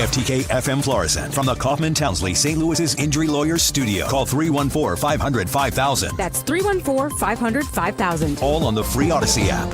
KFTK FM Florissant from the Kaufman Townsley St. Louis's Injury Lawyers Studio. Call 314-500-5000. That's 314-500-5000. All on the free Odyssey app.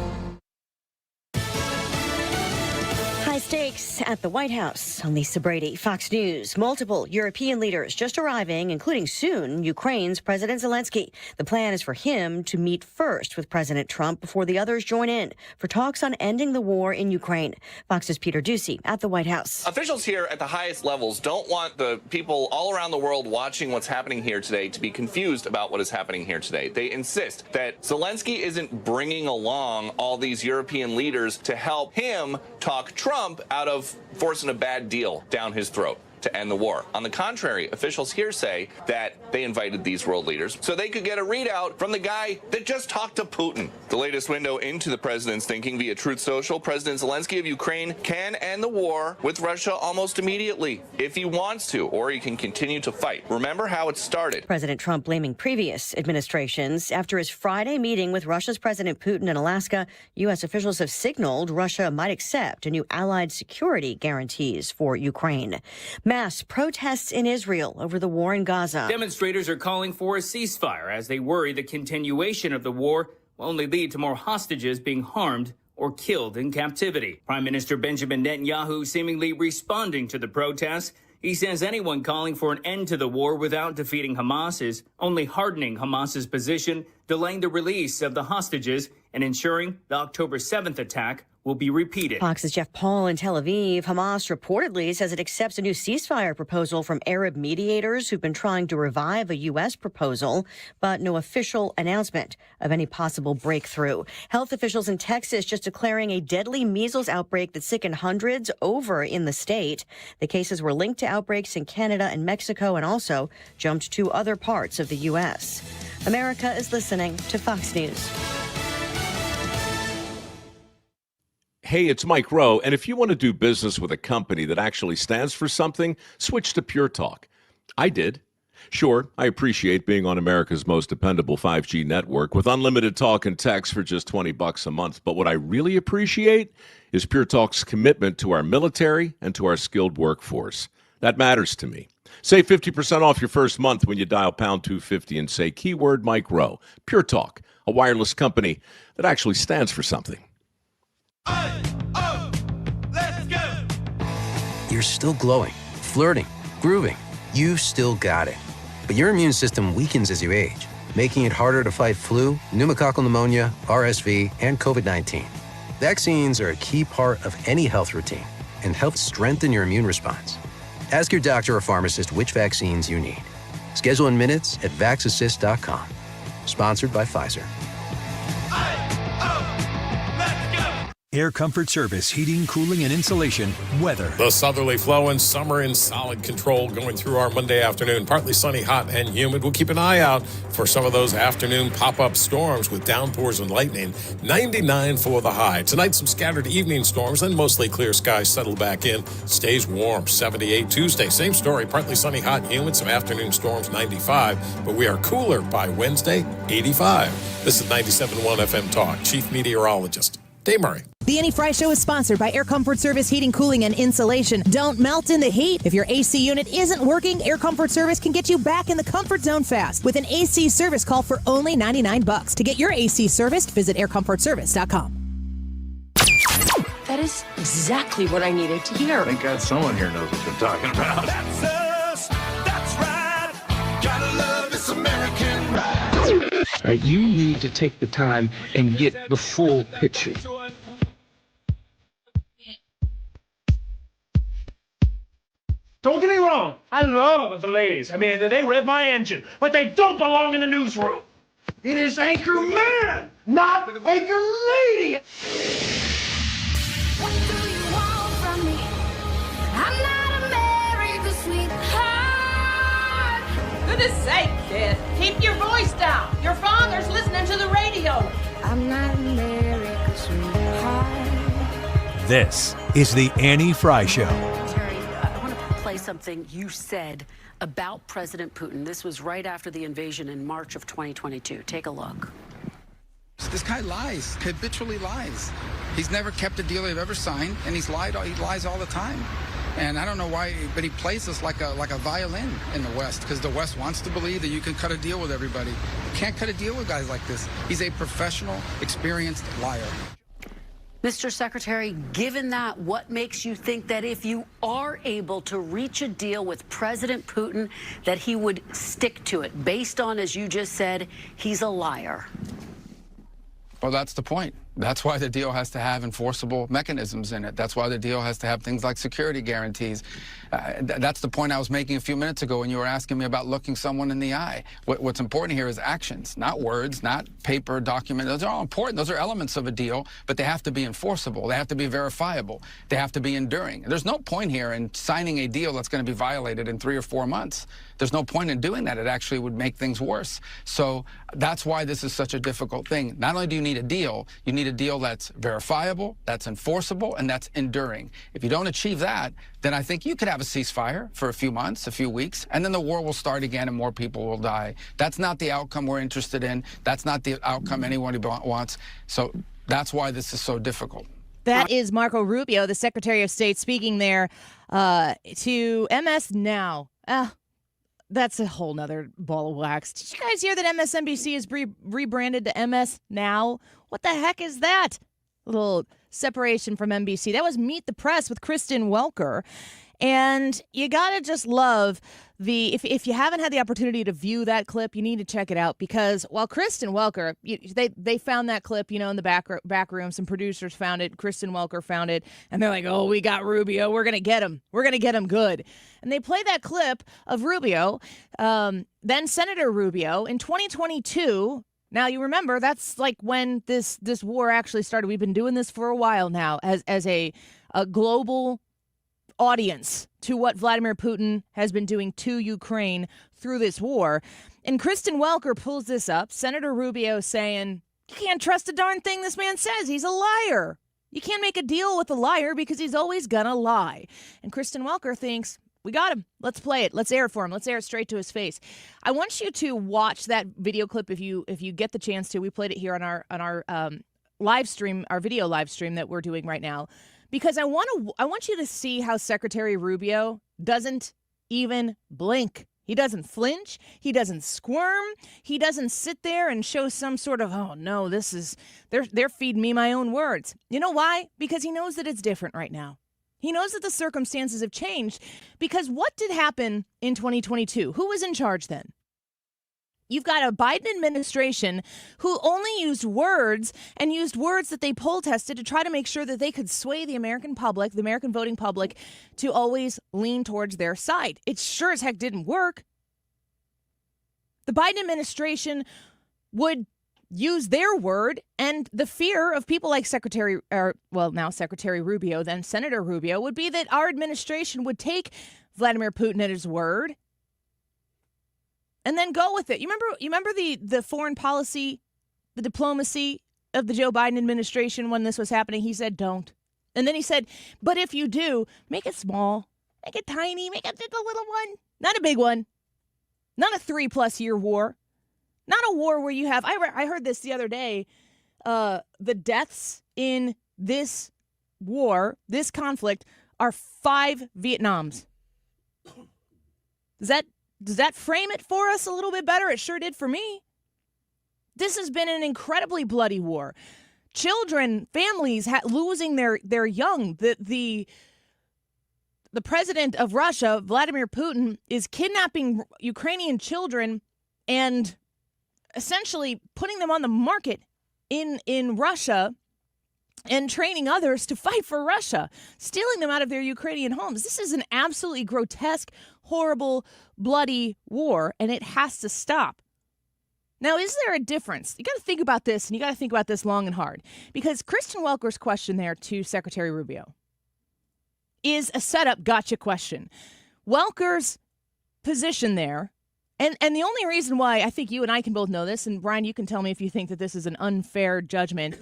High stakes at the White House. I'm Lisa Brady, Fox News. Multiple European leaders just arriving, including soon Ukraine's President Zelenskyy. The plan is for him to meet first with President Trump before the others join in for talks on ending the war in Ukraine. Fox's Peter Ducey at the White House. Officials here at the highest levels don't want the people all around the world watching what's happening here today to be confused about what is happening here today. They insist that Zelenskyy isn't bringing along all these European leaders to help him talk Trump out of forcing a bad deal down his throat to end the war. On the contrary, officials here say that they invited these world leaders so they could get a readout from the guy that just talked to Putin. The latest window into the president's thinking via Truth Social, President Zelenskyy of Ukraine can end the war with Russia almost immediately if he wants to, or he can continue to fight. Remember how it started. President Trump blaming previous administrations. After his Friday meeting with Russia's President Putin in Alaska, U.S. officials have signaled Russia might accept a new allied security guarantees for Ukraine. Mass protests in Israel over the war in Gaza. Demonstrators are calling for a ceasefire as they worry the continuation of the war will only lead to more hostages being harmed or killed in captivity. Prime Minister Benjamin Netanyahu seemingly responding to the protests. He says anyone calling for an end to the war without defeating Hamas is only hardening Hamas's position, delaying the release of the hostages, and ensuring the October 7th attack will be repeated. Fox's Jeff Paul in Tel Aviv. Hamas reportedly says it accepts a new ceasefire proposal from Arab mediators who've been trying to revive a U.S. proposal, but no official announcement of any possible breakthrough. Health officials in Texas just declaring a deadly measles outbreak that sickened hundreds over in the state. The cases were linked to outbreaks in Canada and Mexico and also jumped to other parts of the U.S. America is listening to Fox News. Hey, it's Mike Rowe, and if you want to do business with a company that actually stands for something, switch to Pure Talk. I did. Sure, I appreciate being on America's most dependable 5G network with unlimited talk and text for just $20 a month. But what I really appreciate is Pure Talk's commitment to our military and to our skilled workforce. That matters to me. Save 50% off your first month when you dial pound 250 and say keyword Mike Rowe. Pure Talk, a wireless company that actually stands for something. Let's go! You're still glowing, flirting, grooving. You still got it. But your immune system weakens as you age, making it harder to fight flu, pneumococcal pneumonia, RSV, and COVID-19. Vaccines are a key part of any health routine and help strengthen your immune response. Ask your doctor or pharmacist which vaccines you need. Schedule in minutes at vaxassist.com. Sponsored by Pfizer. Air Comfort Service, heating, cooling, and insulation, weather. The southerly flow and summer in solid control going through our Monday afternoon. Partly sunny, hot, and humid. We'll keep an eye out for some of those afternoon pop-up storms with downpours and lightning. 99 for the high. Tonight, some scattered evening storms, then mostly clear skies settle back in. Stays warm. 78 Tuesday. Same story. Partly sunny, hot, humid. Some afternoon storms, 95. But we are cooler by Wednesday, 85. This is 97.1 FM Talk. Chief Meteorologist Dave Murray. The Annie Fry Show is sponsored by Air Comfort Service Heating, Cooling, and Insulation. Don't melt in the heat. If your AC unit isn't working, Air Comfort Service can get you back in the comfort zone fast. With an AC service call for only $99. To get your AC serviced, visit aircomfortservice.com. That is exactly what I needed to hear. Thank God someone here knows what they're talking about. That's us. That's right. Gotta love this American ride. All right, you need to take the time and get the full picture. Don't get me wrong, I love the ladies. I mean, they rev my engine, but they don't belong in the newsroom. It is Anchor Man, not Anchor Lady. What do you want from me? I'm not America's sweetheart. Goodness sake, kid, keep your voice down. Your father's listening to the radio. I'm not America's sweetheart. This is the Annie Fry Show. Something you said about President Putin. This was right after the invasion in March of 2022. Take a look. This guy lies, habitually lies. He's never kept a deal he's ever signed, and he lies all the time. And I don't know why, but he plays us like a violin in the West, because the West wants to believe that you can cut a deal with everybody. You can't cut a deal with guys like this. He's a professional, experienced liar. Mr. Secretary, given that, what makes you think that if you are able to reach a deal with President Putin, that he would stick to it, based on, as you just said, he's a liar? Well, that's the point. That's why the deal has to have enforceable mechanisms in it. That's why the deal has to have things like security guarantees. That's the point I was making a few minutes ago when you were asking me about looking someone in the eye. What's important here is actions, not words, not paper, document. Those are all important. Those are elements of a deal, but they have to be enforceable. They have to be verifiable. They have to be enduring. There's no point here in signing a deal that's going to be violated in 3 or 4 months. There's no point in doing that. It actually would make things worse. So that's why this is such a difficult thing. Not only do you need a deal, you need a deal that's verifiable, that's enforceable, and that's enduring. If you don't achieve that, then I think you could have a ceasefire for a few months, a few weeks, and then the war will start again and more people will die. That's not the outcome we're interested in. That's not the outcome anyone wants. So that's why this is so difficult. That is Marco Rubio, the Secretary of State, speaking there to MS Now. That's a whole nother ball of wax. Did you guys hear that MSNBC is rebranded to MS Now? What the heck is that? Little separation from NBC. That was Meet the Press with Kristen Welker. And you got to just love if you haven't had the opportunity to view that clip, you need to check it out, because while Kristen Welker, they found that clip, in the back room, some producers found it, Kristen Welker found it, and they're like, oh, we got Rubio, we're going to get him. We're going to get him good. And they play that clip of Rubio, then Senator Rubio in 2022. Now, you remember, that's like when this war actually started. We've been doing this for a while now as a global audience to what Vladimir Putin has been doing to Ukraine through this war. And Kristen Welker pulls this up. Senator Rubio saying, you can't trust a darn thing this man says. He's a liar. You can't make a deal with a liar because he's always gonna lie. And Kristen Welker thinks, we got him. Let's play it. Let's air it for him. Let's air it straight to his face. I want you to watch that video clip if you get the chance to. We played it here on our live stream, our video live stream that we're doing right now, because I want you to see how Secretary Rubio doesn't even blink. He doesn't flinch. He doesn't squirm. He doesn't sit there and show some sort of, oh no, they're feeding me my own words. You know why? Because he knows that it's different right now. He knows that the circumstances have changed, because what did happen in 2022? Who was in charge then? You've got a Biden administration who only used words that they poll tested to try to make sure that they could sway the American public, the American voting public, to always lean towards their side. It sure as heck didn't work. The Biden administration would use their word, and the fear of people like now Secretary Rubio, then Senator Rubio, would be that our administration would take Vladimir Putin at his word and then go with it. You remember the foreign policy, the diplomacy of the Joe Biden administration when this was happening? He said, don't. And then he said, but if you do, make it small, make it tiny, make it a little one, not a big one, not a 3+ year war. Not a war where you have, I heard this the other day, the deaths in this war, this conflict, are 5 Vietnams. Does that frame it for us a little bit better? It sure did for me. This has been an incredibly bloody war. Children, families losing their young. The president of Russia, Vladimir Putin, is kidnapping Ukrainian children and essentially putting them on the market in Russia and training others to fight for Russia, stealing them out of their Ukrainian homes. This is an absolutely grotesque, horrible, bloody war, and it has to stop. Now, is there a difference? You got to think about this, and you got to think about this long and hard, because Kristen Welker's question there to Secretary Rubio is a setup gotcha question. Welker's position there, and the only reason why I think you and I can both know this, and Brian, you can tell me if you think that this is an unfair judgment.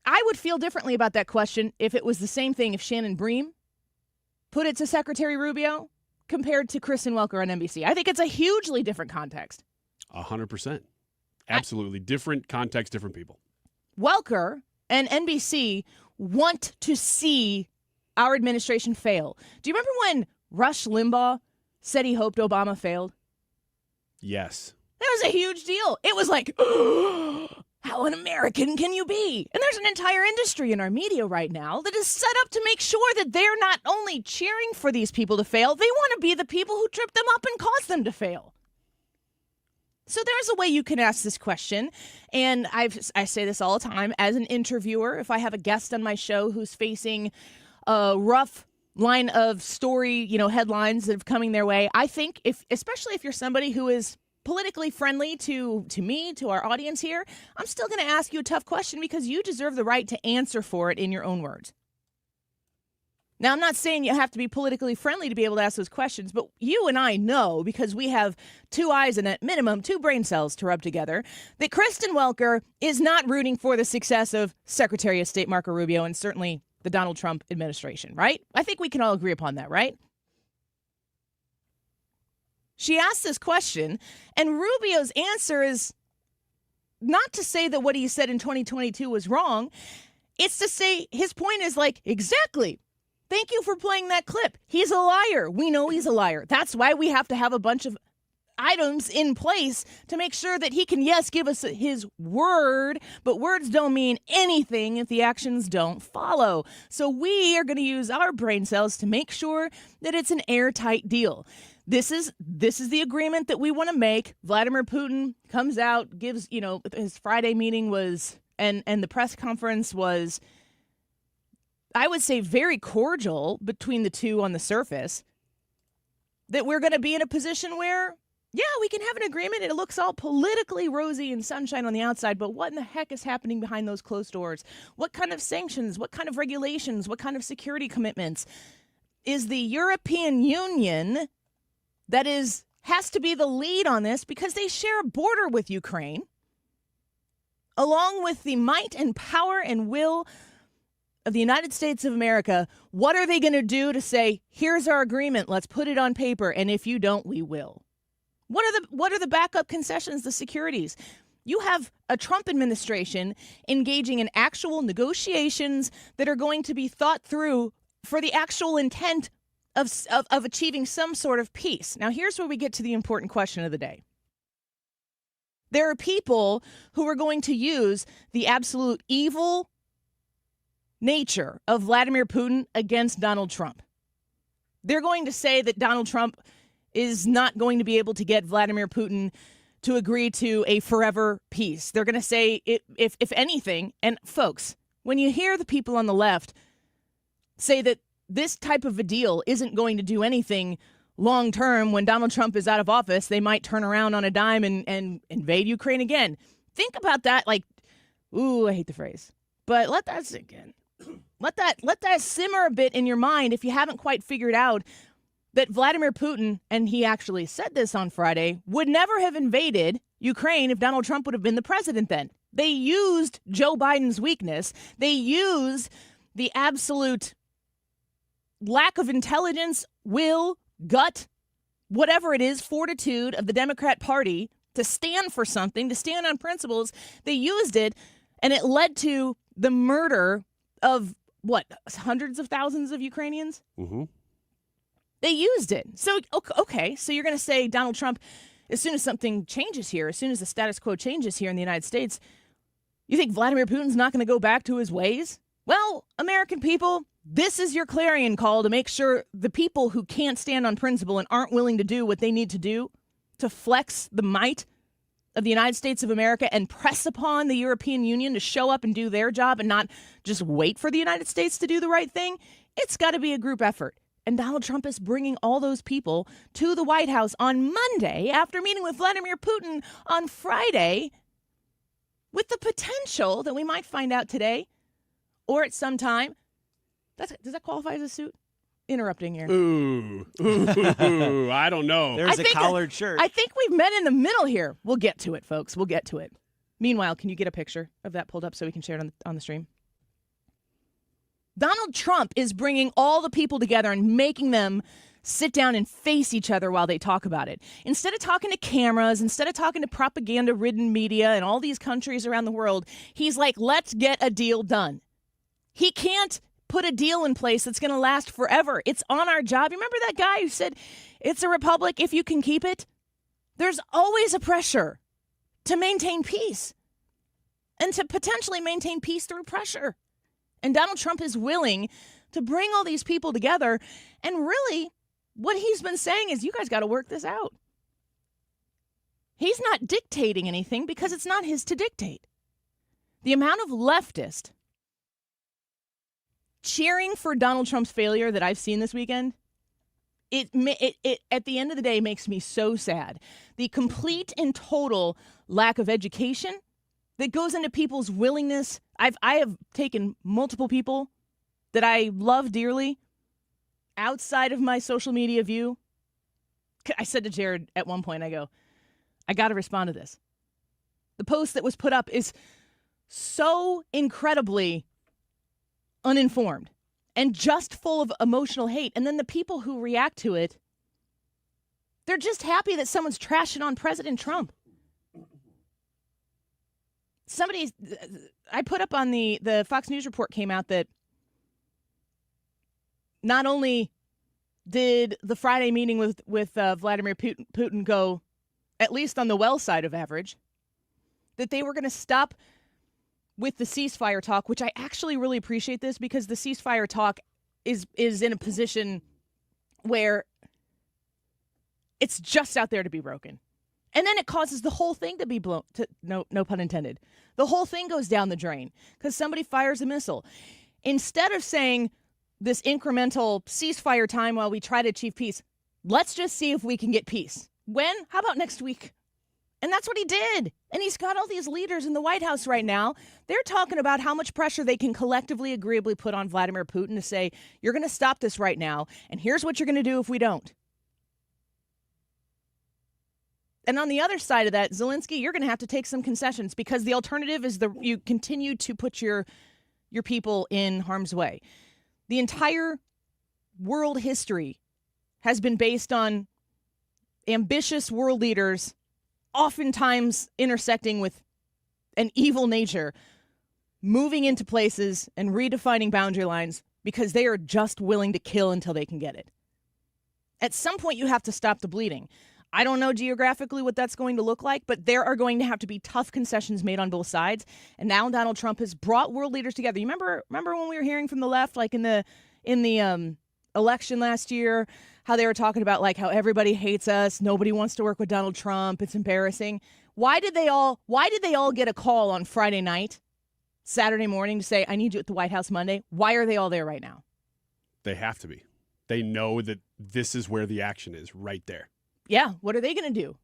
I would feel differently about that question if it was the same thing if Shannon Bream put it to Secretary Rubio compared to Kristen Welker on NBC. I think it's a hugely different context. 100%. Absolutely. Different context, different people. Welker and NBC want to see our administration fail. Do you remember when Rush Limbaugh said he hoped Obama failed? Yes. That was a huge deal. It was like, how un-American can you be? And there's an entire industry in our media right now that is set up to make sure that they're not only cheering for these people to fail, they want to be the people who trip them up and cause them to fail. So there's a way you can ask this question, and I say this all the time as an interviewer. If I have a guest on my show who's facing a rough line of story, headlines that are coming their way, I think especially if you're somebody who is politically friendly to me, to our audience here, I'm still going to ask you a tough question because you deserve the right to answer for it in your own words. Now, I'm not saying you have to be politically friendly to be able to ask those questions, but you and I know, because we have two eyes and at minimum 2 brain cells to rub together, that Kristen Welker is not rooting for the success of Secretary of State Marco Rubio and certainly the Donald Trump administration, right? I think we can all agree upon that, right? She asked this question, and Rubio's answer is not to say that what he said in 2022 was wrong. It's to say his point is like, exactly. Thank you for playing that clip. He's a liar. We know he's a liar. That's why we have to have a bunch of items in place to make sure that he can, yes, give us his word, but words don't mean anything if the actions don't follow. So we are going to use our brain cells to make sure that it's an airtight deal. This is the agreement that we want to make. Vladimir Putin comes out, gives, his Friday meeting was, and the press conference was, I would say, very cordial between the two on the surface, that we're going to be in a position where, yeah, we can have an agreement. It looks all politically rosy and sunshine on the outside, but what in the heck is happening behind those closed doors? What kind of sanctions? What kind of regulations? What kind of security commitments? Is the European Union has to be the lead on this because they share a border with Ukraine, along with the might and power and will of the United States of America? What are they going to do to say, here's our agreement, let's put it on paper, and if you don't, we will? What are the backup concessions, the securities? You have a Trump administration engaging in actual negotiations that are going to be thought through for the actual intent of achieving some sort of peace. Now, here's where we get to the important question of the day. There are people who are going to use the absolute evil nature of Vladimir Putin against Donald Trump. They're going to say that Donald Trump is not going to be able to get Vladimir Putin to agree to a forever peace. They're going to say, if anything, and folks, when you hear the people on the left say that this type of a deal isn't going to do anything long term, when Donald Trump is out of office, they might turn around on a dime and invade Ukraine again. Think about that like, ooh, I hate the phrase, but let that sink in. Let that simmer a bit in your mind if you haven't quite figured out that Vladimir Putin, and he actually said this on Friday, would never have invaded Ukraine if Donald Trump would have been the president then. They used Joe Biden's weakness. They used the absolute lack of intelligence, will, gut, whatever it is, fortitude of the Democrat Party to stand for something, to stand on principles. They used it, and it led to the murder of, hundreds of thousands of Ukrainians? Mm-hmm. They used it. So, okay, so you're going to say Donald Trump, as soon as something changes here, as soon as the status quo changes here in the United States, you think Vladimir Putin's not going to go back to his ways? Well, American people, this is your clarion call to make sure the people who can't stand on principle and aren't willing to do what they need to do to flex the might of the United States of America and press upon the European Union to show up and do their job and not just wait for the United States to do the right thing. It's got to be a group effort. And Donald Trump is bringing all those people to the White House on Monday after meeting with Vladimir Putin on Friday, with the potential that we might find out today or at some time. Does that qualify as a suit? Interrupting here. Ooh, I don't know. There's a collared shirt. I think we've met in the middle here. We'll get to it, folks. We'll get to it. Meanwhile, can you get a picture of that pulled up so we can share it on the stream? Donald Trump is bringing all the people together and making them sit down and face each other while they talk about it. Instead of talking to cameras, instead of talking to propaganda-ridden media in all these countries around the world, he's like, let's get a deal done. He can't put a deal in place that's going to last forever. It's on our job. You remember that guy who said, it's a republic if you can keep it? There's always a pressure to maintain peace and to potentially maintain peace through pressure. And Donald Trump is willing to bring all these people together. And really, what he's been saying is, you guys got to work this out. He's not dictating anything because it's not his to dictate. The amount of leftist cheering for Donald Trump's failure that I've seen this weekend, it at the end of the day makes me so sad. The complete and total lack of education that goes into people's willingness. I have taken multiple people that I love dearly outside of my social media view. I said to Jared at one point, I go, I got to respond to this. The post that was put up is so incredibly uninformed and just full of emotional hate. And then the people who react to it, they're just happy that someone's trashing on President Trump. I put up on the Fox News report came out that not only did the Friday meeting with Vladimir Putin go at least on the well side of average, that they were going to stop with the ceasefire talk, which I actually really appreciate this because the ceasefire talk is in a position where it's just out there to be broken. And then it causes the whole thing to be blown, no pun intended. The whole thing goes down the drain because somebody fires a missile. Instead of saying this incremental ceasefire time while we try to achieve peace, let's just see if we can get peace. When? How about next week? And that's what he did. And he's got all these leaders in the White House right now. They're talking about how much pressure they can collectively, agreeably put on Vladimir Putin to say, you're going to stop this right now, and here's what you're going to do if we don't. And on the other side of that, Zelenskyy, you're going to have to take some concessions because the alternative is you continue to put your people in harm's way. The entire world history has been based on ambitious world leaders oftentimes intersecting with an evil nature, moving into places and redefining boundary lines because they are just willing to kill until they can get it. At some point, you have to stop the bleeding. I don't know geographically what that's going to look like, but there are going to have to be tough concessions made on both sides. And now Donald Trump has brought world leaders together. You remember when we were hearing from the left, like in the election last year, how they were talking about like how everybody hates us, nobody wants to work with Donald Trump, it's embarrassing. Why did they all get a call on Friday night, Saturday morning to say, I need you at the White House Monday? Why are they all there right now? They have to be. They know that this is where the action is, right there. Yeah, what are they going to do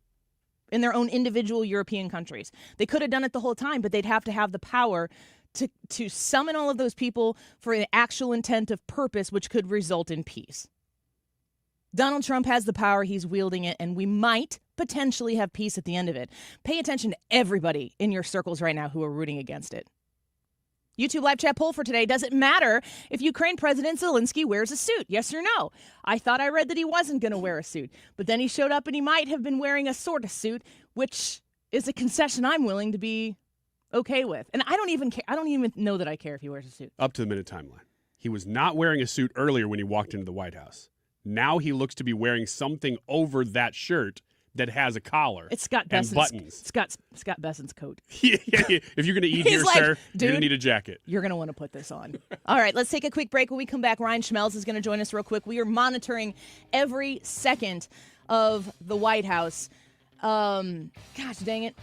in their own individual European countries? They could have done it the whole time, but they'd have to have the power to summon all of those people for an actual intent of purpose, which could result in peace. Donald Trump has the power, he's wielding it, and we might potentially have peace at the end of it. Pay attention to everybody in your circles right now who are rooting against it. YouTube live chat poll for today. Does it matter if Ukraine President Zelenskyy wears a suit? Yes or no? I thought I read that he wasn't going to wear a suit, but then he showed up and he might have been wearing a sort of suit, which is a concession I'm willing to be okay with. And I don't even care. I don't even know that I care if he wears a suit. Up to the minute timeline. He was not wearing a suit earlier when he walked into the White House. Now he looks to be wearing something over that shirt that has a collar. It's Scott Besson's, and buttons. Scott Besson's coat. Yeah. If you're going to eat here, like, sir, you're dude, going to need a jacket. You're going to want to put this on. All right, let's take a quick break. When we come back, Ryan Schmelz is going to join us real quick. We are monitoring every second of the White House. Gosh, dang it.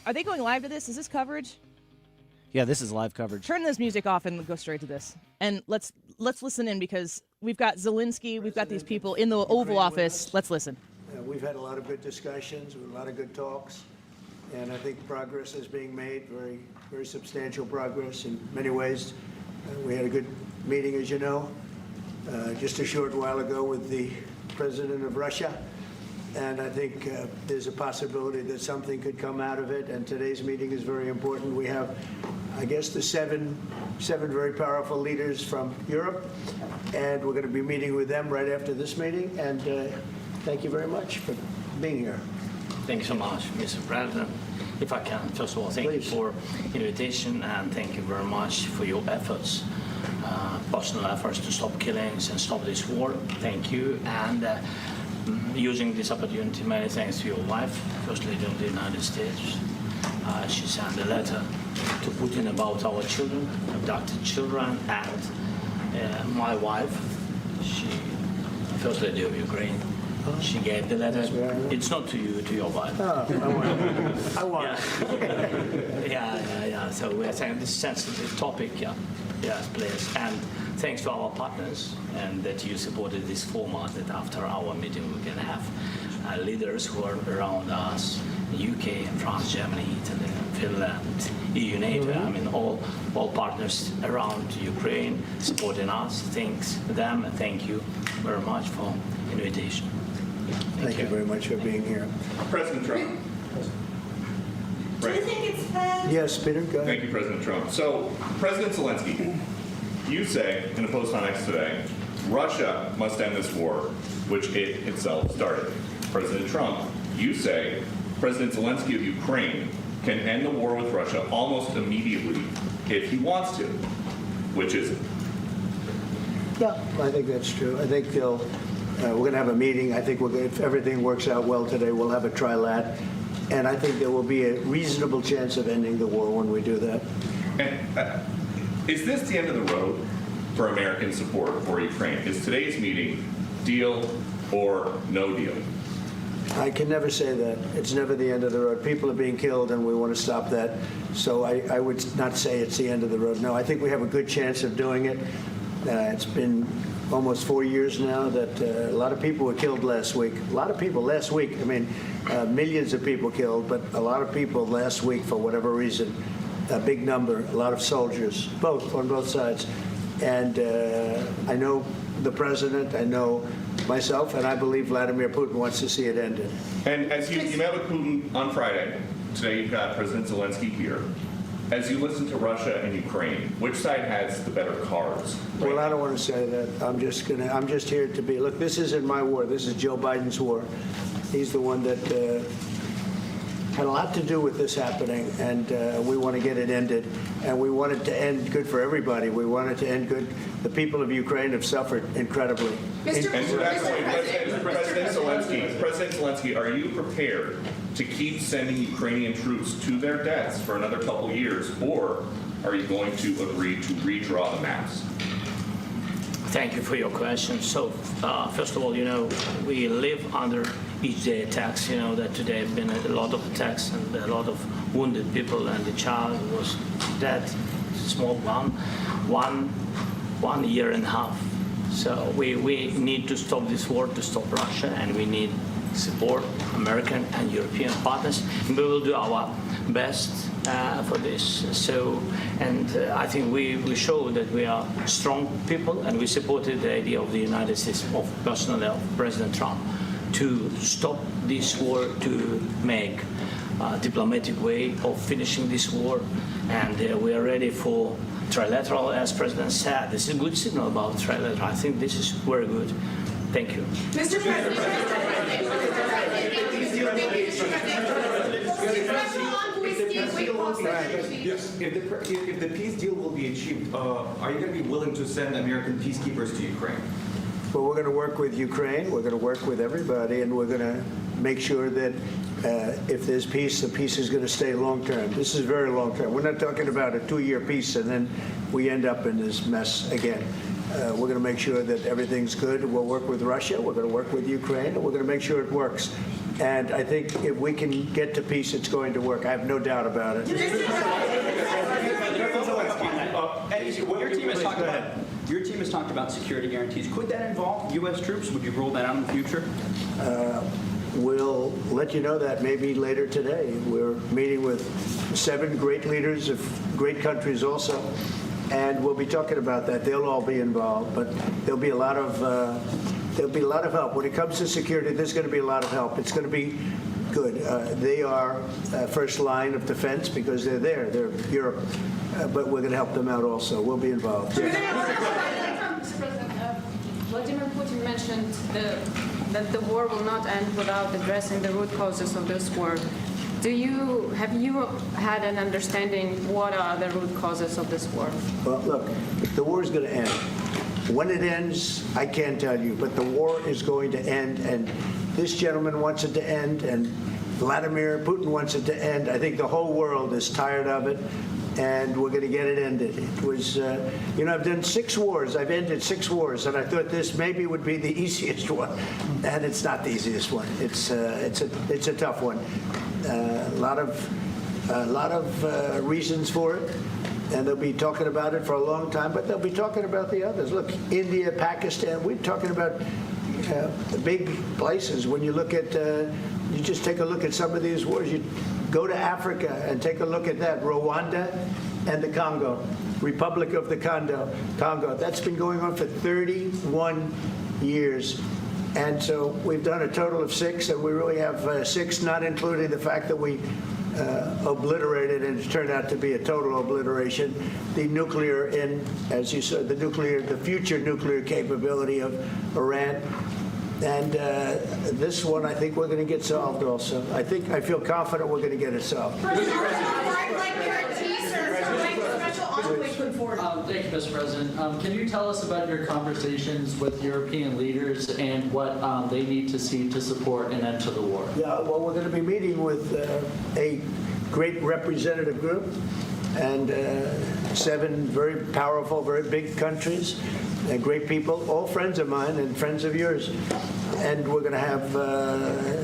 Are they going live to this? Is this coverage? Yeah, this is live coverage. Turn this music off and go straight to this. And let's listen in because we've got Zelenskyy, we've got these people in the Oval Office. Let's listen. We've had a lot of good discussions, a lot of good talks, and I think progress is being made, very, very substantial progress in many ways. We had a good meeting, as you know, just a short while ago with the president of Russia, and I think there's a possibility that something could come out of it, and today's meeting is very important. We have, I guess, the seven very powerful leaders from Europe, and we're going to be meeting with them right after this meeting, and thank you very much for being here. Thank you so much, Mr. President. If I can, first of all, thank you for the invitation and thank you very much for your efforts personal efforts to stop killings and stop this war. Thank you. And using this opportunity, many thanks to your wife, First Lady of the United States. She sent a letter to Putin about our children, abducted children, and my wife, she, First Lady of Ukraine, she gave the letter. It's not to you, to your wife. Oh, I want it. Yeah. So we're saying this sensitive topic, yes, please. And thanks to our partners, and that you supported this format, that after our meeting we can have leaders who are around us, UK, France, Germany, Italy, Finland, EU, NATO, I mean all partners around Ukraine supporting us. Thanks to them, and thank you very much for invitation. Thank you very much for being here. President Trump. Do you think it's fair? Yes, Peter, go ahead. Thank you, President Trump. So, President Zelenskyy, you say in a post on X today, Russia must end this war, which it itself started. President Trump, you say President Zelenskyy of Ukraine can end the war with Russia almost immediately if he wants to. Which is it? Yeah, I think that's true. I think we're going to have a meeting. I think if everything works out well today, we'll have a trilat. And I think there will be a reasonable chance of ending the war when we do that. And is this the end of the road for American support for Ukraine? Is today's meeting deal or no deal? I can never say that. It's never the end of the road. People are being killed, and we want to stop that. So I would not say it's the end of the road. No, I think we have a good chance of doing it. It's been almost 4 years now that a lot of people were killed last week. A lot of people last week. I mean, millions of people killed, but a lot of people last week for whatever reason. A big number, a lot of soldiers, on both sides. And I know the president, I know myself, and I believe Vladimir Putin wants to see it ended. And as you met with Putin on Friday, today you've got President Zelenskyy here. As you listen to Russia and Ukraine, which side has the better cards? Well, I don't want to say that. I'm just here to be. Look, this isn't my war. This is Joe Biden's war. He's the one that had a lot to do with this happening, and we want to get it ended. And we want it to end good for everybody. We want it to end good. The people of Ukraine have suffered incredibly. President Zelenskyy, are you prepared to keep sending Ukrainian troops to their deaths for another couple years, or are you going to agree to redraw the maps? Thank you for your question. So, first of all, we live under each day attacks. That today have been a lot of attacks and a lot of wounded people, and the child was dead, small one year and a half. So we need to stop this war, to stop Russia, and we need support American and European partners. And we will do our best for this. So, and I think we show that we are strong people, and we supported the idea of the United States, of personally of President Trump, to stop this war, to make a diplomatic way of finishing this war. And we are ready for trilateral, as President said. This is a good signal about trilateral. I think this is very good. Thank you. Mr. President. If the peace deal will be achieved, are you going to be willing to send American peacekeepers to Ukraine? Well, we're going to work with Ukraine. We're going to work with everybody, and we're going to make sure that if there's peace, the peace is going to stay long-term. This is very long-term. We're not talking about a 2-year peace, and then we end up in this mess again. We're going to make sure that everything's good. We'll work with Russia. We're going to work with Ukraine, and we're going to make sure it works. And I think if we can get to peace, it's going to work. I have no doubt about it. Your team has talked about security guarantees. Could that involve U.S. troops? Would you rule that out in the future? We'll let you know that maybe later today. We're meeting with 7 great leaders of great countries also, and we'll be talking about that. They'll all be involved, but there'll be a lot of help. When it comes to security, there's going to be a lot of help. It's going to be good. They are first line of defense because they're there. They're Europe. But we're going to help them out also. We'll be involved. Mr. President, Vladimir Putin mentioned that the war will not end without addressing the root causes of this war. Have you had an understanding what are the root causes of this war? Well, look, the war is going to end. When it ends, I can't tell you, but the war is going to end, and this gentleman wants it to end, and Vladimir Putin wants it to end. I think the whole world is tired of it, and we're going to get it ended. It was, I've done 6 wars. I've ended 6 wars, and I thought this maybe would be the easiest one, and it's not the easiest one. It's a tough one. A lot of reasons for it, and they'll be talking about it for a long time, but they'll be talking about the others. Look, India, Pakistan, we're talking about the big places. When you look at, you just take a look at some of these wars. You go to Africa and take a look at that. Rwanda and the Congo, Republic of the Congo. That's been going on for 31 years. And so we've done a total of 6, and we really have 6, not including the fact that we obliterated, and it turned out to be a total obliteration, the nuclear, as you said, the future nuclear capability of Iran. And this one, I think we're going to get solved also. I feel confident we're going to get it solved. Thank you, Mr. President. Can you tell us about your conversations with European leaders and what they need to see to support an end to the war? Yeah, well, we're going to be meeting with a great representative group and 7 very powerful, very big countries and great people, all friends of mine and friends of yours. And we're going to have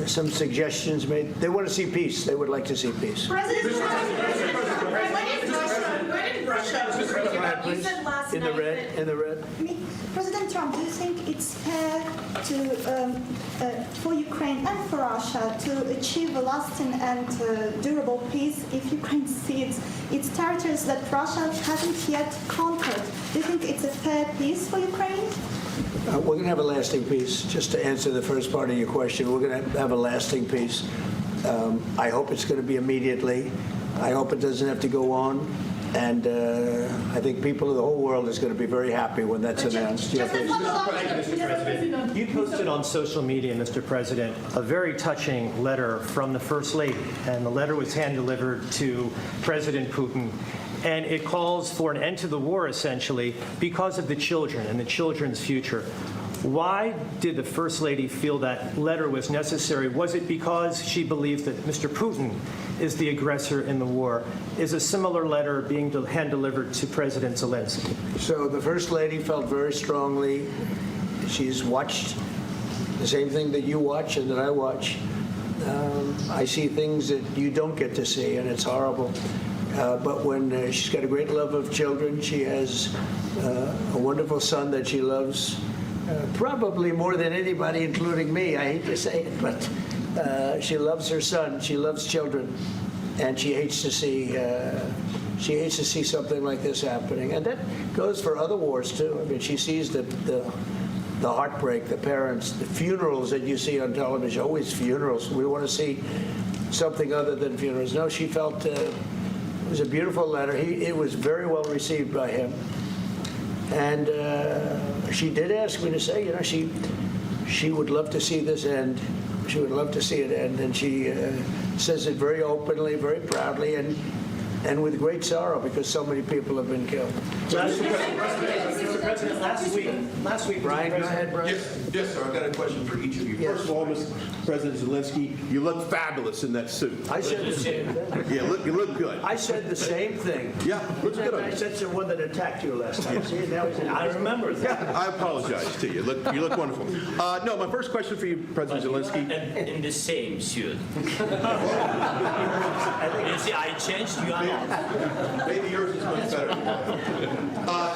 some suggestions made. They want to see peace. They would like to see peace. President you said last night in the red. President Trump, do you think it's fair for Ukraine and for Russia to achieve a lasting and durable peace if Ukraine cedes its territories that Russia hasn't yet conquered? Do you think it's a fair peace for Ukraine? We're going to have a lasting peace. Just to answer the first part of your question, we're going to have a lasting peace. I hope it's going to be immediately. I hope it doesn't have to go on. And I think people of the whole world is going to be very happy when that's announced. You posted on social media, Mr. President, a very touching letter from the First Lady, and the letter was hand-delivered to President Putin. And it calls for an end to the war, essentially, because of the children and the children's future. Why did the First Lady feel that letter was necessary? Was it because she believed that Mr. Putin is the aggressor in the war? Is a similar letter being hand-delivered to President Zelenskyy? So the First Lady felt very strongly. She's watched the same thing that you watch and that I watch. I see things that you don't get to see, and it's horrible. But when she's got a great love of children, she has a wonderful son that she loves. Probably more than anybody, including me. I hate to say it, but she loves her son. She loves children, and she hates to see something like this happening. And that goes for other wars too. I mean, she sees the heartbreak, the parents, the funerals that you see on television. Always funerals. We want to see something other than funerals. No, she felt it was a beautiful letter. It was very well received by him. And she did ask me to say, she would love to see this end. She would love to see it end. And she says it very openly, very proudly, and with great sorrow because so many people have been killed. Mr. President, last week, Brian, go ahead, Brian. Yes, sir. I've got a question for each of you. Yes. First of all, Mr. President Zelenskyy, you look fabulous in that suit. I said the same thing. Yeah, you look good. I said the same thing. Yeah, looks good. I said to the one that attacked you last time. See, now he said, I remember that. Yeah, I apologize to you. You look wonderful. No, my first question for you, President Zelenskyy. In the same suit. You see, I changed. You are not. Maybe yours is much better.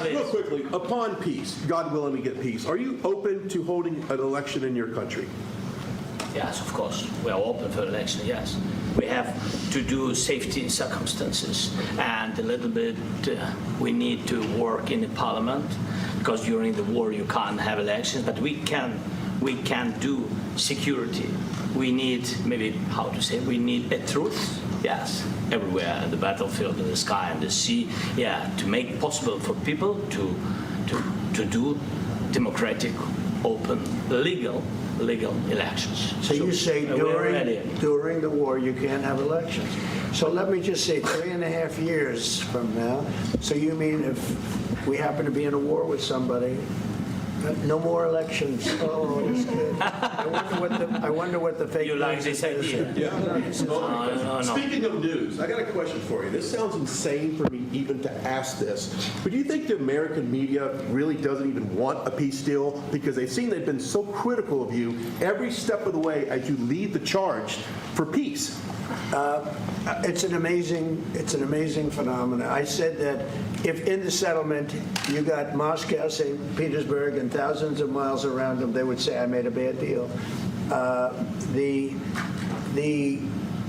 Real quickly, upon peace, God willing we get peace, are you open to holding an election in your country? Yes, of course. We are open for election, yes. We have to do safety circumstances, and a little bit we need to work in the parliament, because during the war you can't have elections, but we can do security. We need, we need a truth, yes, everywhere, in the battlefield, in the sky, in the sea, yeah, to make possible for people to do democratic open, legal elections. So you say during the war you can't have elections. So let me just say 3.5 years from now. So you mean if we happen to be in a war with somebody, no more elections? Oh, that's good. I wonder what the fake You like this idea? Yeah. Speaking of news, I got a question for you. This sounds insane for me even to ask this, but do you think the American media really doesn't even want a peace deal because they've seen they've been so critical of you every step of the way as you lead the charge for peace? It's an amazing phenomenon. I said that if in the settlement you got Moscow, St. Petersburg, and thousands of miles around them, they would say I made a bad deal. The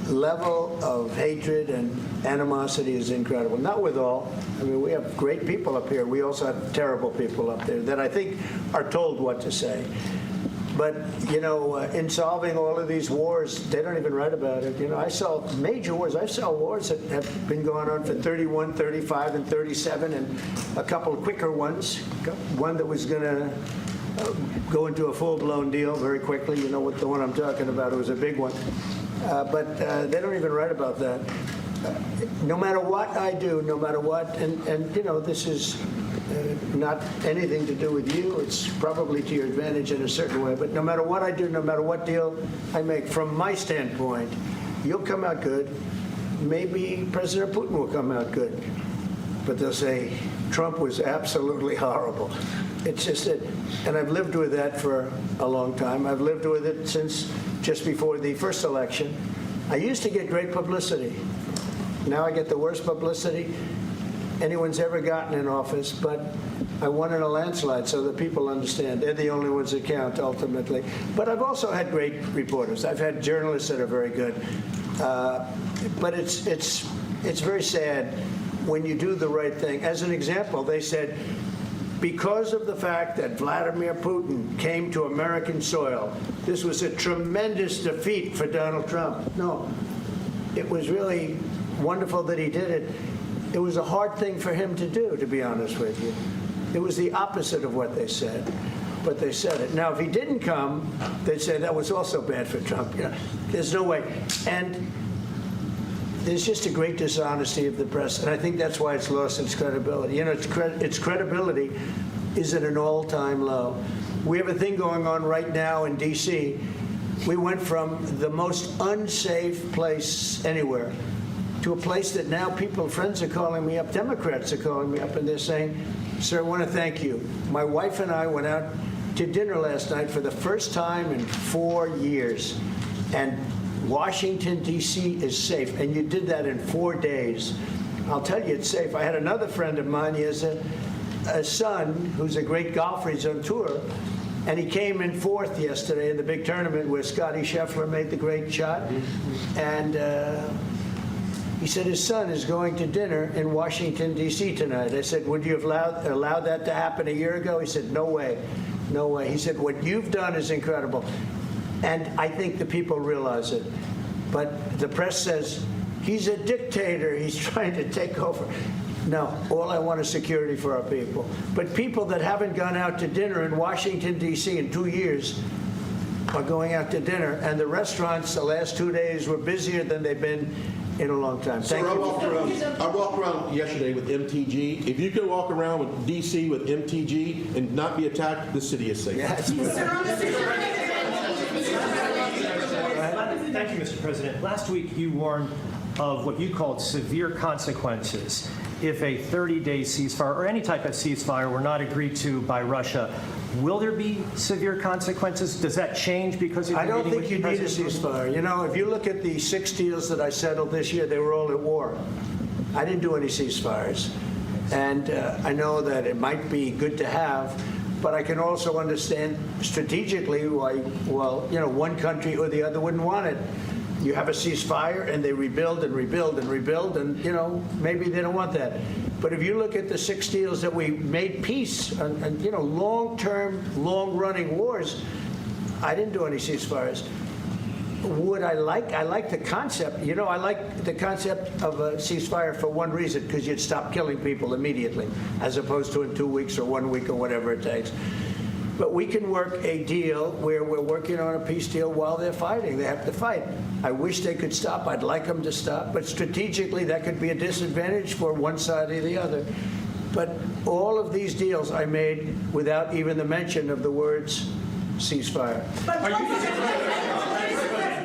level of hatred and animosity is incredible. Not with all. I mean, we have great people up here. We also have terrible people up there that I think are told what to say. But, you know, in solving all of these wars, they don't even write about it. You know, I saw major wars. I saw wars that have been going on for 31, 35, and 37, and a couple of quicker ones. One that was going to go into a full-blown deal very quickly. You know what the one I'm talking about. It was a big one. But they don't even write about that. No matter what I do, no matter what, and you know, this is not anything to do with you. It's probably to your advantage in a certain way. But no matter what I do, no matter what deal I make, from my standpoint, you'll come out good. Maybe President Putin will come out good. But they'll say, Trump was absolutely horrible. It's just that, and I've lived with that for a long time. I've lived with it since just before the first election. I used to get great publicity. Now I get the worst publicity anyone's ever gotten in office, but I won in a landslide, so that people understand. They're the only ones that count, ultimately. But I've also had great reporters. I've had journalists that are very good. But it's very sad when you do the right thing. As an example, they said, because of the fact that Vladimir Putin came to American soil, this was a tremendous defeat for Donald Trump. No, it was really wonderful that he did it. It was a hard thing for him to do, to be honest with you. It was the opposite of what they said, but they said it. Now, if he didn't come, they'd say that was also bad for Trump. You know, there's no way. And there's just a great dishonesty of the press, and I think that's why it's lost its credibility. You know, its credibility is at an all-time low. We have a thing going on right now in D.C. We went from the most unsafe place anywhere to a place that now friends are calling me up, Democrats are calling me up, and they're saying, sir, I want to thank you. My wife and I went out to dinner last night for the first time in 4 years, and Washington, D.C. is safe, and you did that in 4 days. I'll tell you, it's safe. I had another friend of mine. He has a son who's a great golfer. He's on tour, and he came in fourth yesterday in the big tournament where Scotty Scheffler made the great shot, and he said his son is going to dinner in Washington, D.C. tonight. I said, would you have allowed that to happen a year ago? He said, no way, no way. He said, what you've done is incredible. And I think the people realize it. But the press says, he's a dictator, he's trying to take over. No, all I want is security for our people. But people that haven't gone out to dinner in Washington, D.C. in 2 years are going out to dinner. And the restaurants the last 2 days were busier than they've been in a long time. Thank you. I walked around yesterday with MTG. If you can walk around with D.C. with MTG and not be attacked, the city is safe. Yes. Thank you, Mr. President. Last week, you warned of what you called severe consequences if a 30-day ceasefire or any type of ceasefire were not agreed to by Russia. Will there be severe consequences? Does that change because of I don't think you need a ceasefire. You know, if you look at the 6 deals that I settled this year, they were all at war. I didn't do any ceasefires. And I know that it might be good to have, but I can also understand strategically why, well, you know, one country or the other wouldn't want it. You have a ceasefire and they rebuild and rebuild and rebuild, and, you know, maybe they don't want that. But if you look at the 6 deals that we made peace and you know, long-term, long-running wars, I didn't do any ceasefires. Would I like the concept, you know, I like the concept of a ceasefire for one reason, because you'd stop killing people immediately, as opposed to in 2 weeks or 1 week or whatever it takes. But we can work a deal where we're working on a peace deal while they're fighting. They have to fight. I wish they could stop. I'd like them to stop. But strategically, that could be a disadvantage for one side or the other. But all of these deals I made without even the mention of the words ceasefire.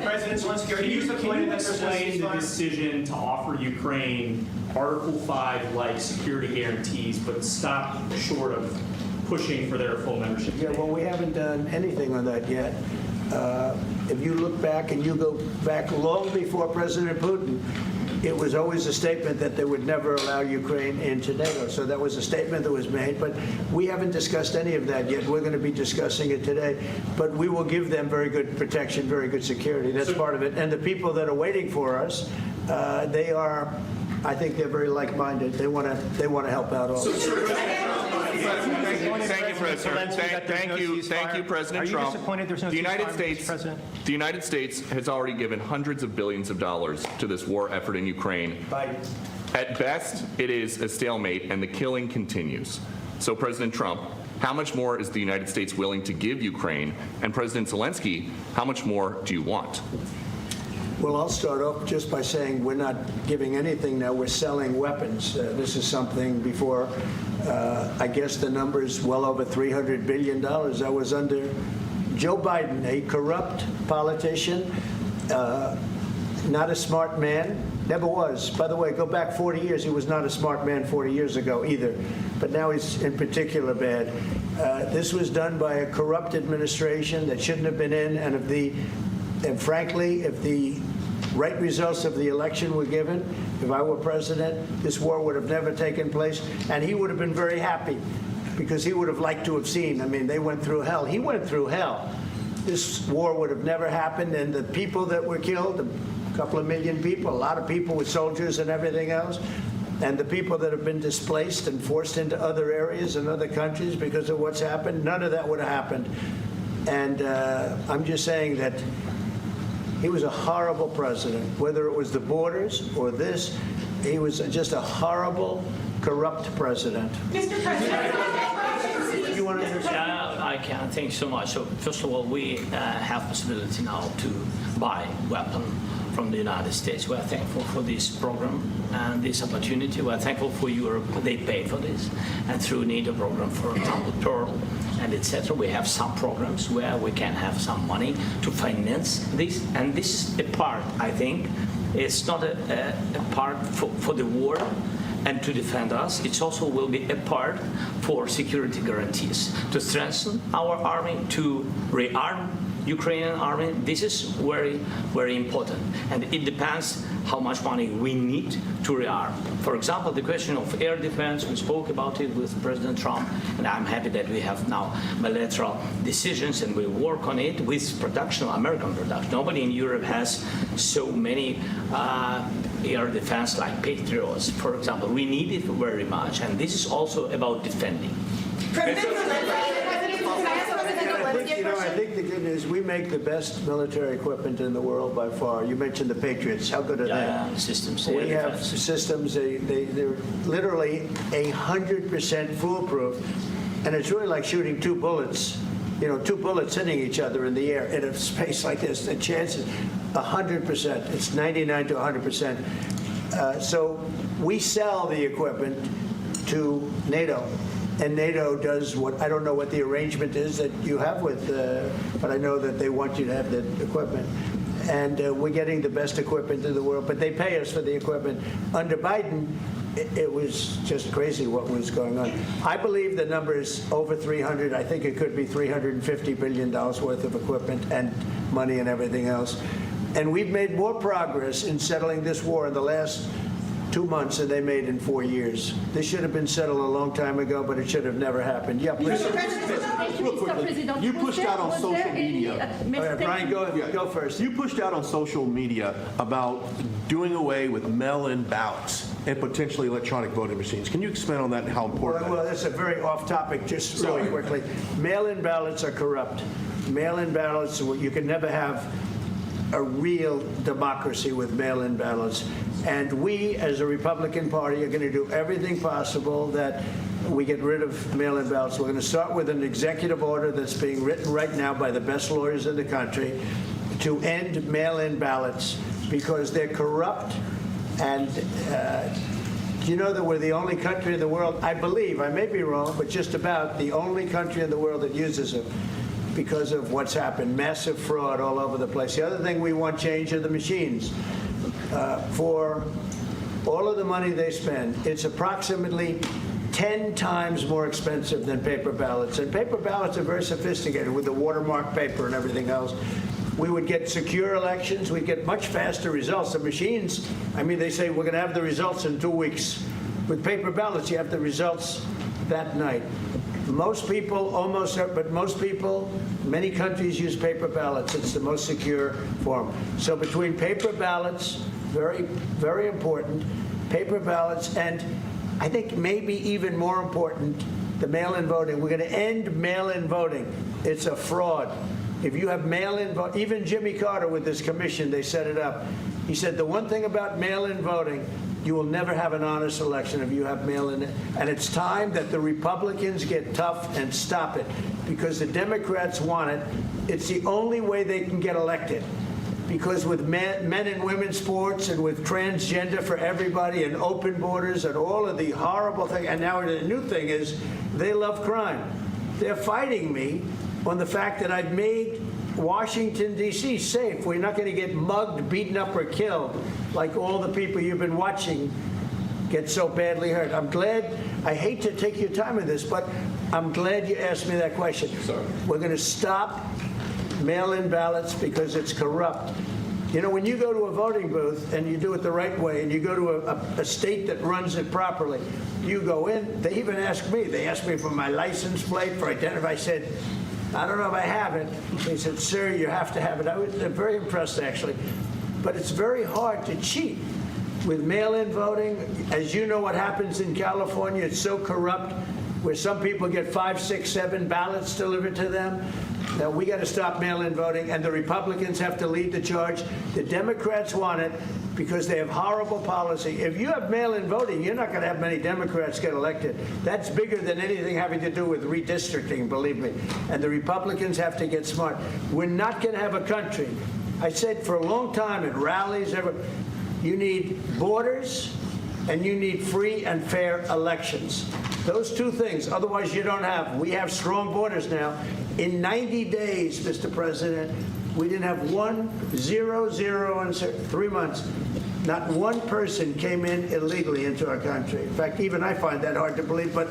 President Zelenskyy, can you explain the decision to offer Ukraine Article 5-like security guarantees, but stop short of pushing for their full membership? Yeah, well, we haven't done anything on that yet. If you look back and you go back long before President Putin, it was always a statement that they would never allow Ukraine into NATO. So that was a statement that was made, but we haven't discussed any of that yet. We're going to be discussing it today, but we will give them very good protection, very good security. That's part of it. And the people that are waiting for us, they are, I think they're very like-minded. They want to help out also. Thank you, President. Thank you, President Trump. Are you disappointed there's no ceasefire, President? The United States has already given hundreds of billions of dollars to this war effort in Ukraine. Biden. At best, it is a stalemate, and the killing continues. So, President Trump, how much more is the United States willing to give Ukraine? And President Zelenskyy, how much more do you want? Well, I'll start off just by saying we're not giving anything now. We're selling weapons. This is something before, I guess the number is well over $300 billion. That was under Joe Biden, a corrupt politician, not a smart man, never was. By the way, go back 40 years. He was not a smart man 40 years ago either. But now he's in particular bad. This was done by a corrupt administration that shouldn't have been in, and frankly, if the right results of the election were given, if I were president, this war would have never taken place, and he would have been very happy because he would have liked to have seen. I mean, they went through hell. He went through hell. This war would have never happened, and the people that were killed, a couple of million people, a lot of people with soldiers and everything else, and the people that have been displaced and forced into other areas and other countries because of what's happened, none of that would have happened. And I'm just saying that he was a horrible president, whether it was the borders or this. He was just a horrible, corrupt president. Mr. President, you want to answer? I can. Thank you so much. So first of all, we have possibility now to buy weapons from the United States. We are thankful for this program and this opportunity. We are thankful for Europe. They pay for this. And through NATO program, for example, Pearl and etc., we have some programs where we can have some money to finance this. And this is a part, I think, it's not a part for the war and to defend us. It also will be a part for security guarantees, to strengthen our army, to rearm Ukrainian army. This is very, very important. And it depends how much money we need to rearm. For example, the question of air defense, we spoke about it with President Trump, and I'm happy that we have now bilateral decisions and we work on it with production, American production. Nobody in Europe has so many air defense like Patriots, for example. We need it very much, and this is also about defending. I think the good news, we make the best military equipment in the world by far. You mentioned the Patriots. How good are they? Systems. We have systems. They're literally 100% foolproof. And it's really like shooting two bullets, two bullets hitting each other in the air in a space like this. The chance is 100%. It's 99 to 100%. So we sell the equipment to NATO. And NATO does what, I don't know what the arrangement is that you have with, but I know that they want you to have the equipment. And we're getting the best equipment in the world, but they pay us for the equipment. Under Biden, it was just crazy what was going on. I believe the number is over 300. I think it could be $350 billion worth of equipment and money and everything else. And we've made more progress in settling this war in the last 2 months than they made in 4 years. This should have been settled a long time ago, but it should have never happened. Yeah, please. Real quickly, you pushed out on social media. Brian, go first. You pushed out on social media about doing away with mail-in ballots and potentially electronic voting machines. Can you expand on that and how important Well, that's a very off-topic, just really quickly. Mail-in ballots are corrupt. Mail-in ballots, you can never have a real democracy with mail-in ballots. And we, as a Republican Party, are going to do everything possible that we get rid of mail-in ballots. We're going to start with an executive order that's being written right now by the best lawyers in the country to end mail-in ballots because they're corrupt. And you know that we're the only country in the world, I believe, I may be wrong, but just about the only country in the world that uses them because of what's happened. Massive fraud all over the place. The other thing we want change are the machines. For all of the money they spend, it's approximately 10 times more expensive than paper ballots. And paper ballots are very sophisticated with the watermark paper and everything else. We would get secure elections. We'd get much faster results. The machines, I mean, they say we're going to have the results in 2 weeks. With paper ballots, you have the results that night. Most people, but most people, many countries use paper ballots. It's the most secure form. So between paper ballots, very, very important, paper ballots, and I think maybe even more important, the mail-in voting. We're going to end mail-in voting. It's a fraud. If you have mail-in vote, even Jimmy Carter with this commission, they set it up. He said the one thing about mail-in voting, you will never have an honest election if you have mail-in. And it's time that the Republicans get tough and stop it because the Democrats want it. It's the only way they can get elected. Because with men and women's sports and with transgender for everybody and open borders and all of the horrible things, and now the new thing is they love crime. They're fighting me on the fact that I've made Washington, D.C. safe. We're not going to get mugged, beaten up, or killed like all the people you've been watching get so badly hurt. I'm glad. I hate to take your time in this, but I'm glad you asked me that question. Sorry. We're going to stop mail-in ballots because it's corrupt. You know, when you go to a voting booth and you do it the right way and you go to a state that runs it properly, you go in. They even ask me. They asked me for my license plate, for identity. I said, I don't know if I have it. They said, sir, you have to have it. I was very impressed, actually. But it's very hard to cheat with mail-in voting. As you know what happens in California, it's so corrupt, where some people get 5, 6, 7 ballots delivered to them. Now, we got to stop mail-in voting, and the Republicans have to lead the charge. The Democrats want it because they have horrible policy. If you have mail-in voting, you're not going to have many Democrats get elected. That's bigger than anything having to do with redistricting, believe me. And the Republicans have to get smart. We're not going to have a country. I said for a long time at rallies, you need borders and you need free and fair elections. Those two things, otherwise you don't have. We have strong borders now. In 90 days, Mr. President, we didn't have 0 in 3 months. Not one person came in illegally into our country. In fact, even I find that hard to believe, but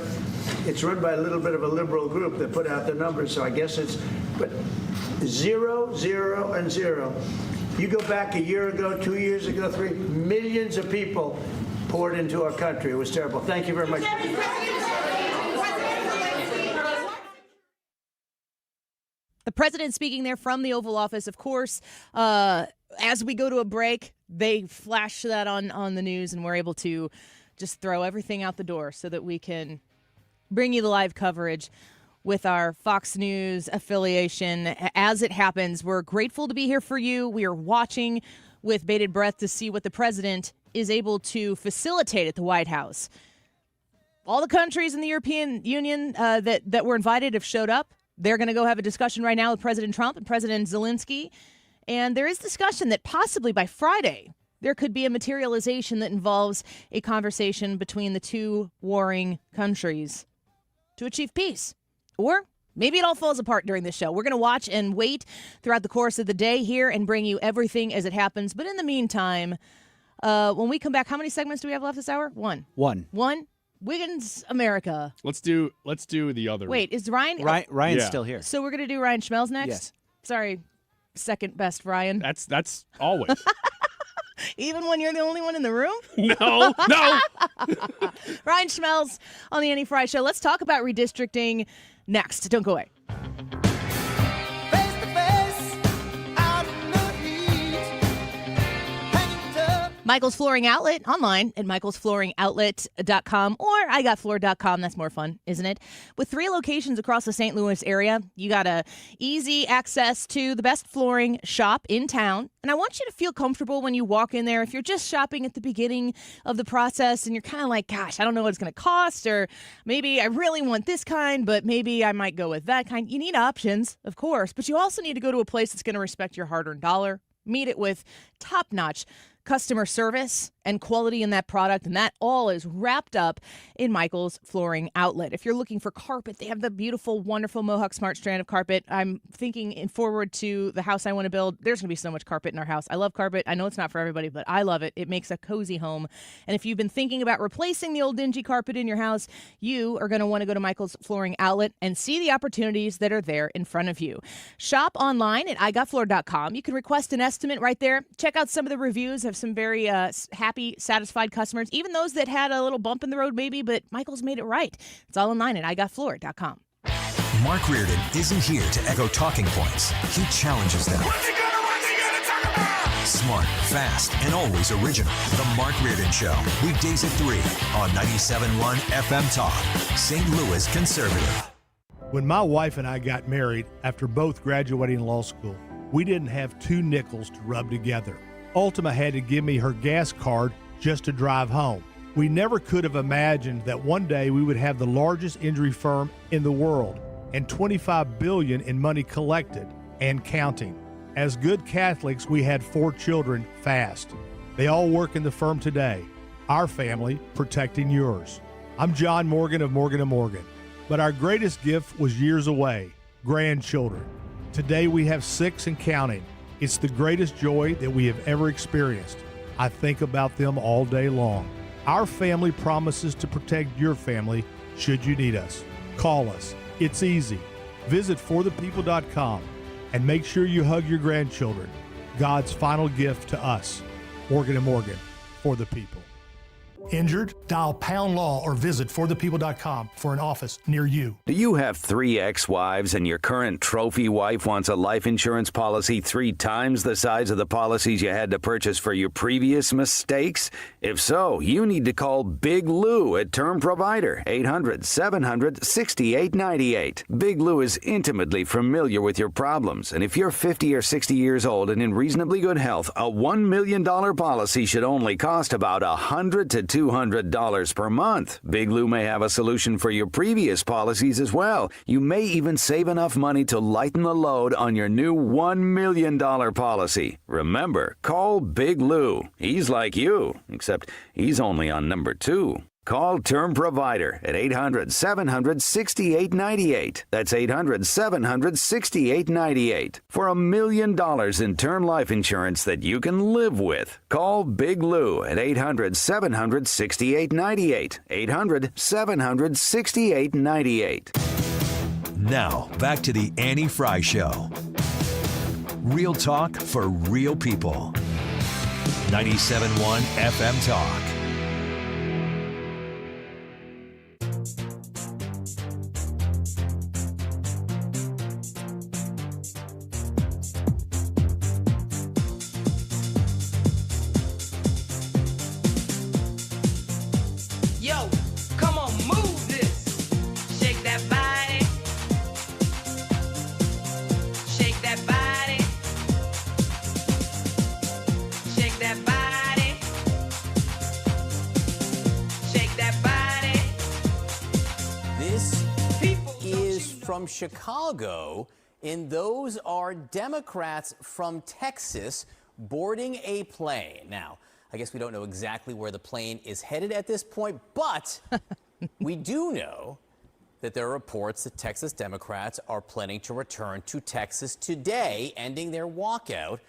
it's run by a little bit of a liberal group that put out the numbers, so I guess it's, but 0, 0, and 0. You go back a year ago, 2 years ago, 3 millions of people poured into our country. It was terrible. Thank you very much. The president speaking there from the Oval Office, of course. As we go to a break, they flash that on the news, and we're able to just throw everything out the door so that we can bring you the live coverage with our Fox News affiliation as it happens. We're grateful to be here for you. We are watching with bated breath to see what the president is able to facilitate at the White House. All the countries in the European Union that were invited have showed up. They're going to go have a discussion right now with President Trump and President Zelenskyy. And there is discussion that possibly by Friday, there could be a materialization that involves a conversation between the two warring countries to achieve peace. Or maybe it all falls apart during this show. We're going to watch and wait throughout the course of the day here and bring you everything as it happens. But in the meantime, when we come back, how many segments do we have left this hour? One. Wiggins, America. Let's do the other. Wait, is Ryan? Ryan's still here. So we're going to do Ryan Schmelz next? Yes. Sorry, second best Ryan. That's always. Even when you're the only one in the room? No. Ryan Schmelz on the Annie Fry Show. Let's talk about redistricting next. Don't go away. Michael's Flooring Outlet online at michaelsflooringoutlet.com or igotfloor.com. That's more fun, isn't it? With 3 locations across the St. Louis area, you got easy access to the best flooring shop in town. And I want you to feel comfortable when you walk in there. If you're just shopping at the beginning of the process and you're kind of like, gosh, I don't know what it's going to cost, or maybe I really want this kind, but maybe I might go with that kind. You need options, of course, but you also need to go to a place that's going to respect your hard-earned dollar. Meet it with top-notch customer service and quality in that product, and that all is wrapped up in Michael's Flooring Outlet. If you're looking for carpet, they have the beautiful, wonderful Mohawk Smart strand of carpet. I'm thinking forward to the house I want to build. There's going to be so much carpet in our house. I love carpet. I know it's not for everybody, but I love it. It makes a cozy home. And if you've been thinking about replacing the old dingy carpet in your house, you are going to want to go to Michael's Flooring Outlet and see the opportunities that are there in front of you. Shop online at igotfloor.com. You can request an estimate right there. Check out some of the reviews of some very happy, satisfied customers, even those that had a little bump in the road maybe, but Michael's made it right. It's all online at igotfloor.com. Mark Reardon isn't here to echo talking points. He challenges them. Smart, fast, and always original. The Mark Reardon Show. Weekdays at 3 on 97.1 FM Talk. St. Louis Conservative. When my wife and I got married after both graduating law school, we didn't have 2 nickels to rub together. Ultima had to give me her gas card just to drive home. We never could have imagined that one day we would have the largest injury firm in the world and $25 billion in money collected and counting. As good Catholics, we had 4 children fast. They all work in the firm today. Our family protecting yours. I'm John Morgan of Morgan & Morgan. But our greatest gift was years away, grandchildren. Today we have 6 and counting. It's the greatest joy that we have ever experienced. I think about them all day long. Our family promises to protect your family should you need us. Call us. It's easy. Visit forthepeople.com and make sure you hug your grandchildren. God's final gift to us. Morgan & Morgan, for the people. Injured? Dial Pound Law or visit forthepeople.com for an office near you. Do you have 3 ex-wives and your current trophy wife wants a life insurance policy 3 times the size of the policies you had to purchase for your previous mistakes? If so, you need to call Big Lou at Term Provider, 800-700-6898. Big Lou is intimately familiar with your problems, and if you're 50 or 60 years old and in reasonably good health, a $1 million policy should only cost about $100 to $200 per month. Big Lou may have a solution for your previous policies as well. You may even save enough money to lighten the load on your new $1 million policy. Remember, call Big Lou. He's like you, except he's only on number 2. Call Term Provider at 800-700-6898. That's 800-700-6898. For $1 million in term life insurance that you can live with. Call Big Lou at 800-700-6898. 800-700-6898. Now, back to the Annie Fry Show. Real talk for real people. 97.1 FM Talk. From Chicago, and those are Democrats from Texas boarding a plane. Now, I guess we don't know exactly where the plane is headed at this point, but we do know that there are reports that Texas Democrats are planning to return to Texas today, ending their walkout,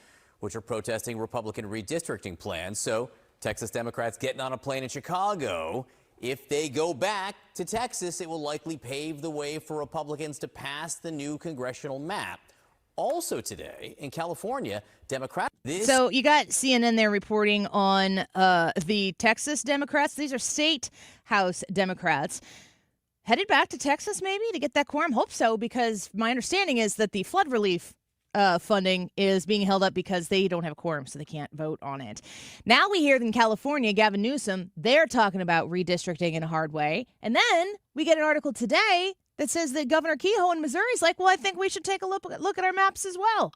which are protesting Republican redistricting plans. So Texas Democrats getting on a plane in Chicago. If they go back to Texas, it will likely pave the way for Republicans to pass the new congressional map. Also today in California, Democrats. So you got CNN there reporting on the Texas Democrats. These are state House Democrats headed back to Texas maybe to get that quorum. Hope so, because my understanding is that the flood relief funding is being held up because they don't have a quorum, so they can't vote on it. Now we hear in California, Gavin Newsom, they're talking about redistricting in a hard way. And then we get an article today that says that Governor Kehoe in Missouri is like, well, I think we should take a look at our maps as well.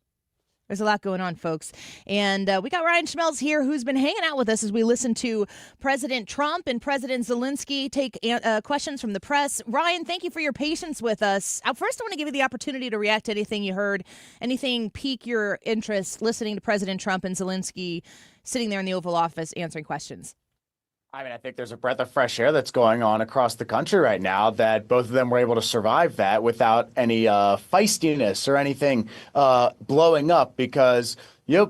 There's a lot going on, folks. And we got Ryan Schmelz here, who's been hanging out with us as we listen to President Trump and President Zelenskyy take questions from the press. Ryan, thank you for your patience with us. First, I want to give you the opportunity to react to anything you heard, anything pique your interest listening to President Trump and Zelenskyy sitting there in the Oval Office answering questions. I mean, I think there's a breath of fresh air that's going on across the country right now that both of them were able to survive that without any feistiness or anything blowing up because,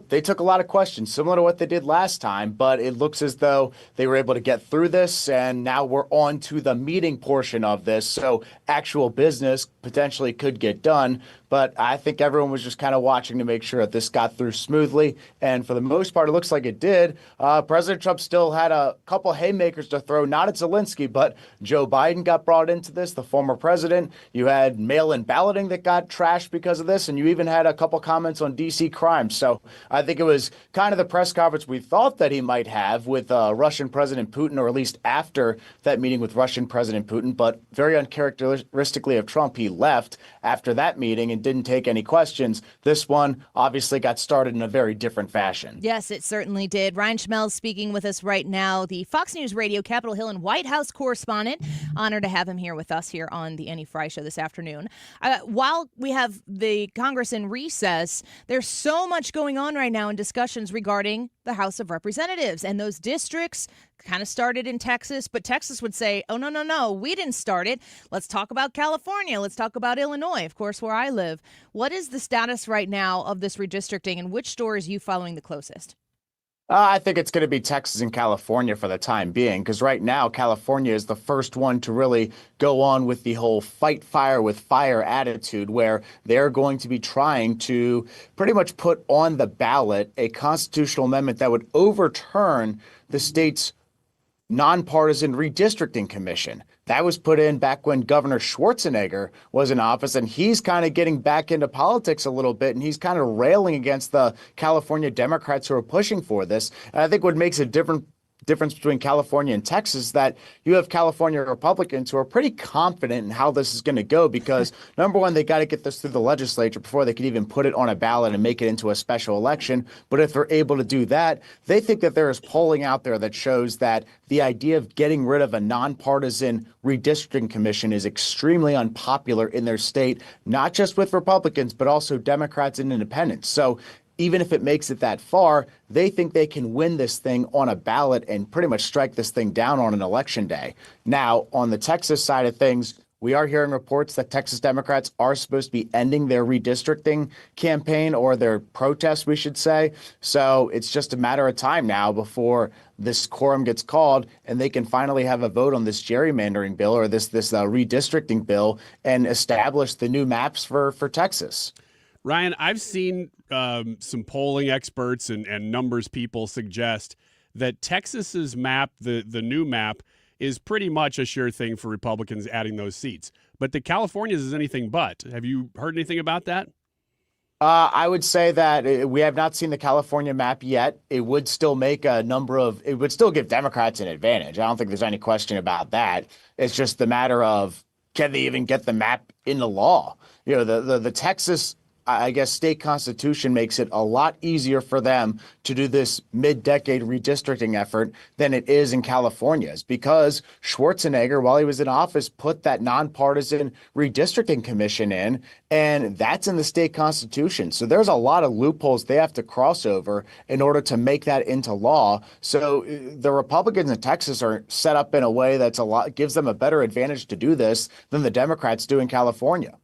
they took a lot of questions, similar to what they did last time, but it looks as though they were able to get through this, and now we're on to the meeting portion of this, so actual business potentially could get done. But I think everyone was just kind of watching to make sure that this got through smoothly. And for the most part, it looks like it did. President Trump still had a couple haymakers to throw, not at Zelenskyy, but Joe Biden got brought into this, the former president. You had mail-in balloting that got trashed because of this. And you even had a couple comments on D.C. crime. So I think it was kind of the press conference we thought that he might have with Russian President Putin, or at least after that meeting with Russian President Putin. But very uncharacteristically of Trump, he left after that meeting and didn't take any questions. This one obviously got started in a very different fashion. Yes, it certainly did. Ryan Schmelz speaking with us right now, the Fox News Radio, Capitol Hill and White House correspondent. Honored to have him here with us here on the Annie Frey Show this afternoon. While we have the Congress in recess, there's so much going on right now in discussions regarding the House of Representatives, and those districts kind of started in Texas, but Texas would say, oh, no, we didn't start it. Let's talk about California. Let's talk about Illinois, of course, where I live. What is the status right now of this redistricting, and which stories are you following the closest? I think it's going to be Texas and California for the time being, because right now California is the first one to really go on with the whole fight fire with fire attitude, where they're going to be trying to pretty much put on the ballot a constitutional amendment that would overturn the state's nonpartisan redistricting commission. That was put in back when Governor Schwarzenegger was in office, and he's kind of getting back into politics a little bit, and he's kind of railing against the California Democrats who are pushing for this. And I think what makes a difference between California and Texas is that you have California Republicans who are pretty confident in how this is going to go because, number one, they got to get this through the legislature before they can even put it on a ballot and make it into a special election. But if they're able to do that, they think that there is polling out there that shows that the idea of getting rid of a nonpartisan redistricting commission is extremely unpopular in their state, not just with Republicans, but also Democrats and independents. So even if it makes it that far, they think they can win this thing on a ballot and pretty much strike this thing down on an election day. Now, on the Texas side of things, we are hearing reports that Texas Democrats are supposed to be ending their redistricting campaign, or their protest, we should say. So it's just a matter of time now before this quorum gets called and they can finally have a vote on this gerrymandering bill, or this redistricting bill, and establish the new maps for Texas. Ryan, I've seen some polling experts and numbers people suggest that Texas's map, the new map, is pretty much a sure thing for Republicans adding those seats. But the California's is anything but. Have you heard anything about that? I would say that we have not seen the California map yet. It would still make it would still give Democrats an advantage. I don't think there's any question about that. It's just the matter of, can they even get the map into law? The Texas, I guess, state constitution makes it a lot easier for them to do this mid-decade redistricting effort than it is in California's, because Schwarzenegger, while he was in office, put that nonpartisan redistricting commission in, and that's in the state constitution. So there's a lot of loopholes they have to cross over in order to make that into law. So the Republicans in Texas are set up in a way that's gives them a better advantage to do this than the Democrats do in California.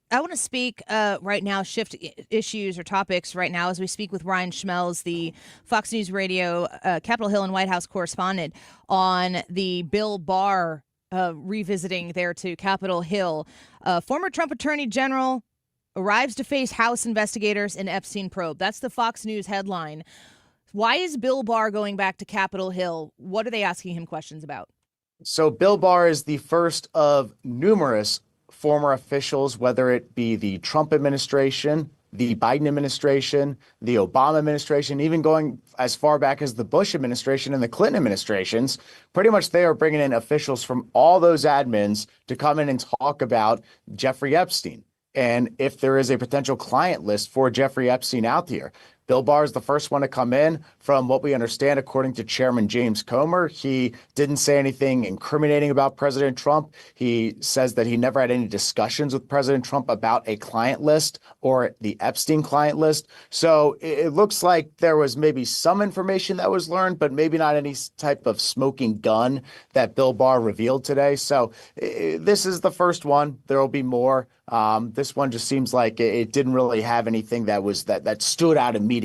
I want to speak right now, shift issues or topics right now as we speak with Ryan Schmelz, the Fox News Radio, Capitol Hill and White House correspondent, on the Bill Barr revisiting there to Capitol Hill. Former Trump Attorney General arrives to face House investigators in Epstein probe. That's the Fox News headline. Why is Bill Barr going back to Capitol Hill? What are they asking him questions about? So Bill Barr is the first of numerous former officials, whether it be the Trump administration the Biden administration, the Obama administration, even going as far back as the Bush administration and the Clinton administrations, pretty much they are bringing in officials from all those admins to come in and talk about Jeffrey Epstein. And if there is a potential client list for Jeffrey Epstein out here. Bill Barr is the first one to come in. From what we understand, according to Chairman James Comer, he didn't say anything incriminating about President Trump. He says that he never had any discussions with President Trump about a client list or the Epstein client list. So it looks like there was maybe some information that was learned, but maybe not any type of smoking gun that Bill Barr revealed today. So this is the first one. There will be more. This one just seems like it didn't really have anything that stood out immediately.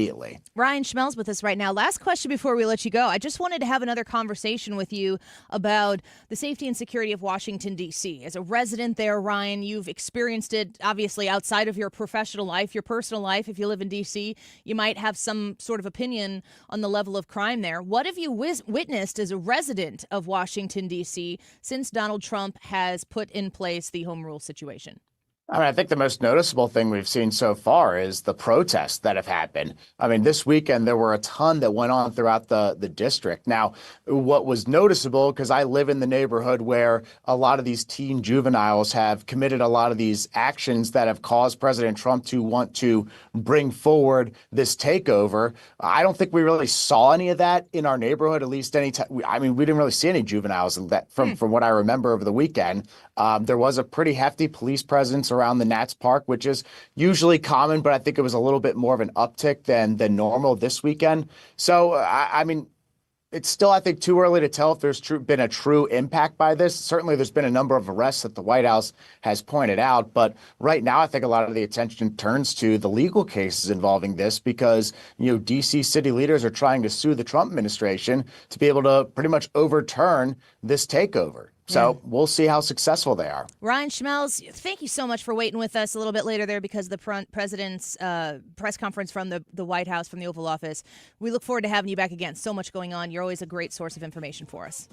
Ryan Schmelz with us right now. Last question before we let you go. I just wanted to have another conversation with you about the safety and security of Washington, D.C. As a resident there, Ryan, you've experienced it obviously outside of your professional life, your personal life. If you live in D.C., you might have some sort of opinion on the level of crime there. What have you witnessed as a resident of Washington, D.C. since Donald Trump has put in place the home rule situation? I mean, I think the most noticeable thing we've seen so far is the protests that have happened. I mean, this weekend, there were a ton that went on throughout the district. Now, what was noticeable, because I live in the neighborhood where a lot of these teen juveniles have committed a lot of these actions that have caused President Trump to want to bring forward this takeover. I don't think we really saw any of that in our neighborhood, at least any time. I mean, we didn't really see any juveniles from what I remember over the weekend. There was a pretty hefty police presence around the Nats Park, which is usually common, but I think it was a little bit more of an uptick than normal this weekend. So, I mean, it's still, I think, too early to tell if there's been a true impact by this. Certainly, there's been a number of arrests that the White House has pointed out. But right now, I think a lot of the attention turns to the legal cases involving this because, D.C. city leaders are trying to sue the Trump administration to be able to pretty much overturn this takeover. So we'll see how successful they are. Ryan Schmelz, thank you so much for waiting with us a little bit later there because of the president's press conference from the White House, from the Oval Office. We look forward to having you back again. So much going on. You're always a great source of information for us.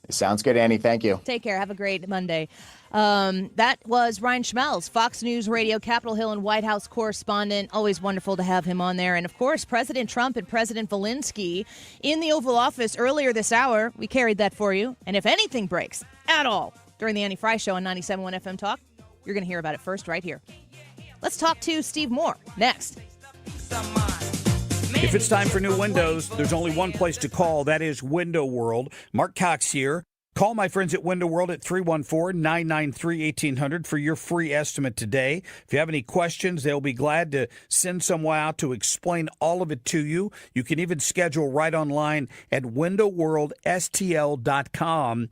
Sounds good, Annie. Thank you. Take care. Have a great Monday. That was Ryan Schmelz, Fox News Radio, Capitol Hill and White House correspondent. Always wonderful to have him on there. And, of course, President Trump and President Zelenskyy in the Oval Office earlier this hour. We carried that for you. And if anything breaks at all during the Annie Fry Show on 97.1 FM Talk, you're going to hear about it first right here. Let's talk to Steve Moore next. If it's time for new windows, there's only one place to call. That is Window World. Mark Cox here. Call my friends at Window World at 314-993-1800 for your free estimate today. If you have any questions, they'll be glad to send someone out to explain all of it to you. You can even schedule right online at windowworldstl.com.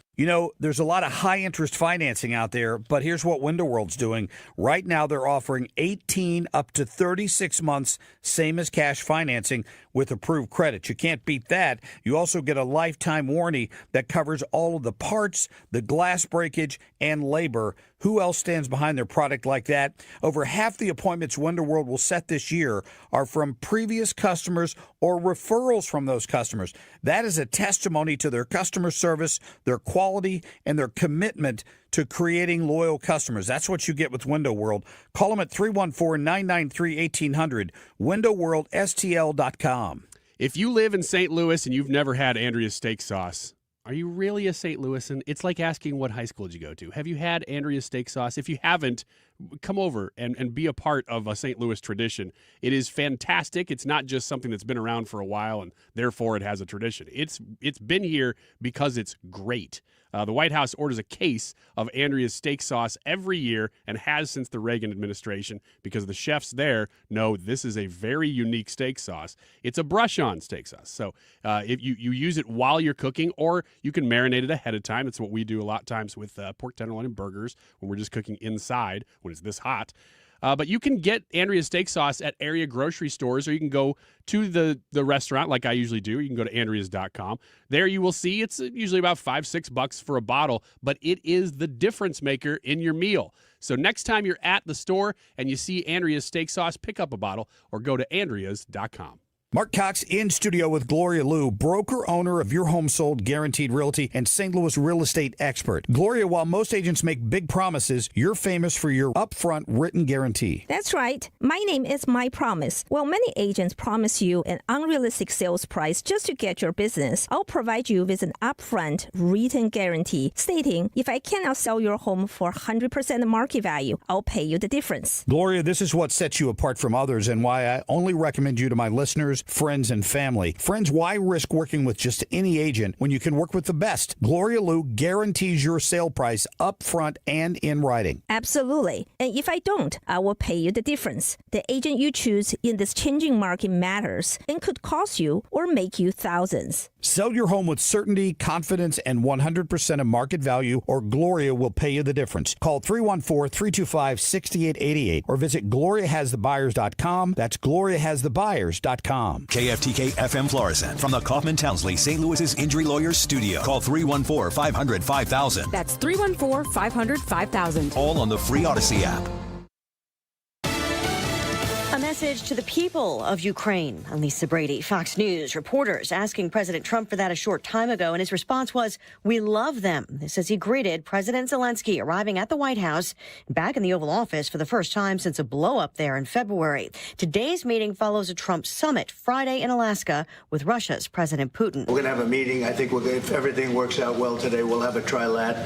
There's a lot of high-interest financing out there, but here's what Window World's doing. Right now, they're offering 18 up to 36 months, same as cash financing with approved credit. You can't beat that. You also get a lifetime warranty that covers all of the parts, the glass breakage, and labor. Who else stands behind their product like that? Over half the appointments Window World will set this year are from previous customers or referrals from those customers. That is a testimony to their customer service, their quality, and their commitment to creating loyal customers. That's what you get with Window World. Call them at 314-993-1800, windowworldstl.com. If you live in St. Louis and you've never had Andrea's steak sauce, are you really a St. Louisan? It's like asking what high school did you go to. Have you had Andrea's steak sauce? If you haven't, come over and be a part of a St. Louis tradition. It is fantastic. It's not just something that's been around for a while and therefore it has a tradition. It's been here because it's great. The White House orders a case of Andrea's steak sauce every year and has since the Reagan administration because the chefs there know this is a very unique steak sauce. It's a brush-on steak sauce. So if you use it while you're cooking, or you can marinate it ahead of time. That's what we do a lot of times with pork tenderloin and burgers when we're just cooking inside when it's this hot. But you can get Andrea's steak sauce at area grocery stores, or you can go to the restaurant like I usually do. You can go to andreas.com. There you will see it's usually about $5-6 for a bottle, but it is the difference maker in your meal. So next time you're at the store and you see Andrea's steak sauce, pick up a bottle or go to andreas.com. Mark Cox in studio with Gloria Liu, broker owner of Your Home Sold Guaranteed Realty and St. Louis real estate expert. Gloria, while most agents make big promises, you're famous for your upfront written guarantee. That's right. My name is My Promise. While many agents promise you an unrealistic sales price just to get your business, I'll provide you with an upfront written guarantee stating if I cannot sell your home for 100% market value, I'll pay you the difference. Gloria, this is what sets you apart from others and why I only recommend you to my listeners, friends, and family. Friends, why risk working with just any agent when you can work with the best? Gloria Liu guarantees your sale price up front and in writing. Absolutely. And if I don't, I will pay you the difference. The agent you choose in this changing market matters and could cost you or make you thousands. Sell your home with certainty, confidence, and 100% of market value, or Gloria will pay you the difference. Call 314-325-6888 or visit gloriahasthebuyers.com. That's gloriahasthebuyers.com. KFTK FM Florissant from the Kaufman Townsley St. Louis's Injury Lawyers Studio. Call 314-500-5000. That's 314-500-5000. All on the free Odyssey app. A message to the people of Ukraine. I'm Lisa Brady, Fox News. Reporters asking President Trump for that a short time ago, and his response was, "We love them." This as he greeted President Zelenskyy arriving at the White House, back in the Oval Office for the first time since a blow-up there in February. Today's meeting follows a Trump summit Friday in Alaska with Russia's President Putin. We're going to have a meeting. I think if everything works out well today, we'll have a trilat.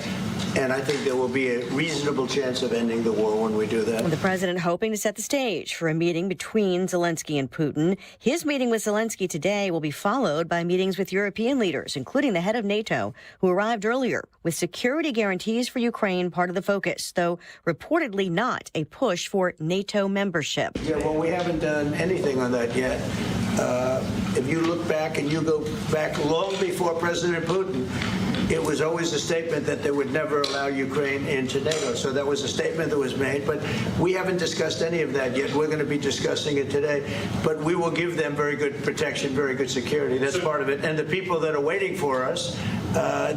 And I think there will be a reasonable chance of ending the war when we do that. The president hoping to set the stage for a meeting between Zelenskyy and Putin. His meeting with Zelenskyy today will be followed by meetings with European leaders, including the head of NATO, who arrived earlier, with security guarantees for Ukraine part of the focus, though reportedly not a push for NATO membership. Yeah, well, we haven't done anything on that yet. If you look back and you go back long before President Putin, it was always a statement that they would never allow Ukraine into NATO. So that was a statement that was made, but we haven't discussed any of that yet. We're going to be discussing it today, but we will give them very good protection, very good security. That's part of it. And the people that are waiting for us, I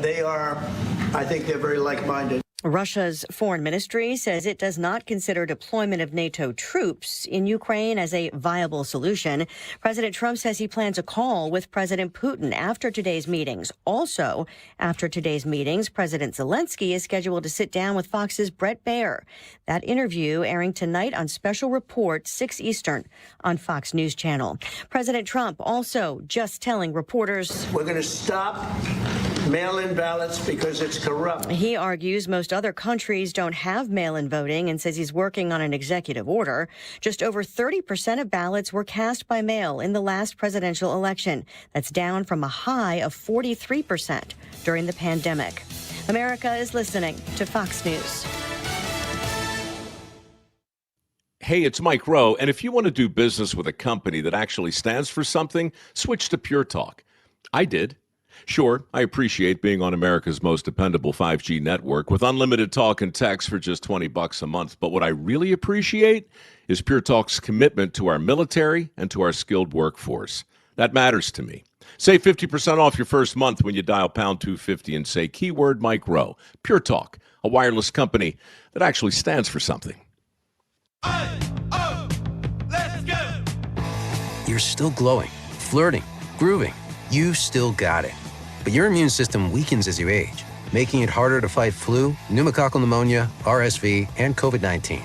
think they're very like-minded. Russia's foreign ministry says it does not consider deployment of NATO troops in Ukraine as a viable solution. President Trump says he plans a call with President Putin after today's meetings. Also, after today's meetings, President Zelenskyy is scheduled to sit down with Fox's Bret Baier. That interview airing tonight on Special Report, 6 Eastern on Fox News Channel. President Trump also just telling reporters, "We're going to stop mail-in ballots because it's corrupt." He argues most other countries don't have mail-in voting and says he's working on an executive order. Just over 30% of ballots were cast by mail in the last presidential election. That's down from a high of 43% during the pandemic. America is listening to Fox News. Hey, it's Mike Rowe, and if you want to do business with a company that actually stands for something, switch to Pure Talk. I did. Sure, I appreciate being on America's most dependable 5G network with unlimited talk and text for just $20 a month. But what I really appreciate is Pure Talk's commitment to our military and to our skilled workforce. That matters to me. Save 50% off your first month when you dial pound 250 and say keyword Mike Rowe. Pure Talk, a wireless company that actually stands for something. You're still glowing, flirting, grooving. You still got it. But your immune system weakens as you age, making it harder to fight flu, pneumococcal pneumonia, RSV, and COVID-19.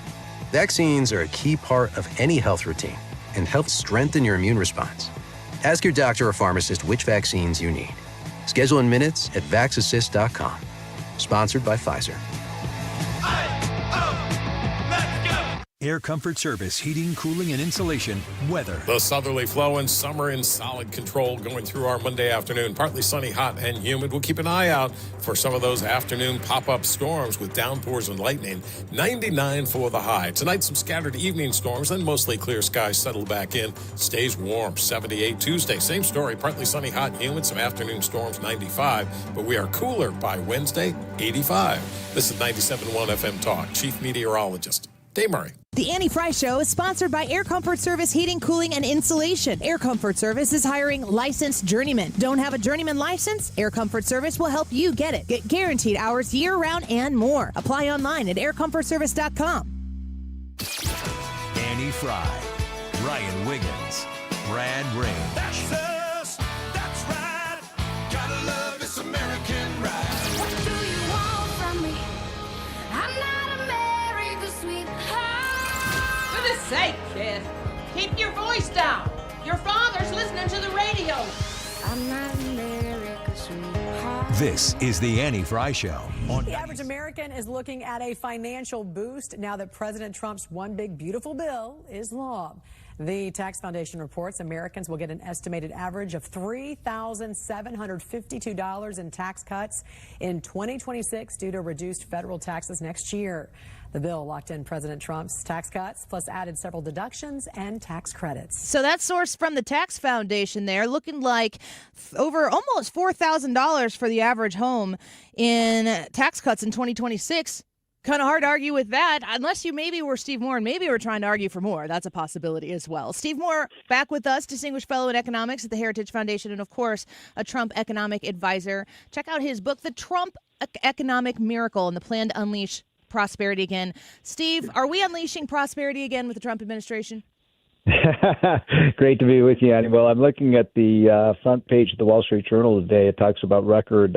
Vaccines are a key part of any health routine and help strengthen your immune response. Ask your doctor or pharmacist which vaccines you need. Schedule in minutes at vaxassist.com. Sponsored by Pfizer. Air Comfort Service, heating, cooling, and insulation, weather. The southerly flow and summer in solid control going through our Monday afternoon. Partly sunny, hot, and humid. We'll keep an eye out for some of those afternoon pop-up storms with downpours and lightning. 99 for the high. Tonight, some scattered evening storms, then mostly clear skies settle back in. Stays warm. 78 Tuesday. Same story. Partly sunny, hot, and humid. Some afternoon storms, 95. But we are cooler by Wednesday, 85. This is 97.1 FM Talk. Chief Meteorologist Dave Murray. The Annie Fry Show is sponsored by Air Comfort Service Heating, Cooling, and Insulation. Air Comfort Service is hiring licensed journeymen. Don't have a journeyman license? Air Comfort Service will help you get it. Get guaranteed hours year-round and more. Apply online at aircomfortservice.com. Annie Fry, Ryan Wiggins, Brad Ray. That's us. That's right. Gotta love this American ride. What do you want from me? I'm not America's sweetheart. For goodness sake, kid. Keep your voice down. Your father's listening to the radio. I'm not America's sweetheart. This is the Annie Fry Show. The average American is looking at a financial boost now that President Trump's one big beautiful bill is law. The Tax Foundation reports Americans will get an estimated average of $3,752 in tax cuts in 2026 due to reduced federal taxes next year. The bill locked in President Trump's tax cuts, plus added several deductions and tax credits. So that source from the Tax Foundation there looking like over almost $4,000 for the average home in tax cuts in 2026. Kind of hard to argue with that, unless you maybe were Steve Moore and maybe were trying to argue for more. That's a possibility as well. Steve Moore back with us, Distinguished Fellow in Economics at the Heritage Foundation, and of course, a Trump economic advisor. Check out his book, The Trump Economic Miracle and the Plan to Unleash Prosperity Again. Steve, are we unleashing prosperity again with the Trump administration? Great to be with you, Annie. Well, I'm looking at the front page of the Wall Street Journal today. It talks about record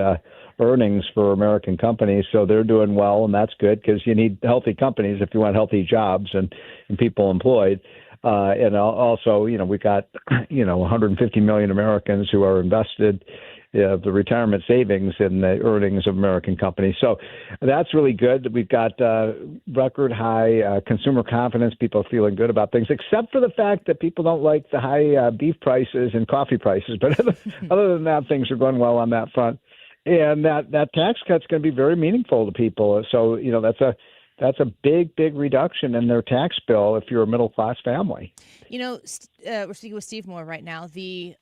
earnings for American companies, so they're doing well, and that's good because you need healthy companies if you want healthy jobs and people employed. And also, we got 150 million Americans who are invested the retirement savings in the earnings of American companies. So that's really good. We've got record high consumer confidence. People are feeling good about things, except for the fact that people don't like the high beef prices and coffee prices. But other than that, things are going well on that front. And that tax cut's going to be very meaningful to people. So, that's a big reduction in their tax bill if you're a middle-class family. We're speaking with Steve Moore right now. The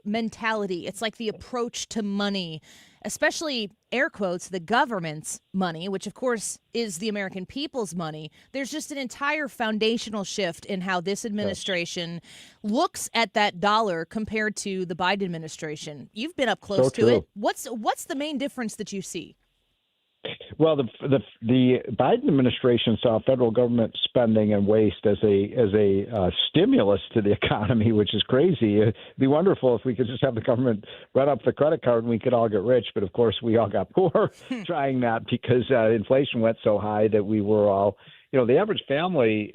mentality, it's like the approach to money, especially air quotes, the government's money, which of course is the American people's money. There's just an entire foundational shift in how this administration looks at that dollar compared to the Biden administration. You've been up close to it. What's the main difference that you see? Well, the Biden administration saw federal government spending and waste as a stimulus to the economy, which is crazy. It'd be wonderful if we could just have the government run up the credit card and we could all get rich. But of course, we all got poor trying that because inflation went so high that we were all. The average family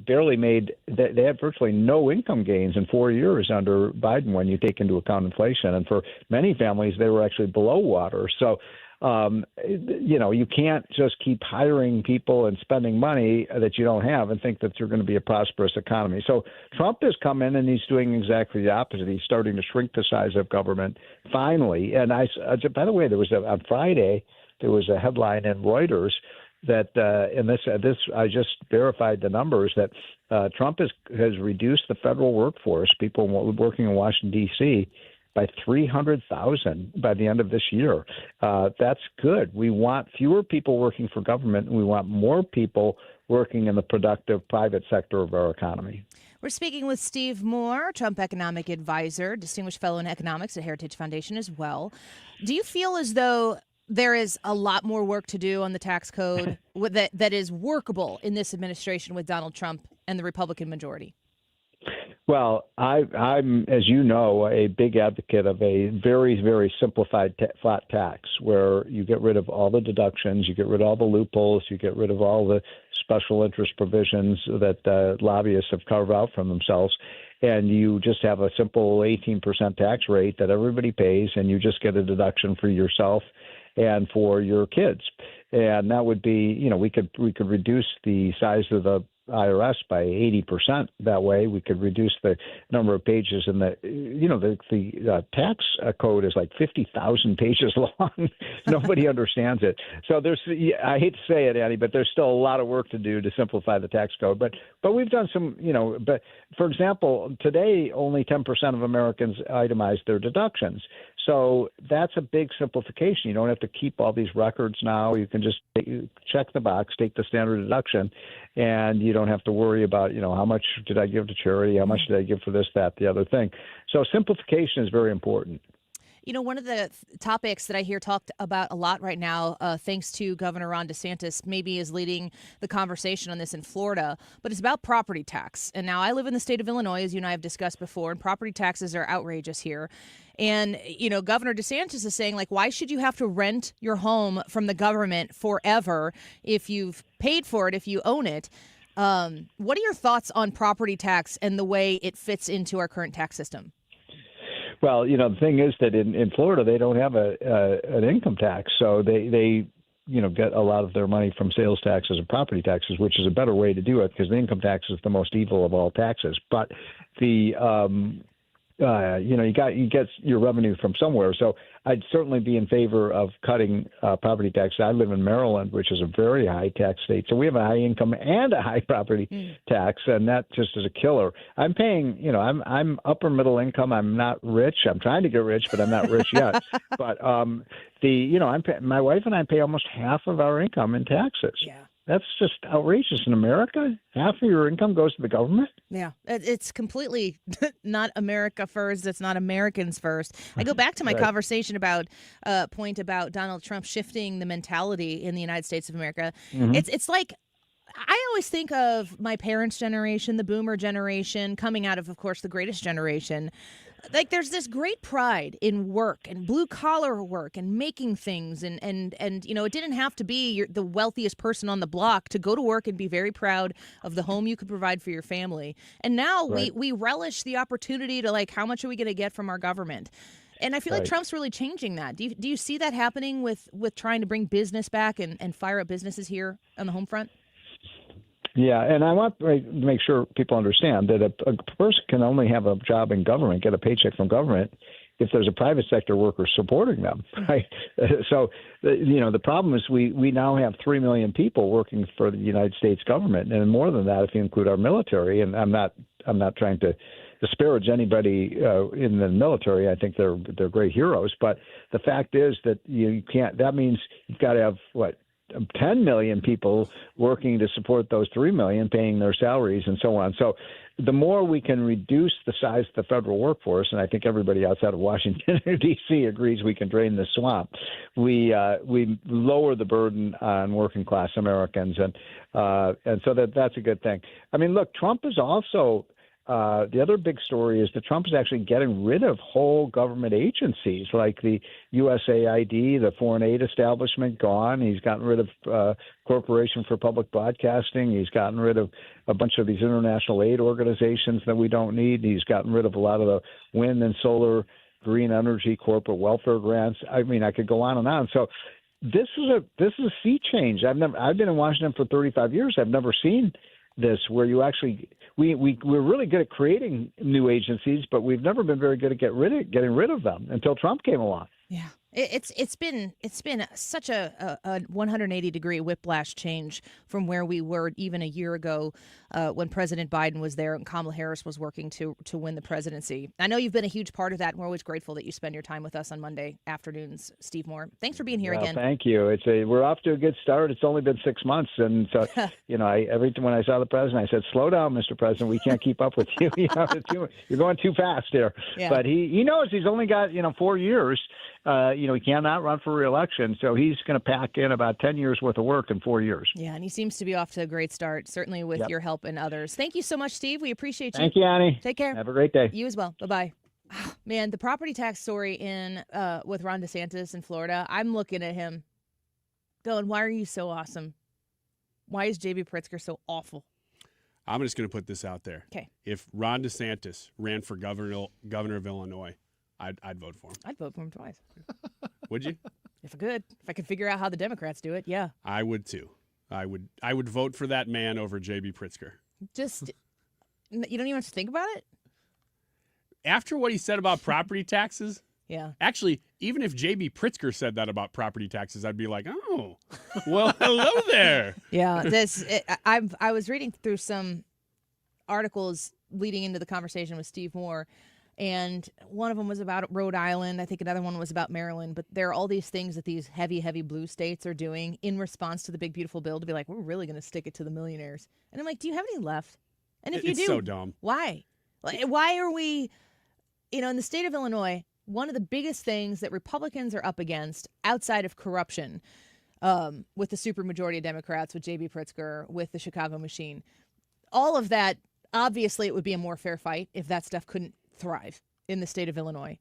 barely made. They had virtually no income gains in 4 years under Biden when you take into account inflation, and for many families, they were actually below water. So. You can't just keep hiring people and spending money that you don't have and think that you're going to be a prosperous economy. So Trump has come in and he's doing exactly the opposite. He's starting to shrink the size of government finally. And by the way, on Friday, there was a headline in Reuters that, and this I just verified the numbers, that Trump has reduced the federal workforce, people working in Washington, D.C., by 300,000 by the end of this year. That's good. We want fewer people working for government, and we want more people working in the productive private sector of our economy. We're speaking with Steve Moore, Trump economic advisor, distinguished fellow in economics at Heritage Foundation as well. Do you feel as though there is a lot more work to do on the tax code that is workable in this administration with Donald Trump and the Republican majority? Well, I'm, as you know, a big advocate of a very, very simplified flat tax where you get rid of all the deductions, you get rid of all the loopholes, you get rid of all the special interest provisions that lobbyists have carved out from themselves, and you just have a simple 18% tax rate that everybody pays, and you just get a deduction for yourself and for your kids. And that would be, we could reduce the size of the IRS by 80%. That way, we could reduce the number of pages in the tax code is like 50,000 pages long. Nobody understands it. So I hate to say it, Annie, but there's still a lot of work to do to simplify the tax code. But we've done some, but for example, today only 10% of Americans itemize their deductions. So that's a big simplification. You don't have to keep all these records now. You can just check the box, take the standard deduction, and you don't have to worry about, how much did I give to charity? How much did I give for this, that, the other thing? So simplification is very important. One of the topics that I hear talked about a lot right now, thanks to Governor Ron DeSantis, maybe is leading the conversation on this in Florida, but it's about property tax. And now I live in the state of Illinois, as you and I have discussed before, and property taxes are outrageous here. And, Governor DeSantis is saying, why should you have to rent your home from the government forever if you've paid for it, if you own it? What are your thoughts on property tax and the way it fits into our current tax system? Well, the thing is that in Florida they don't have an income tax, so they get a lot of their money from sales taxes and property taxes, which is a better way to do it because the income tax is the most evil of all taxes. But the you get your revenue from somewhere. So I'd certainly be in favor of cutting property tax. I live in Maryland, which is a very high tax state. So we have a high income and a high property tax, and that just is a killer. I'm paying, I'm upper middle income. I'm not rich. I'm trying to get rich, but I'm not rich yet. But my wife and I pay almost half of our income in taxes. Yeah. That's just outrageous in America. Half of your income goes to the government. Yeah, it's completely not America first. It's not Americans first. I go back to my conversation about point about Donald Trump shifting the mentality in the United States of America. Mm-hmm. It's like I always think of my parents' generation, the boomer generation, coming out of course, the greatest generation. There's this great pride in work and blue collar work and making things. And it didn't have to be the wealthiest person on the block to go to work and be very proud of the home you could provide for your family. And now we relish the opportunity to how much are we going to get from our government? And I feel like Trump's really changing that. Do you see that happening with trying to bring business back and fire up businesses here on the home front? Yeah, and I want to make sure people understand that a person can only have a job in government, get a paycheck from government, if there's a private sector worker supporting them, right? So, the problem is we now have 3 million people working for the United States government, and more than that if you include our military. And I'm not trying to disparage anybody in the military. I think they're great heroes, but the fact is that you can't. That means you've got to have 10 million people working to support those 3 million, paying their salaries and so on. So the more we can reduce the size of the federal workforce, and I think everybody outside of Washington or D.C. agrees we can drain the swamp, we lower the burden on working class Americans. And so that's a good thing. I mean, look, Trump is also the other big story is that Trump is actually getting rid of whole government agencies like the USAID, the foreign aid establishment, gone. He's gotten rid of Corporation for Public Broadcasting. He's gotten rid of a bunch of these international aid organizations that we don't need. He's gotten rid of a lot of the wind and solar, green energy, corporate welfare grants. I mean, I could go on and on. So this is a sea change. I've been in Washington for 35 years. I've never seen this where you actually we're really good at creating new agencies, but we've never been very good at getting rid of them until Trump came along. Yeah. It's been such a 180-degree whiplash change from where we were even a year ago when President Biden was there and Kamala Harris was working to win the presidency. I know you've been a huge part of that, and we're always grateful that you spend your time with us on Monday afternoons, Steve Moore. Thanks for being here again. Thank you. We're off to a good start. It's only been 6 months, and so when I saw the president, I said, "Slow down, Mr. President. We can't keep up with you. You're going too fast here." Yeah. But he knows he's only got 4 years. He cannot run for re-election, so he's going to pack in about 10 years worth of work in 4 years. Yeah, and he seems to be off to a great start, certainly with your help and others. Thank you so much, Steve. We appreciate you. Thank you, Annie. Take care. Have a great day. You as well. Bye-bye. Man, the property tax story with Ron DeSantis in Florida, I'm looking at him going, why are you so awesome? Why is J.B. Pritzker so awful? I'm just going to put this out there. Okay. If Ron DeSantis ran for governor of Illinois, I'd vote for him. I'd vote for him twice. Would you? If I could figure out how the Democrats do it, yeah. I would too. I would vote for that man over J.B. Pritzker. Just, you don't even have to think about it? After what he said about property taxes? Yeah. Actually, even if J.B. Pritzker said that about property taxes, I'd be like, oh, well, hello there. Yeah. I was reading through some articles leading into the conversation with Steve Moore, and one of them was about Rhode Island. I think another one was about Maryland. But there are all these things that these heavy, heavy blue states are doing in response to the big, beautiful bill to be like, we're really going to stick it to the millionaires. And I'm like, do you have any left? And if you do, so dumb. Why? Why are we, in the state of Illinois, one of the biggest things that Republicans are up against outside of corruption, with the supermajority of Democrats, with J.B. Pritzker, with the Chicago machine, all of that, obviously it would be a more fair fight if that stuff couldn't thrive in the state of Illinois.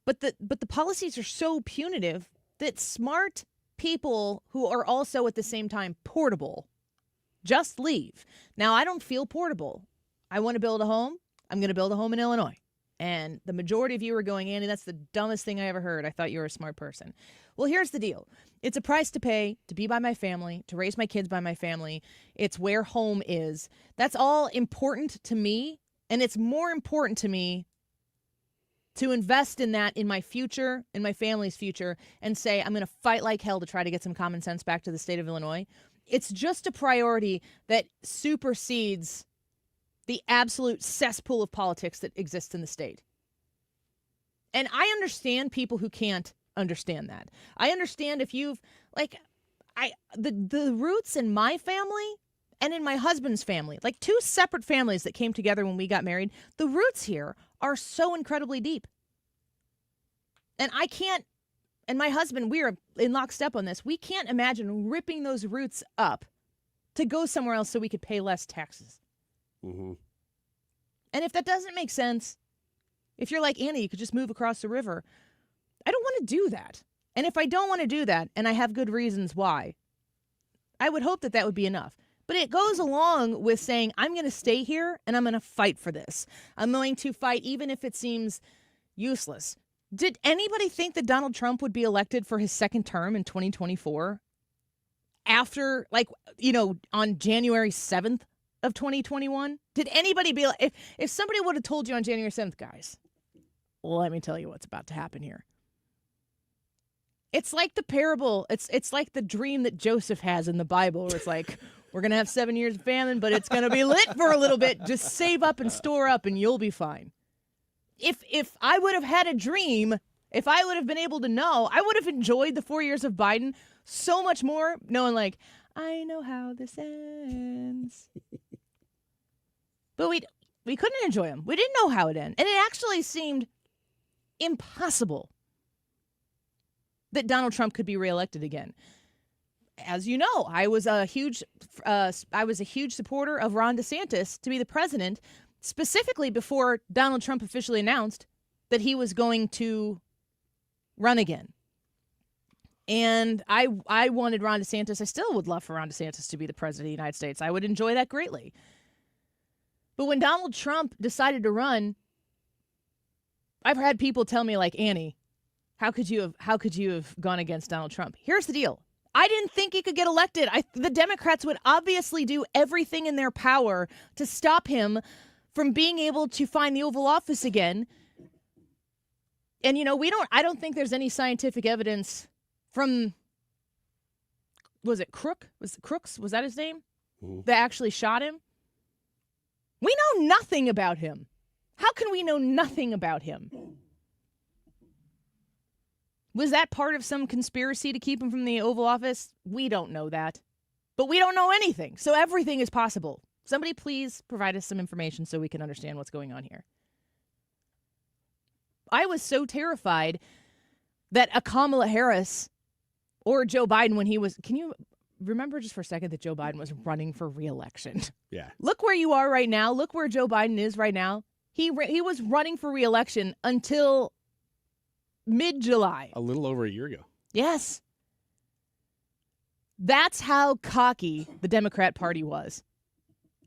But the policies are so punitive that smart people who are also at the same time portable just leave. Now, I don't feel portable. I want to build a home. I'm going to build a home in Illinois. And the majority of you are going, Andy, that's the dumbest thing I ever heard. I thought you were a smart person. Well, here's the deal. It's a price to pay to be by my family, to raise my kids by my family. It's where home is. That's all important to me. And it's more important to me to invest in that in my future, in my family's future, and say, I'm going to fight like hell to try to get some common sense back to the state of Illinois. It's just a priority that supersedes the absolute cesspool of politics that exists in the state. And I understand people who can't understand that. I understand if you've, the roots in my family and in my husband's family, like two separate families that came together when we got married, the roots here are so incredibly deep. And I can't, and my husband, we are in lockstep on this. We can't imagine ripping those roots up to go somewhere else so we could pay less taxes. Mm-hmm. And if that doesn't make sense, if you're like, Annie, you could just move across the river. I don't want to do that. And if I don't want to do that, and I have good reasons why, I would hope that that would be enough. But it goes along with saying, I'm going to stay here and I'm going to fight for this. I'm going to fight even if it seems useless. Did anybody think that Donald Trump would be elected for his second term in 2024 after, on January 7th of 2021? Did anybody be like, if somebody would have told you on January 7th, guys, let me tell you what's about to happen here. It's like the parable. It's like the dream that Joseph has in the Bible where it's like, we're going to have 7 years of famine, but it's going to be lit for a little bit. Just save up and store up and you'll be fine. If I would have had a dream, if I would have been able to know, I would have enjoyed the 4 years of Biden so much more, knowing I know how this ends. But we couldn't enjoy him. We didn't know how it ended. And it actually seemed impossible that Donald Trump could be reelected again. As you know, I was a huge supporter of Ron DeSantis to be the president, specifically before Donald Trump officially announced that he was going to run again. And I wanted Ron DeSantis. I still would love for Ron DeSantis to be the president of the United States. I would enjoy that greatly. But when Donald Trump decided to run, I've had people tell me Annie, how could you have gone against Donald Trump? Here's the deal. I didn't think he could get elected. The Democrats would obviously do everything in their power to stop him from being able to find the Oval Office again. And, I don't think there's any scientific evidence from, was it Crooks? Was that his name? Mm-hmm. That actually shot him? We know nothing about him. How can we know nothing about him? Was that part of some conspiracy to keep him from the Oval Office? We don't know that. But we don't know anything. So everything is possible. Somebody please provide us some information so we can understand what's going on here. I was so terrified that a Kamala Harris or Joe Biden when he was... Can you remember just for a second that Joe Biden was running for re-election? Yeah. Look where you are right now. Look where Joe Biden is right now. He was running for re-election until mid-July. A little over a year ago. Yes. That's how cocky the Democrat Party was.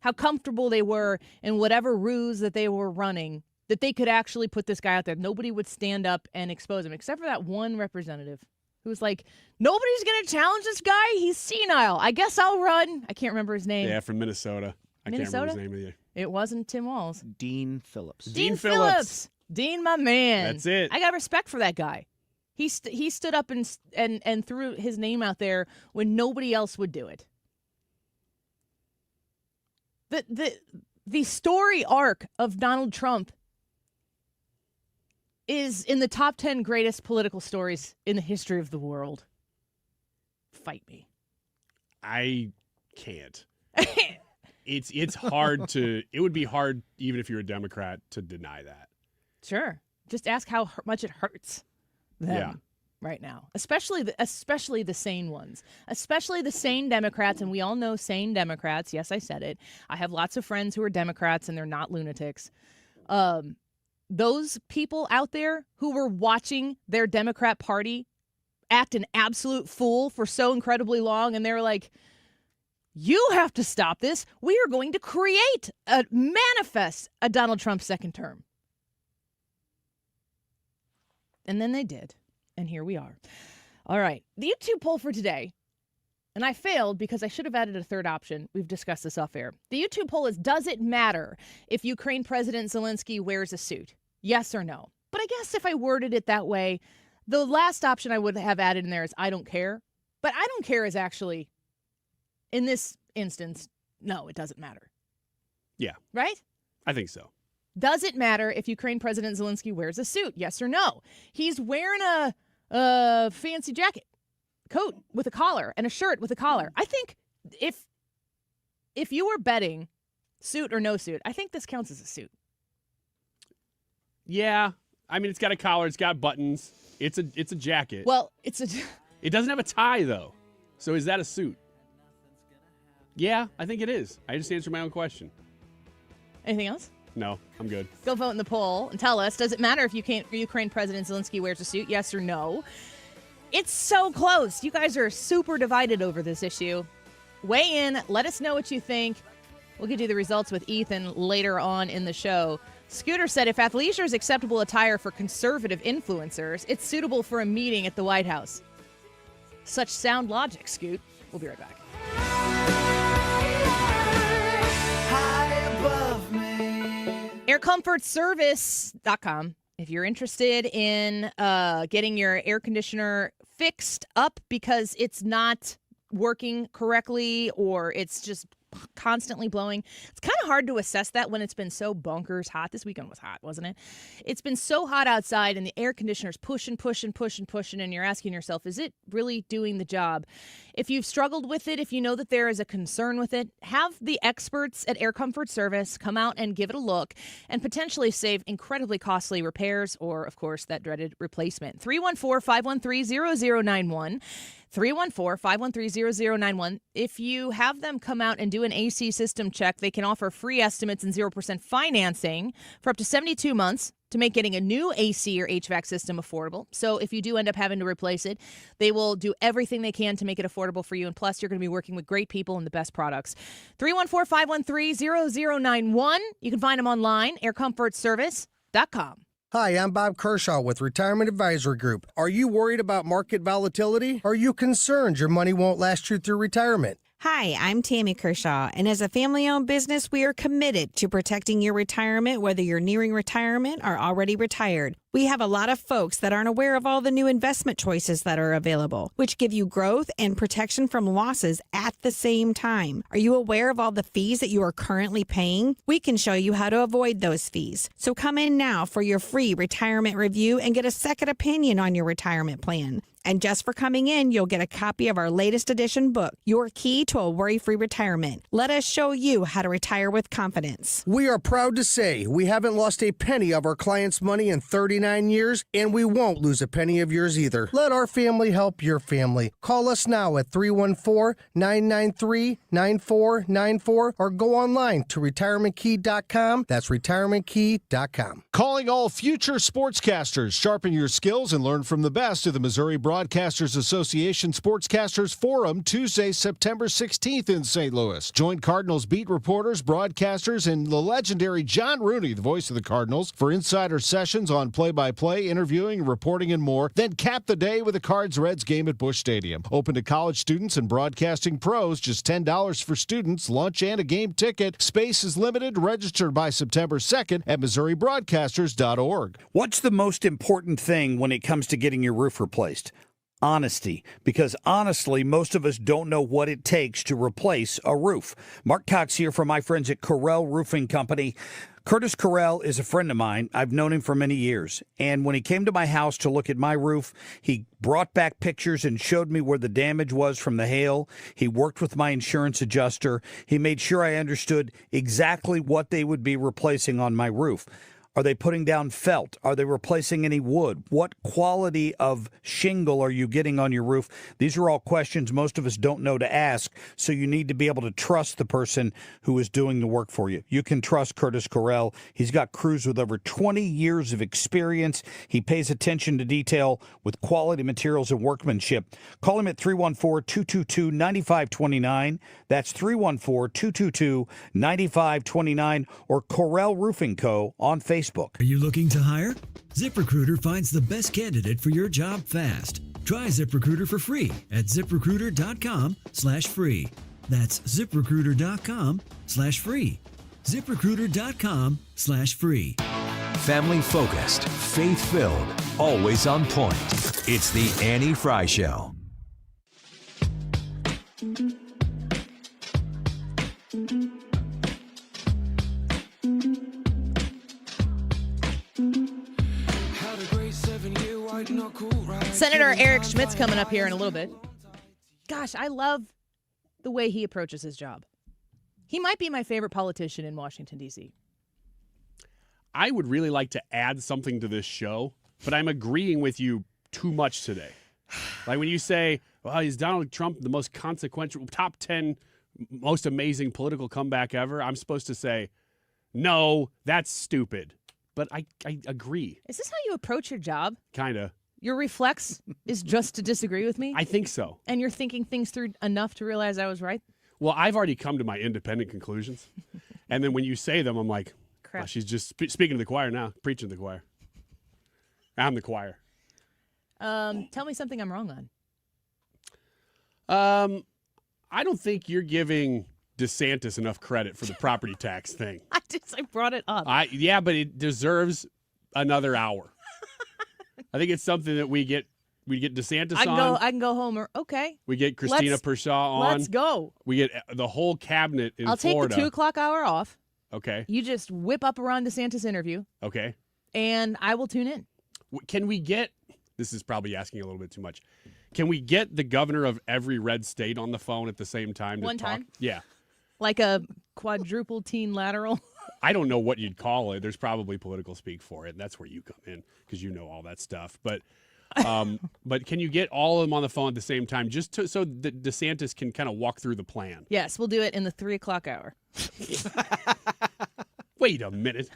How comfortable they were in whatever ruse that they were running, that they could actually put this guy out there. Nobody would stand up and expose him, except for that one representative who was like, nobody's going to challenge this guy. He's senile. I guess I'll run. I can't remember his name. Yeah, from Minnesota. I can't remember his name either. It wasn't Tim Walz. Dean Phillips. Dean Phillips. Dean, my man. That's it. I got respect for that guy. He stood up and threw his name out there when nobody else would do it. The story arc of Donald Trump is in the top 10 greatest political stories in the history of the world. Fight me. I can't. It's hard to. It would be hard even if you're a Democrat to deny that. Sure. Just ask how much it hurts them right now, especially the sane ones, especially the sane Democrats. And we all know sane Democrats. Yes, I said it. I have lots of friends who are Democrats, and they're not lunatics. Those people out there who were watching their Democrat Party act an absolute fool for so incredibly long, and they're like, you have to stop this. We are going to manifest a Donald Trump second term. And then they did. And here we are. All right. The YouTube poll for today, and I failed because I should have added a third option. We've discussed this off air. The YouTube poll is, does it matter if Ukraine President Zelenskyy wears a suit? Yes or no? But I guess if I worded it that way, the last option I would have added in there is I don't care. But I don't care is actually, in this instance, no, it doesn't matter. Yeah. Right? I think so. Does it matter if Ukraine President Zelenskyy wears a suit? Yes or no? He's wearing a fancy jacket, coat with a collar, and a shirt with a collar. I think if you were betting suit or no suit, I think this counts as a suit. Yeah. I mean, it's got a collar. It's got buttons. It's a jacket. Well, It doesn't have a tie, though. So is that a suit? Yeah, I think it is. I just answered my own question. Anything else? No, I'm good. Go vote in the poll and tell us, does it matter if Ukraine President Zelenskyy wears a suit? Yes or no? It's so close. You guys are super divided over this issue. Weigh in. Let us know what you think. We'll give you the results with Ethan later on in the show. Scooter said, if athleisure is acceptable attire for conservative influencers, it's suitable for a meeting at the White House. Such sound logic, Scoot. We'll be right back. AirComfortService.com. If you're interested in getting your air conditioner fixed up because it's not working correctly or it's just constantly blowing. It's kind of hard to assess that when it's been so bonkers hot. This weekend was hot, wasn't it? It's been so hot outside and the air conditioner's pushing, and you're asking yourself, is it really doing the job? If you've struggled with it, if you know that there is a concern with it, have the experts at Air Comfort Service come out and give it a look and potentially save incredibly costly repairs or, of course, that dreaded replacement. 314-513-0091. 314-513-0091. If you have them come out and do an AC system check, they can offer free estimates and 0% financing for up to 72 months to make getting a new AC or HVAC system affordable. So if you do end up having to replace it, they will do everything they can to make it affordable for you. And plus, you're going to be working with great people and the best products. 314-513-0091. You can find them online, aircomfortservice.com. Hi, I'm Bob Kershaw with Retirement Advisory Group. Are you worried about market volatility? Are you concerned your money won't last you through retirement? Hi, I'm Tammy Kershaw, and as a family-owned business, we are committed to protecting your retirement, whether you're nearing retirement or already retired. We have a lot of folks that aren't aware of all the new investment choices that are available, which give you growth and protection from losses at the same time. Are you aware of all the fees that you are currently paying? We can show you how to avoid those fees. So come in now for your free retirement review and get a second opinion on your retirement plan. And just for coming in, you'll get a copy of our latest edition book, Your Key to a Worry-Free Retirement. Let us show you how to retire with confidence. We are proud to say we haven't lost a penny of our clients' money in 39 years, and we won't lose a penny of yours either. Let our family help your family. Call us now at 314-993-9494 or go online to retirementkey.com. That's retirementkey.com. Calling all future sportscasters. Sharpen your skills and learn from the best of the Missouri Broadcasters Association Sportscasters Forum Tuesday, September 16th in St. Louis. Join Cardinals beat reporters, broadcasters, and the legendary John Rooney, the voice of the Cardinals, for insider sessions on play-by-play, interviewing, reporting, and more. Then cap the day with a Cards-Reds game at Busch Stadium. Open to college students and broadcasting pros. Just $10 for students, lunch, and a game ticket. Space is limited. Register by September 2nd at MissouriBroadcasters.org. What's the most important thing when it comes to getting your roof replaced? Honesty, because honestly, most of us don't know what it takes to replace a roof. Mark Cox here from my friends at Correll Roofing Company. Curtis Correll is a friend of mine. I've known him for many years. And when he came to my house to look at my roof, he brought back pictures and showed me where the damage was from the hail. He worked with my insurance adjuster. He made sure I understood exactly what they would be replacing on my roof. Are they putting down felt? Are they replacing any wood? What quality of shingle are you getting on your roof? These are all questions most of us don't know to ask, so you need to be able to trust the person who is doing the work for you. You can trust Curtis Correll. He's got crews with over 20 years of experience. He pays attention to detail with quality materials and workmanship. Call him at 314-222-9529. That's 314-222-9529 or Correll Roofing Co. on Facebook. Are you looking to hire? ZipRecruiter finds the best candidate for your job fast. Try ZipRecruiter for free at ZipRecruiter.com/free. That's ZipRecruiter.com/free. ZipRecruiter.com/free. Family focused, faith filled, always on point. It's the Annie Fry Show. Senator Eric Schmitt's coming up here in a little bit. Gosh, I love the way he approaches his job. He might be my favorite politician in Washington, D.C. I would really like to add something to this show, but I'm agreeing with you too much today. Like when you say, well, is Donald Trump the most consequential, top 10 most amazing political comeback ever? I'm supposed to say, no, that's stupid. But I agree. Is this how you approach your job? Kind of. Your reflex is just to disagree with me? I think so. And you're thinking things through enough to realize I was right? Well, I've already come to my independent conclusions. And then when you say them, I'm like, crap. Oh, she's just speaking to the choir now, preaching to the choir. I'm the choir. Tell me something I'm wrong on. I don't think you're giving DeSantis enough credit for the property tax thing. I brought it up. Yeah, but it deserves another hour. I think it's something that we get DeSantis on. I can go home. Okay. We get Christina Pershaw on. Let's go. We get the whole cabinet in Florida. I'll take the 2 o'clock hour off. Okay. You just whip up a Ron DeSantis interview. Okay. And I will tune in. Can we get, this is probably asking a little bit too much, can we get the governor of every red state on the phone at the same time to One talk? time? Yeah. Like a quadruple teen lateral? I don't know what you'd call it. There's probably political speak for it. And that's where you come in because you know all that stuff. But but can you get all of them on the phone at the same time just so that DeSantis can kind of walk through the plan? Yes, we'll do it in the 3 o'clock hour. Wait a minute.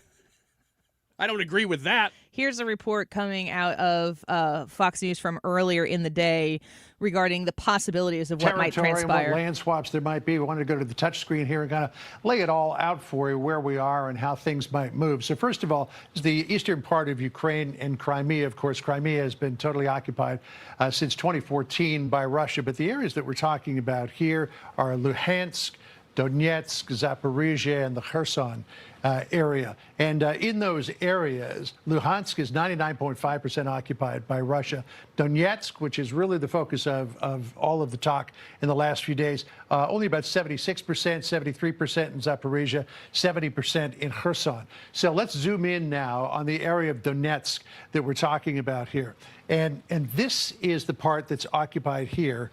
I don't agree with that. Here's a report coming out of Fox News from earlier in the day regarding the possibilities of what might transpire. What land swaps there might be. We wanted to go to the touch screen here and kind of lay it all out for you, where we are and how things might move. So first of all, is the eastern part of Ukraine and Crimea. Of course, Crimea has been totally occupied since 2014 by Russia. But the areas that we're talking about here are Luhansk, Donetsk, Zaporizhia, and the Kherson area. And in those areas, Luhansk is 99.5% occupied by Russia. Donetsk, which is really the focus of all of the talk in the last few days, only about 76%, 73% in Zaporizhia, 70% in Kherson. So let's zoom in now on the area of Donetsk that we're talking about here. And this is the part that's occupied here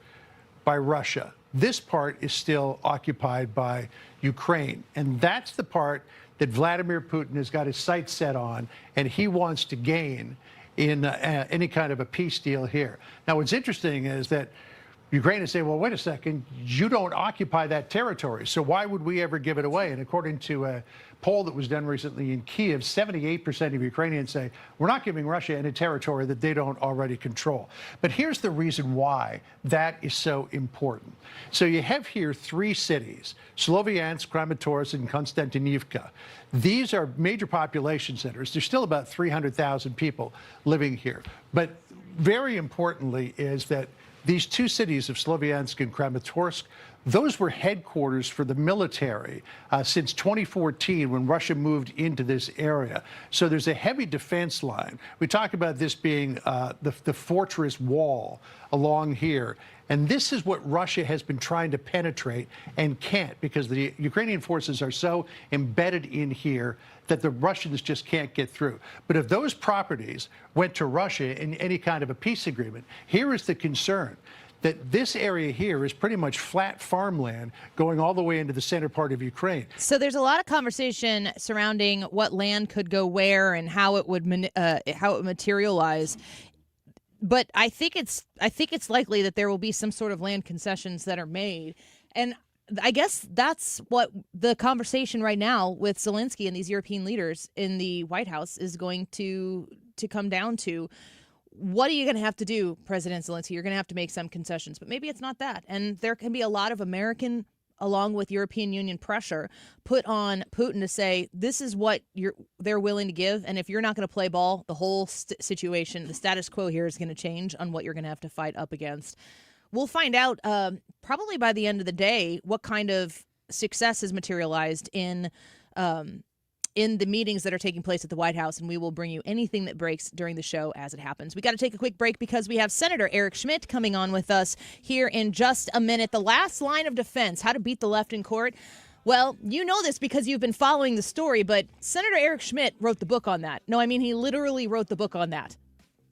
by Russia. This part is still occupied by Ukraine. And that's the part that Vladimir Putin has got his sights set on, and he wants to gain in any kind of a peace deal here. Now, what's interesting is that Ukraine is saying, well, wait a second, you don't occupy that territory, so why would we ever give it away? And according to a poll that was done recently in Kyiv, 78% of Ukrainians say, we're not giving Russia any territory that they don't already control. But here's the reason why that is so important. So you have here 3 cities, Sloviansk, Kramatorsk, and Konstantinivka. These are major population centers. There's still about 300,000 people living here. But very importantly is that these 2 cities of Sloviansk and Kramatorsk, those were headquarters for the military since 2014 when Russia moved into this area. So there's a heavy defense line. We talk about this being the fortress wall along here. And this is what Russia has been trying to penetrate and can't, because the Ukrainian forces are so embedded in here that the Russians just can't get through. But if those properties went to Russia in any kind of a peace agreement, here is the concern. that this area here is pretty much flat farmland going all the way into the center part of Ukraine. So there's a lot of conversation surrounding what land could go where and how it would materialize. But I think it's likely that there will be some sort of land concessions that are made. And I guess that's what the conversation right now with Zelenskyy and these European leaders in the White House is going to come down to. What are you going to have to do, President Zelenskyy? You're going to have to make some concessions, but maybe it's not that. And there can be a lot of American, along with European Union pressure, put on Putin to say, this is what they're willing to give. And if you're not going to play ball, the whole situation, the status quo here is going to change on what you're going to have to fight up against. We'll find out probably by the end of the day what kind of success has materialized in the meetings that are taking place at the White House, and we will bring you anything that breaks during the show as it happens. We got to take a quick break because we have Senator Eric Schmitt coming on with us here in just a minute. The last line of defense, how to beat the left in court. Well, you know this because you've been following the story, but Senator Eric Schmitt wrote the book on that. No, I mean, he literally wrote the book on that.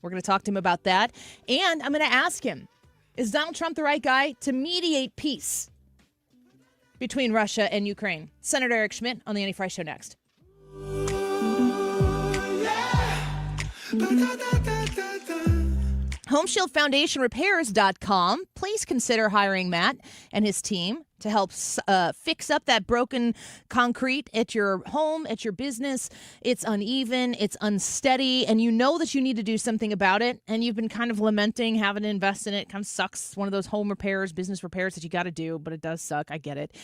We're going to talk to him about that, and I'm going to ask him, is Donald Trump the right guy to mediate peace between Russia and Ukraine? Senator Eric Schmitt on the Annie Frey Show next. HomeshieldFoundationRepairs.com. Please consider hiring Matt and his team to help fix up that broken concrete at your home, at your business. It's uneven, it's unsteady, and you know that you need to do something about it, and you've been kind of lamenting having to invest in it. It kind of sucks. It's one of those home repairs, business repairs that you got to do, but it does suck. I get it.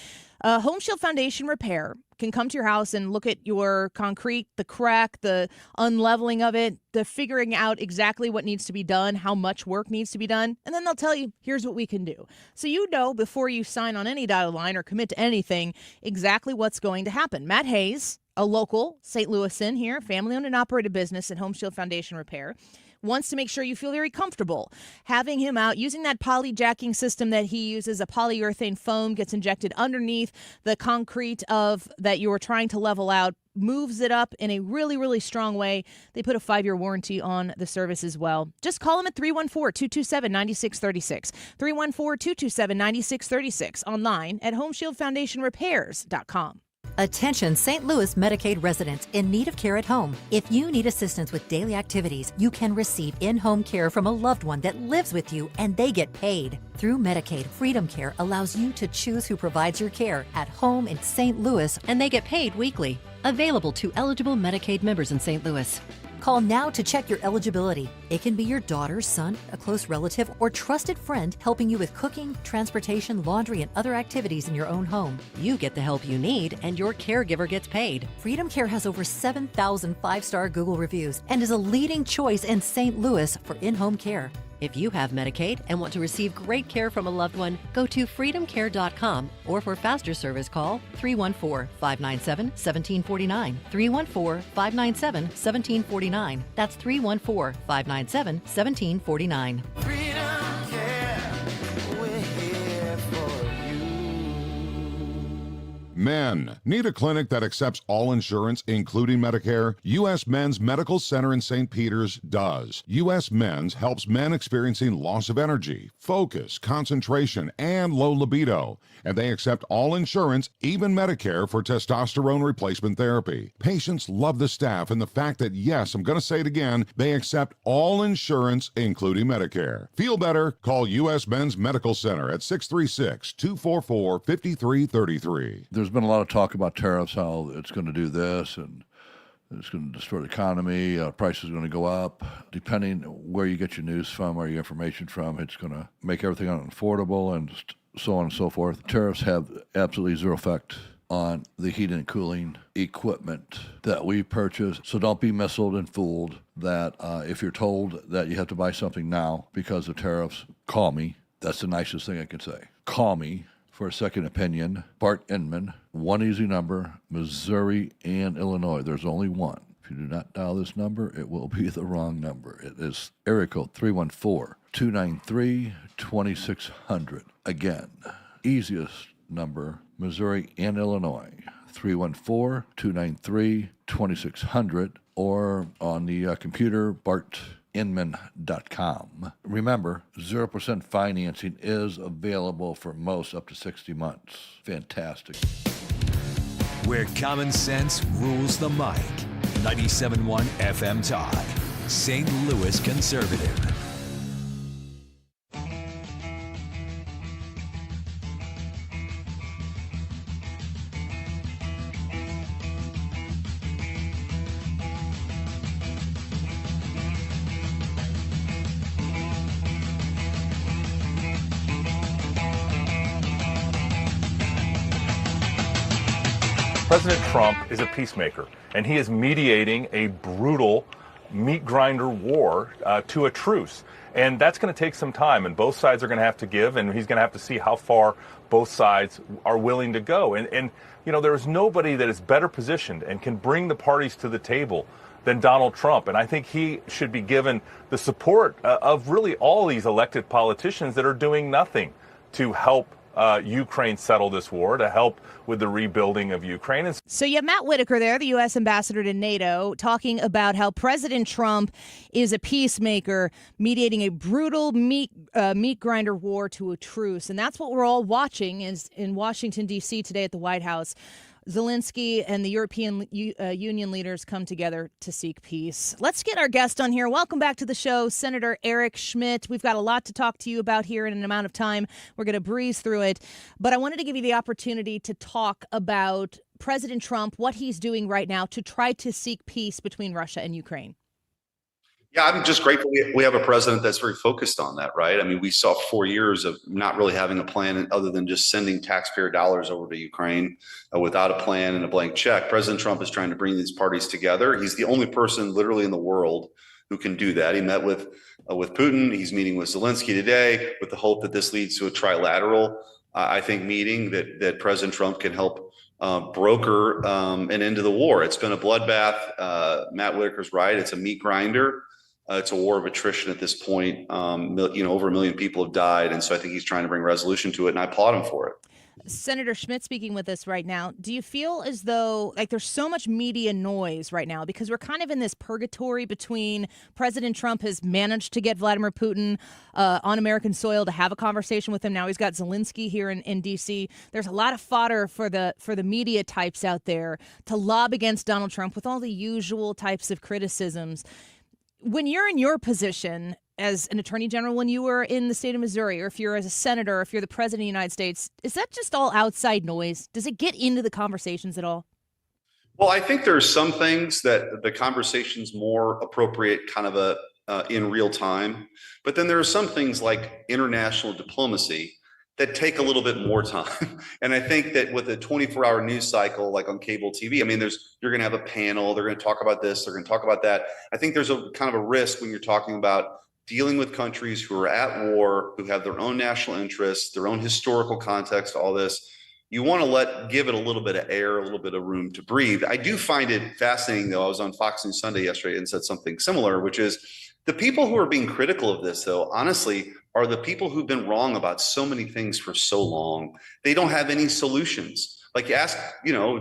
Home Shield Foundation Repair can come to your house and look at your concrete, the crack, the unleveling of it, the figuring out exactly what needs to be done, how much work needs to be done, and then they'll tell you, here's what we can do. So you know before you sign on any dotted line or commit to anything exactly what's going to happen. Matt Hayes, a local St. Louisan here, family-owned and operated business at Home Shield Foundation Repair, wants to make sure you feel very comfortable having him out using that poly jacking system that he uses. A polyurethane foam gets injected underneath the concrete that you are trying to level out, moves it up in a really, really strong way. They put a 5-year warranty on the service as well. Just call them at 314-227-9636. 314-227-9636. Online at HomeshieldFoundationRepairs.com. Attention St. Louis Medicaid residents in need of care at home. If you need assistance with daily activities, you can receive in-home care from a loved one that lives with you and they get paid. Through Medicaid, Freedom Care allows you to choose who provides your care at home in St. Louis, and they get paid weekly. Available to eligible Medicaid members in St. Louis. Call now to check your eligibility. It can be your daughter, son, a close relative, or trusted friend helping you with cooking, transportation, laundry, and other activities in your own home. You get the help you need, and your caregiver gets paid. Freedom Care has over 7,000 5-star Google reviews and is a leading choice in St. Louis for in-home care. If you have Medicaid and want to receive great care from a loved one, go to freedomcare.com or for faster service, call 314-597-1749. 314-597-1749. That's 314-597-1749. Men. Need a clinic that accepts all insurance, including Medicare? U.S. Men's Medical Center in St. Peters does. U.S. Men's helps men experiencing loss of energy, focus, concentration, and low libido. And they accept all insurance, even Medicare, for testosterone replacement therapy. Patients love the staff and the fact that, yes, I'm going to say it again, they accept all insurance, including Medicare. Feel better? Call U.S. Men's Medical Center at 636-244-5333. There's been a lot of talk about tariffs, how it's going to do this and it's going to destroy the economy, prices are going to go up. Depending where you get your news from or your information from, it's going to make everything unaffordable and so on and so forth. Tariffs have absolutely zero effect on the heating and cooling equipment that we purchase. So don't be misled and fooled that if you're told that you have to buy something now because of tariffs, call me. That's the nicest thing I can say. Call me for a second opinion. Bart Inman, one easy number, Missouri and Illinois. There's only one. If you do not dial this number, it will be the wrong number. It is area code 314-293-2600. Again, easiest number, Missouri and Illinois, 314-293-2600. or on the computer, bartinman.com. Remember, 0% financing is available for most up to 60 months. Fantastic. Where common sense rules the mic. 97.1 FM Talk. St. Louis Conservative. President Trump is a peacemaker, and he is mediating a brutal meat grinder war to a truce. And that's going to take some time, and both sides are going to have to give, and he's going to have to see how far both sides are willing to go. And you know, there is nobody that is better positioned and can bring the parties to the table than Donald Trump. And I think he should be given the support of really all these elected politicians that are doing nothing to help Ukraine settle this war, to help with the rebuilding of Ukraine. So you have Matt Whitaker there, the U.S. ambassador to NATO, talking about how President Trump is a peacemaker, mediating a brutal meat grinder war to a truce. And that's what we're all watching is in Washington, D.C. today at the White House. Zelenskyy and the European Union leaders come together to seek peace. Let's get our guest on here. Welcome back to the show, Senator Eric Schmitt. We've got a lot to talk to you about here in an amount of time. We're going to breeze through it. But I wanted to give you the opportunity to talk about President Trump, what he's doing right now to try to seek peace between Russia and Ukraine. Yeah, I'm just grateful we have a president that's very focused on that, right? I mean, we saw 4 years of not really having a plan other than just sending taxpayer dollars over to Ukraine without a plan and a blank check. President Trump is trying to bring these parties together. He's the only person literally in the world who can do that. He met with Putin. He's meeting with Zelenskyy today with the hope that this leads to a trilateral, I think, meeting that President Trump can help broker an end to the war. It's been a bloodbath. Matt Whitaker's right. It's a meat grinder. It's a war of attrition at this point. Over 1 million people have died. And so I think he's trying to bring resolution to it, and I applaud him for it. Senator Schmitt speaking with us right now. Do you feel as though there's so much media noise right now because we're kind of in this purgatory between President Trump has managed to get Vladimir Putin on American soil to have a conversation with him. Now he's got Zelenskyy here in D.C. There's a lot of fodder for the media types out there to lob against Donald Trump with all the usual types of criticisms. When you're in your position as an attorney general, when you were in the state of Missouri, or if you're as a senator, or if you're the president of the United States, is that just all outside noise? Does it get into the conversations at all? Well, I think there's some things that the conversation's more appropriate kind of in real time. But then there are some things like international diplomacy that take a little bit more time. And I think that with a 24-hour news cycle, like on cable TV, I mean, you're going to have a panel, they're going to talk about this, they're going to talk about that. I think there's a kind of a risk when you're talking about dealing with countries who are at war, who have their own national interests, their own historical context, all this. You want to give it a little bit of air, a little bit of room to breathe. I do find it fascinating, though. I was on Fox News Sunday yesterday and said something similar, which is the people who are being critical of this, though, honestly, are the people who've been wrong about so many things for so long. They don't have any solutions. Like you ask,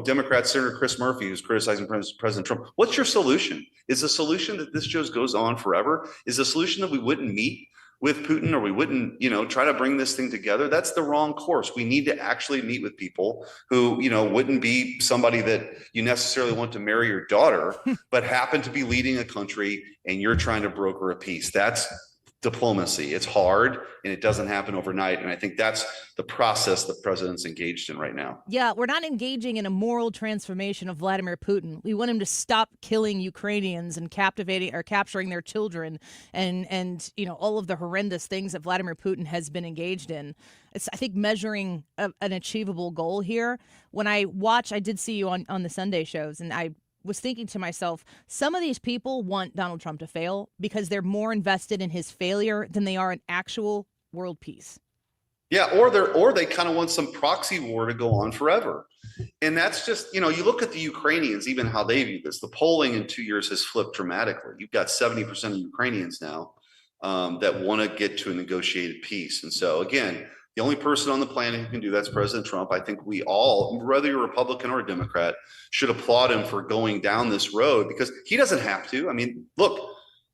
Democrat Senator Chris Murphy, who's criticizing President Trump, what's your solution? Is the solution that this just goes on forever? Is the solution that we wouldn't meet with Putin or we wouldn't, try to bring this thing together? That's the wrong course. We need to actually meet with people who, wouldn't be somebody that you necessarily want to marry your daughter, but happen to be leading a country and you're trying to broker a peace. That's diplomacy. It's hard and it doesn't happen overnight. And I think that's the process the president's engaged in right now. Yeah, we're not engaging in a moral transformation of Vladimir Putin. We want him to stop killing Ukrainians and capturing their children and all of the horrendous things that Vladimir Putin has been engaged in. It's, I think, measuring an achievable goal here. When I did see you on the Sunday shows, and I was thinking to myself, some of these people want Donald Trump to fail because they're more invested in his failure than they are in actual world peace. Yeah, or they kind of want some proxy war to go on forever. And that's just, you look at the Ukrainians, even how they view this. The polling in 2 years has flipped dramatically. You've got 70% of Ukrainians now that want to get to a negotiated peace. And so, again, The only person on the planet who can do that's President Trump. I think we all, whether you're a Republican or a Democrat, should applaud him for going down this road, because he doesn't have to. I mean, look,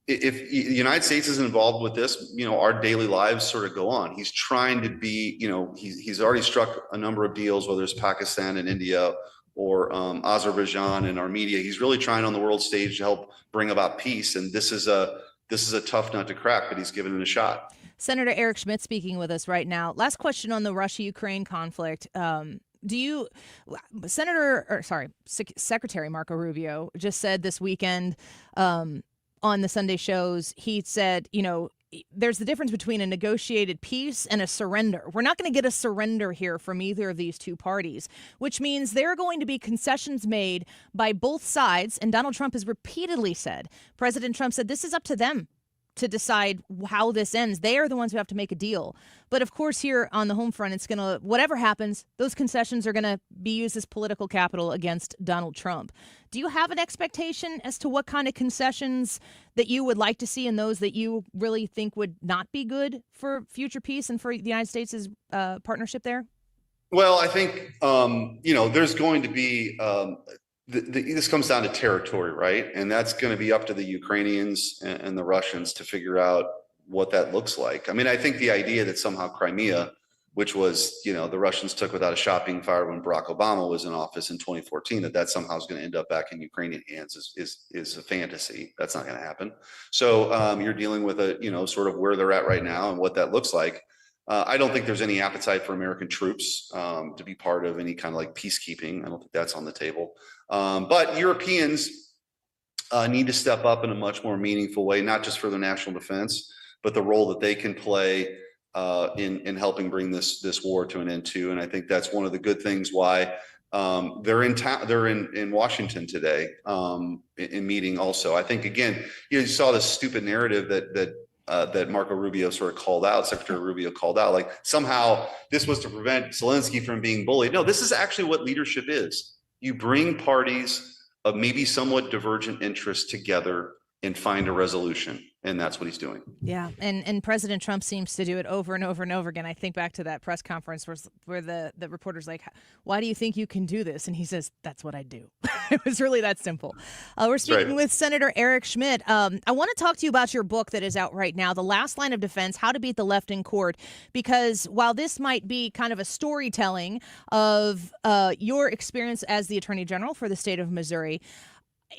if the United States is involved with this, our daily lives sort of go on. He's trying to be, he's already struck a number of deals, whether it's Pakistan and India or Azerbaijan and Armenia. He's really trying on the world stage to help bring about peace. And this is a tough nut to crack, but he's given it a shot. Senator Eric Schmitt speaking with us right now. Last question on the Russia-Ukraine conflict. Secretary Marco Rubio just said this weekend on the Sunday shows, he said, there's the difference between a negotiated peace and a surrender. We're not going to get a surrender here from either of these two parties, which means there are going to be concessions made by both sides. And Donald Trump has repeatedly said, President Trump said, this is up to them to decide how this ends. They are the ones who have to make a deal. But of course, here on the home front, it's going to, whatever happens, those concessions are going to be used as political capital against Donald Trump. Do you have an expectation as to what kind of concessions that you would like to see and those that you really think would not be good for future peace and for the United States' partnership there? Well, I think, there's going to be this comes down to territory, right? And that's going to be up to the Ukrainians and the Russians to figure out what that looks like. I mean, I think the idea that somehow Crimea, which was, the Russians took without a shot being fired when Barack Obama was in office in 2014, that somehow is going to end up back in Ukrainian hands is a fantasy. That's not going to happen. So you're dealing with sort of where they're at right now and what that looks like. I don't think there's any appetite for American troops to be part of any kind of like peacekeeping. I don't think that's on the table. But Europeans need to step up in a much more meaningful way, not just for their national defense, but the role that they can play in helping bring this war to an end too. And I think that's one of the good things why they're in town. They're in Washington today in meeting. Also, I think again, you saw this stupid narrative that Marco Rubio sort of called out, Secretary Rubio called out, like somehow this was to prevent Zelenskyy from being bullied. No, this is actually what leadership is. You bring parties of maybe somewhat divergent interests together and find a resolution. And that's what he's doing. Yeah. And President Trump seems to do it over and over and over again. I think back to that press conference where the reporter's like, why do you think you can do this? And he says, that's what I do. It was really that simple. We're speaking with Senator Eric Schmitt. I want to talk to you about your book that is out right now, The Last Line of Defense, How to Beat the Left in Court, because while this might be kind of a storytelling of your experience as the Attorney General for the state of Missouri,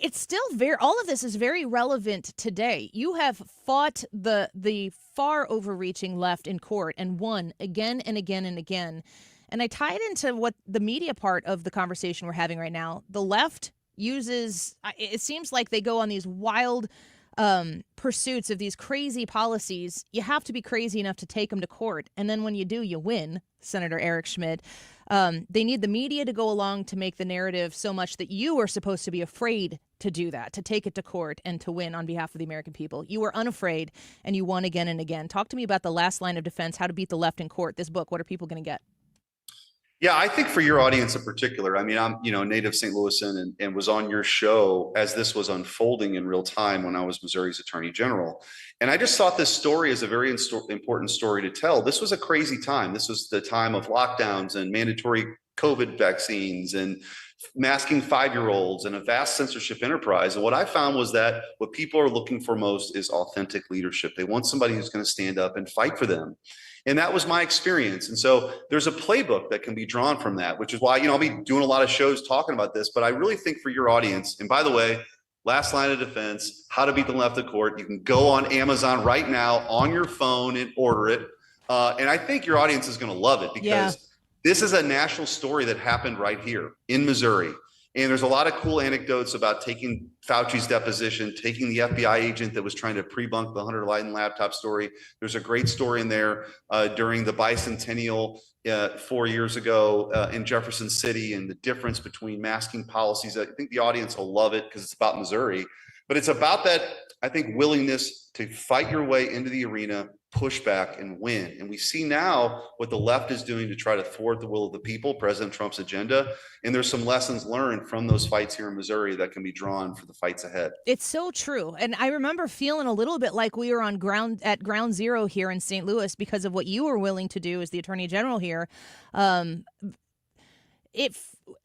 it's still all of this is very relevant today. You have fought the far overreaching left in court and won again and again and again. And I tie it into what the media part of the conversation we're having right now. The left uses, it seems like they go on these wild pursuits of these crazy policies. You have to be crazy enough to take them to court. And then when you do, you win, Senator Eric Schmitt. They need the media to go along to make the narrative so much that you are supposed to be afraid to do that, to take it to court and to win on behalf of the American people. You were unafraid and you won again and again. Talk to me about The Last Line of Defense, How to Beat the Left in Court. This book, what are people going to get? Yeah, I think for your audience in particular, I mean, I'm, native St. Louisan and was on your show as this was unfolding in real time when I was Missouri's Attorney General. And I just thought this story is a very important story to tell. This was a crazy time. This was the time of lockdowns and mandatory COVID vaccines and masking 5-year-olds and a vast censorship enterprise. And what I found was that what people are looking for most is authentic leadership. They want somebody who's going to stand up and fight for them. And that was my experience. And so there's a playbook that can be drawn from that, which is why, I'll be doing a lot of shows talking about this. But I really think for your audience, and by the way, Last Line of Defense, How to Beat the Left in Court, you can go on Amazon right now on your phone and order it. And I think your audience is going to love it because this is a national story that happened right here in Missouri. And there's a lot of cool anecdotes about taking Fauci's deposition, taking the FBI agent that was trying to pre-bunk the Hunter Biden laptop story. There's a great story in there during the bicentennial 4 years ago in Jefferson City and the difference between masking policies. I think the audience will love it because it's about Missouri. But it's about that, I think, willingness to fight your way into the arena, push back, and win. And we see now what the left is doing to try to thwart the will of the people, President Trump's agenda. And there's some lessons learned from those fights here in Missouri that can be drawn for the fights ahead. It's so true. And I remember feeling a little bit like we were on ground zero here in St. Louis because of what you were willing to do as the Attorney General here.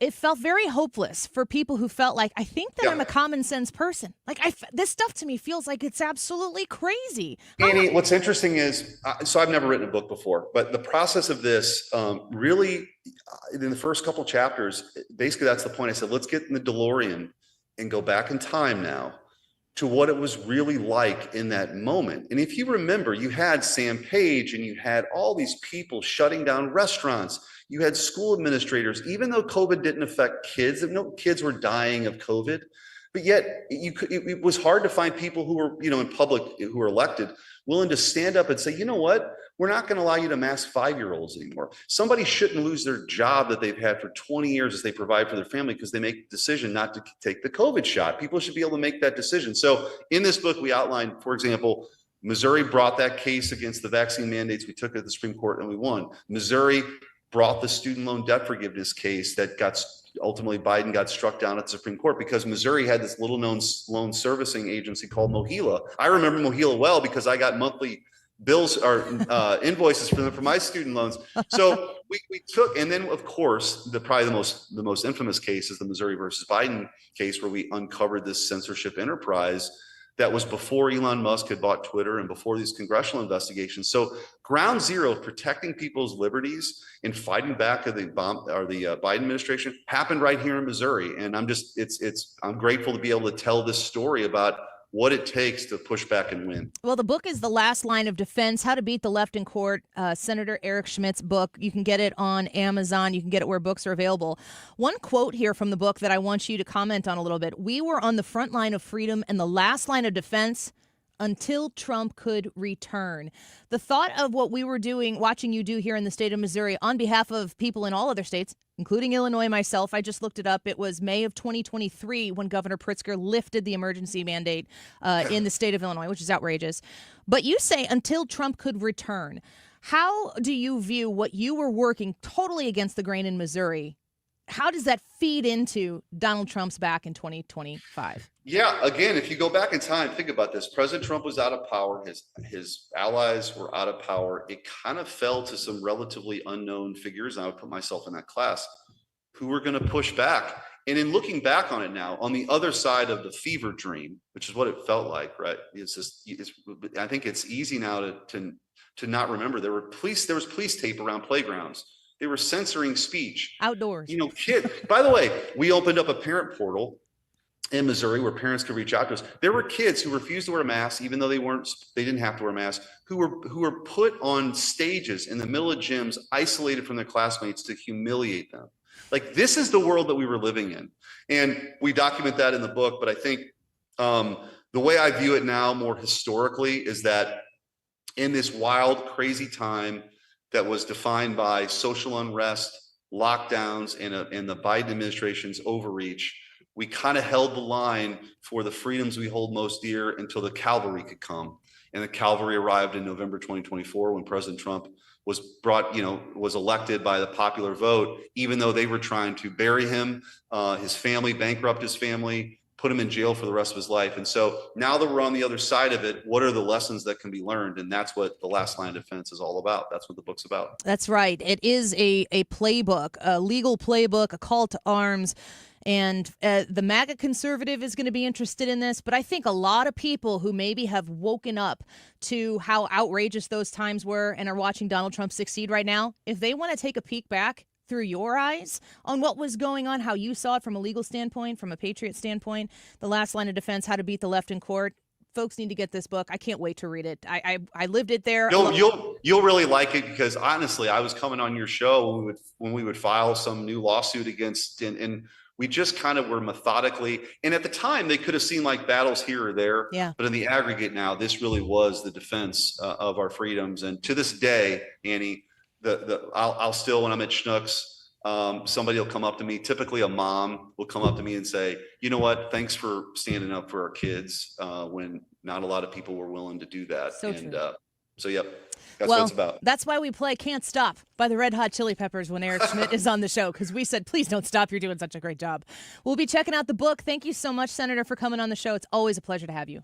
It felt very hopeless for people who felt like, I think that I'm a common sense person. Like, this stuff to me feels like it's absolutely crazy. Annie, what's interesting is, so I've never written a book before, but the process of this really, in the first couple chapters, basically that's the point. I said, let's get in the DeLorean and go back in time now to what it was really like in that moment. And if you remember, you had Sam Page and you had all these people shutting down restaurants. You had school administrators, even though COVID didn't affect kids, no kids were dying of COVID, but yet it was hard to find people who were, in public, who were elected, willing to stand up and say, you know what, we're not going to allow you to mask 5-year-olds anymore. Somebody shouldn't lose their job that they've had for 20 years as they provide for their family because they make the decision not to take the COVID shot. People should be able to make that decision. So in this book, we outlined, for example, Missouri brought that case against the vaccine mandates. We took it to the Supreme Court and we won. Missouri brought the student loan debt forgiveness case that ultimately Biden got struck down at the Supreme Court because Missouri had this little known loan servicing agency called Mohila. I remember Mohila well because I got monthly bills or invoices for them for my student loans. So we took, and then of course, probably the most infamous case is the Missouri versus Biden case, where we uncovered this censorship enterprise that was before Elon Musk had bought Twitter and before these congressional investigations. So ground zero of protecting people's liberties and fighting back of the Biden administration happened right here in Missouri. And I'm grateful to be able to tell this story about what it takes to push back and win. Well, the book is The Last Line of Defense, How to Beat the Left in Court, Senator Eric Schmitt's book. You can get it on Amazon. You can get it where books are available. One quote here from the book that I want you to comment on a little bit. We were on the front line of freedom and the last line of defense until Trump could return. The thought of what we were doing, watching you do here in the state of Missouri on behalf of people in all other states, including Illinois myself, I just looked it up. It was May of 2023 when Governor Pritzker lifted the emergency mandate in the state of Illinois, which is outrageous. But you say until Trump could return. How do you view what you were working totally against the grain in Missouri? How does that feed into Donald Trump's back in 2025? Yeah, again, if you go back in time, think about this. President Trump was out of power. His allies were out of power. It kind of fell to some relatively unknown figures, and I would put myself in that class, who were going to push back. And in looking back on it now, on the other side of the fever dream, which is what it felt like, right? I think it's easy now to not remember. There was police tape around playgrounds. They were censoring speech. Outdoors. Kids. By the way, we opened up a parent portal in Missouri where parents could reach out to us. There were kids who refused to wear masks, even though they didn't have to wear masks, who were put on stages in the middle of gyms, isolated from their classmates to humiliate them. Like, this is the world that we were living in. And we document that in the book. But I think the way I view it now more historically is that in this wild, crazy time that was defined by social unrest, lockdowns, and the Biden administration's overreach, we kind of held the line for the freedoms we hold most dear until the cavalry could come. And the cavalry arrived in November 2024 when President Trump was elected by the popular vote, even though they were trying to bury him, his family, bankrupt his family, put him in jail for the rest of his life. And so now that we're on the other side of it, what are the lessons that can be learned? And that's what The Last Line of Defense is all about. That's what the book's about. That's right. It is a playbook, a legal playbook, a call to arms. And the MAGA conservative is going to be interested in this. But I think a lot of people who maybe have woken up to how outrageous those times were and are watching Donald Trump succeed right now, if they want to take a peek back through your eyes on what was going on, how you saw it from a legal standpoint, from a patriot standpoint, The Last Line of Defense, How to Beat the Left in Court. Folks need to get this book. I can't wait to read it. I lived it there. You'll really like it because honestly, I was coming on your show when we would file some new lawsuit against, and we just kind of were methodically, and at the time they could have seemed like battles here or there. Yeah. But in the aggregate now, this really was the defense of our freedoms. And to this day, Annie, I'll still, when I'm at Schnucks, somebody will come up to me, typically a mom will come up to me and say, you know what, thanks for standing up for our kids when not a lot of people were willing to do that. So true. Yep, that's what it's about. That's why we play Can't Stop by the Red Hot Chili Peppers when Eric Schmitt is on the show, because we said, please don't stop. You're doing such a great job. We'll be checking out the book. Thank you so much, Senator, for coming on the show. It's always a pleasure to have you.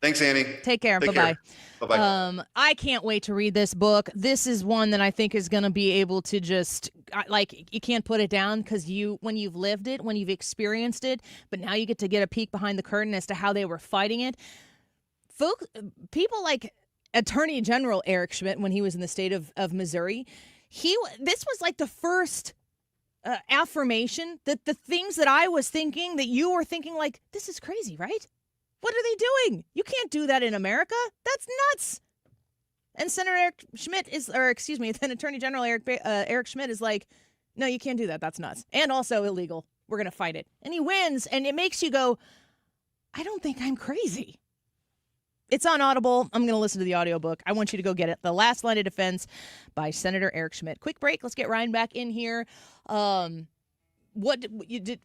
Thanks, Annie. Take care. Bye-bye. Bye-bye. I can't wait to read this book. This is one that I think is going to be able to just, you can't put it down because when you've lived it, when you've experienced it, but now you get to get a peek behind the curtain as to how they were fighting it. People like Attorney General Eric Schmitt, when he was in the state of Missouri, this was like the first affirmation that the things that I was thinking, that you were thinking, like, this is crazy, right? What are they doing? You can't do that in America. That's nuts. And Senator Eric Schmitt then Attorney General Eric Schmitt is like, no, you can't do that. That's nuts. And also illegal. We're going to fight it. And he wins, and it makes you go, I don't think I'm crazy. It's on Audible. I'm going to listen to the audiobook. I want you to go get it. The Last Line of Defense by Senator Eric Schmitt. Quick break. Let's get Ryan back in here. Was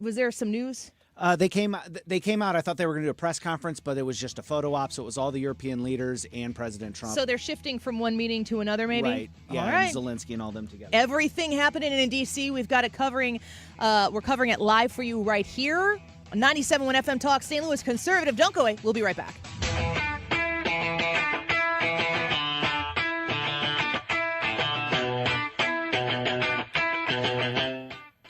there some news? They came out. I thought they were going to do a press conference, but it was just a photo op. So it was all the European leaders and President Trump. So they're shifting from one meeting to another, maybe? Right. Yeah, all right. and Zelenskyy and all them together. Everything happening in D.C. We've got it covering. We're covering it live for you right here on 97.1 FM Talk, St. Louis Conservative. Don't go away. We'll be right back.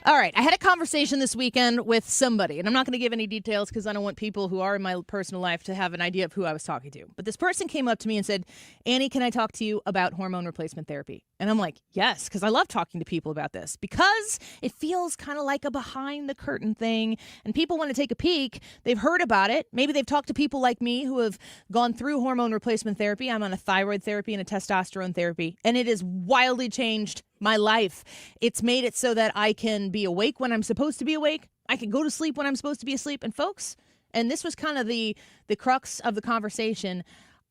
All right, I had a conversation this weekend with somebody, and I'm not going to give any details because I don't want people who are in my personal life to have an idea of who I was talking to. But this person came up to me and said, Annie, can I talk to you about hormone replacement therapy? And I'm like, yes, because I love talking to people about this because it feels kind of like a behind the curtain thing, and people want to take a peek. They've heard about it. Maybe they've talked to people like me who have gone through hormone replacement therapy. I'm on a thyroid therapy and a testosterone therapy, and it has wildly changed my life. It's made it so that I can be awake when I'm supposed to be awake. I can go to sleep when I'm supposed to be asleep. And folks, and this was kind of the crux of the conversation,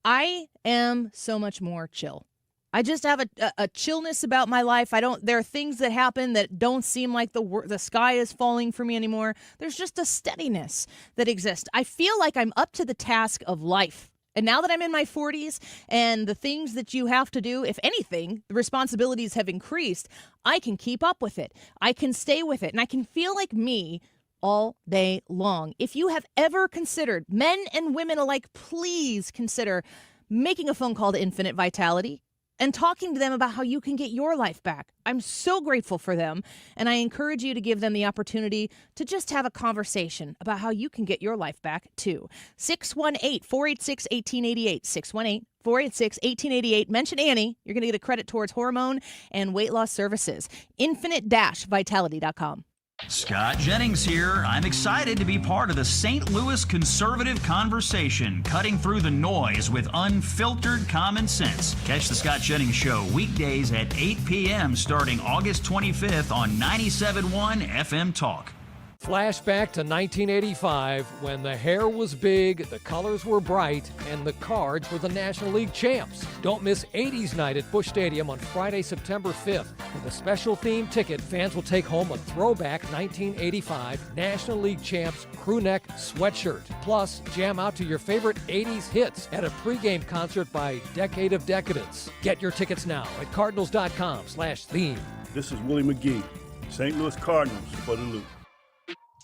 I am so much more chill. I just have a chillness about my life. There are things that happen that don't seem like the sky is falling for me anymore. There's just a steadiness that exists. I feel like I'm up to the task of life. And now that I'm in my 40s and the things that you have to do, if anything, the responsibilities have increased, I can keep up with it. I can stay with it. And I can feel like me all day long. If you have ever considered, men and women alike, please consider making a phone call to Infinite Vitality and talking to them about how you can get your life back. I'm so grateful for them, and I encourage you to give them the opportunity to just have a conversation about how you can get your life back, too. 618-486-1888, 618-486-1888. Mention Annie. You're going to get a credit towards hormone and weight loss services. Infinite-Vitality.com. Scott Jennings here. I'm excited to be part of the St. Louis conservative conversation, cutting through the noise with unfiltered common sense. Catch the Scott Jennings Show weekdays at 8 p.m. starting August 25th on 97.1 FM Talk. Flashback to 1985 when the hair was big, the colors were bright, and the Cards were the National League champs. Don't miss 80s night at Busch Stadium on Friday, September 5th. With a special themed ticket, fans will take home a throwback 1985 National League champs crew neck sweatshirt. Plus, jam out to your favorite 80s hits at a pregame concert by Decade of Decadence. Get your tickets now at cardinals.com/theme. This is Willie McGee, St. Louis Cardinals for the loop.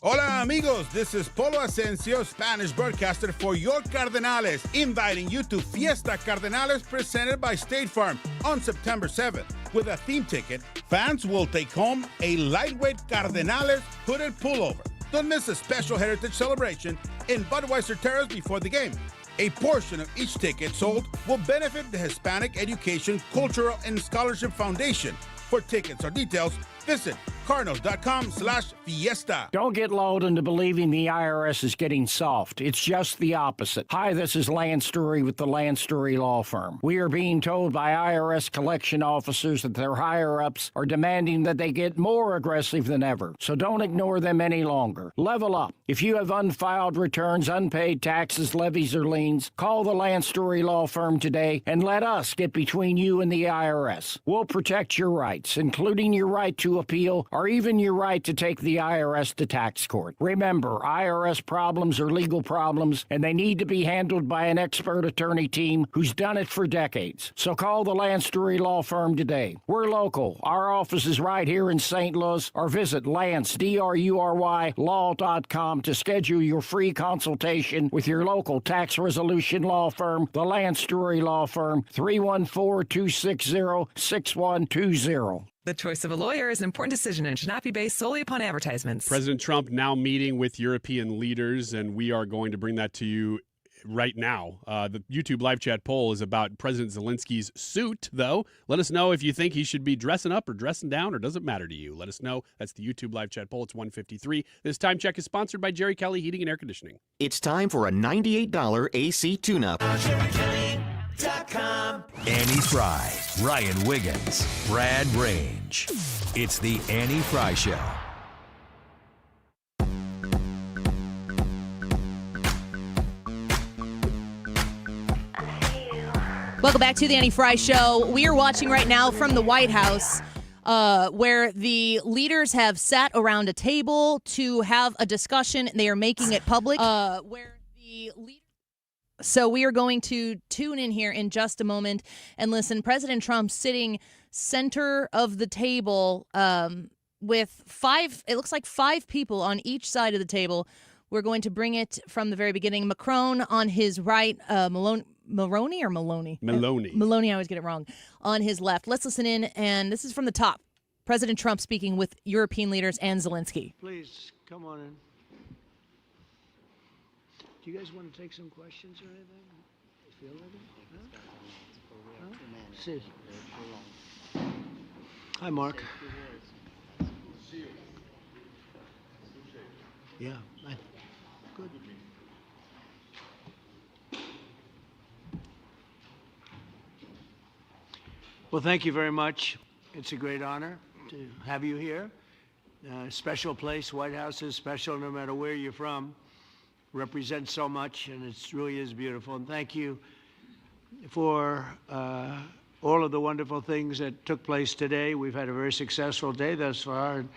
Hola amigos, this is Polo Asensio, Spanish broadcaster for your Cardenales, inviting you to Fiesta Cardenales presented by State Farm on September 7th. With a theme ticket, fans will take home a lightweight Cardenales hooded pullover. Don't miss a special heritage celebration in Budweiser Terrace before the game. A portion of each ticket sold will benefit the Hispanic Education, Cultural, and Scholarship Foundation. For tickets or details, visit cardinals.com/fiesta. Don't get lulled into believing the IRS is getting soft. It's just the opposite. Hi, this is Lance Story with the Lance Story Law Firm. We are being told by IRS collection officers that their higher-ups are demanding that they get more aggressive than ever. So don't ignore them any longer. Level up. If you have unfiled returns, unpaid taxes, levies, or liens, call the Lance Story Law Firm today and let us get between you and the IRS. We'll protect your rights, including your right to appeal or even your right to take the IRS to tax court. Remember, IRS problems are legal problems, and they need to be handled by an expert attorney team who's done it for decades. So call the Lance Drury Law Firm today. We're local. Our office is right here in St. Louis, or visit Lance, DRURY, law.com to schedule your free consultation with your local tax resolution law firm, the Lance Drury Law Firm, 314-260-6120. The choice of a lawyer is an important decision and should not be based solely upon advertisements. President Trump now meeting with European leaders, and we are going to bring that to you right now. The YouTube live chat poll is about President Zelensky's suit, though. Let us know if you think he should be dressing up or dressing down, or does it matter to you? Let us know. That's the YouTube live chat poll. It's 153. This time check is sponsored by Jerry Kelly Heating and Air Conditioning. It's time for a $98 AC tune-up. Annie Fry, Ryan Wiggins, Brad Range. It's the Annie Fry Show. Welcome back to the Annie Fry Show. We are watching right now from the White House where the leaders have sat around a table to have a discussion. They are making it public. So we are going to tune in here in just a moment and listen. President Trump sitting center of the table with it looks like five people on each side of the table. We're going to bring it from the very beginning. Macron on his right, Maloney or Maloney? Maloney. Maloney, I always get it wrong. On his left. Let's listen in, and this is from the top. President Trump speaking with European leaders and Zelenskyy. Please, come on in. Do you guys want to take some questions or anything? Feel ready? Huh? See. Hi, Mark. Yeah. Good. Well, thank you very much. It's a great honor to have you here. Special place. White House is special no matter where you're from. Represents so much, and it really is beautiful. And thank you for all of the wonderful things that took place today. We've had a very successful day thus far. And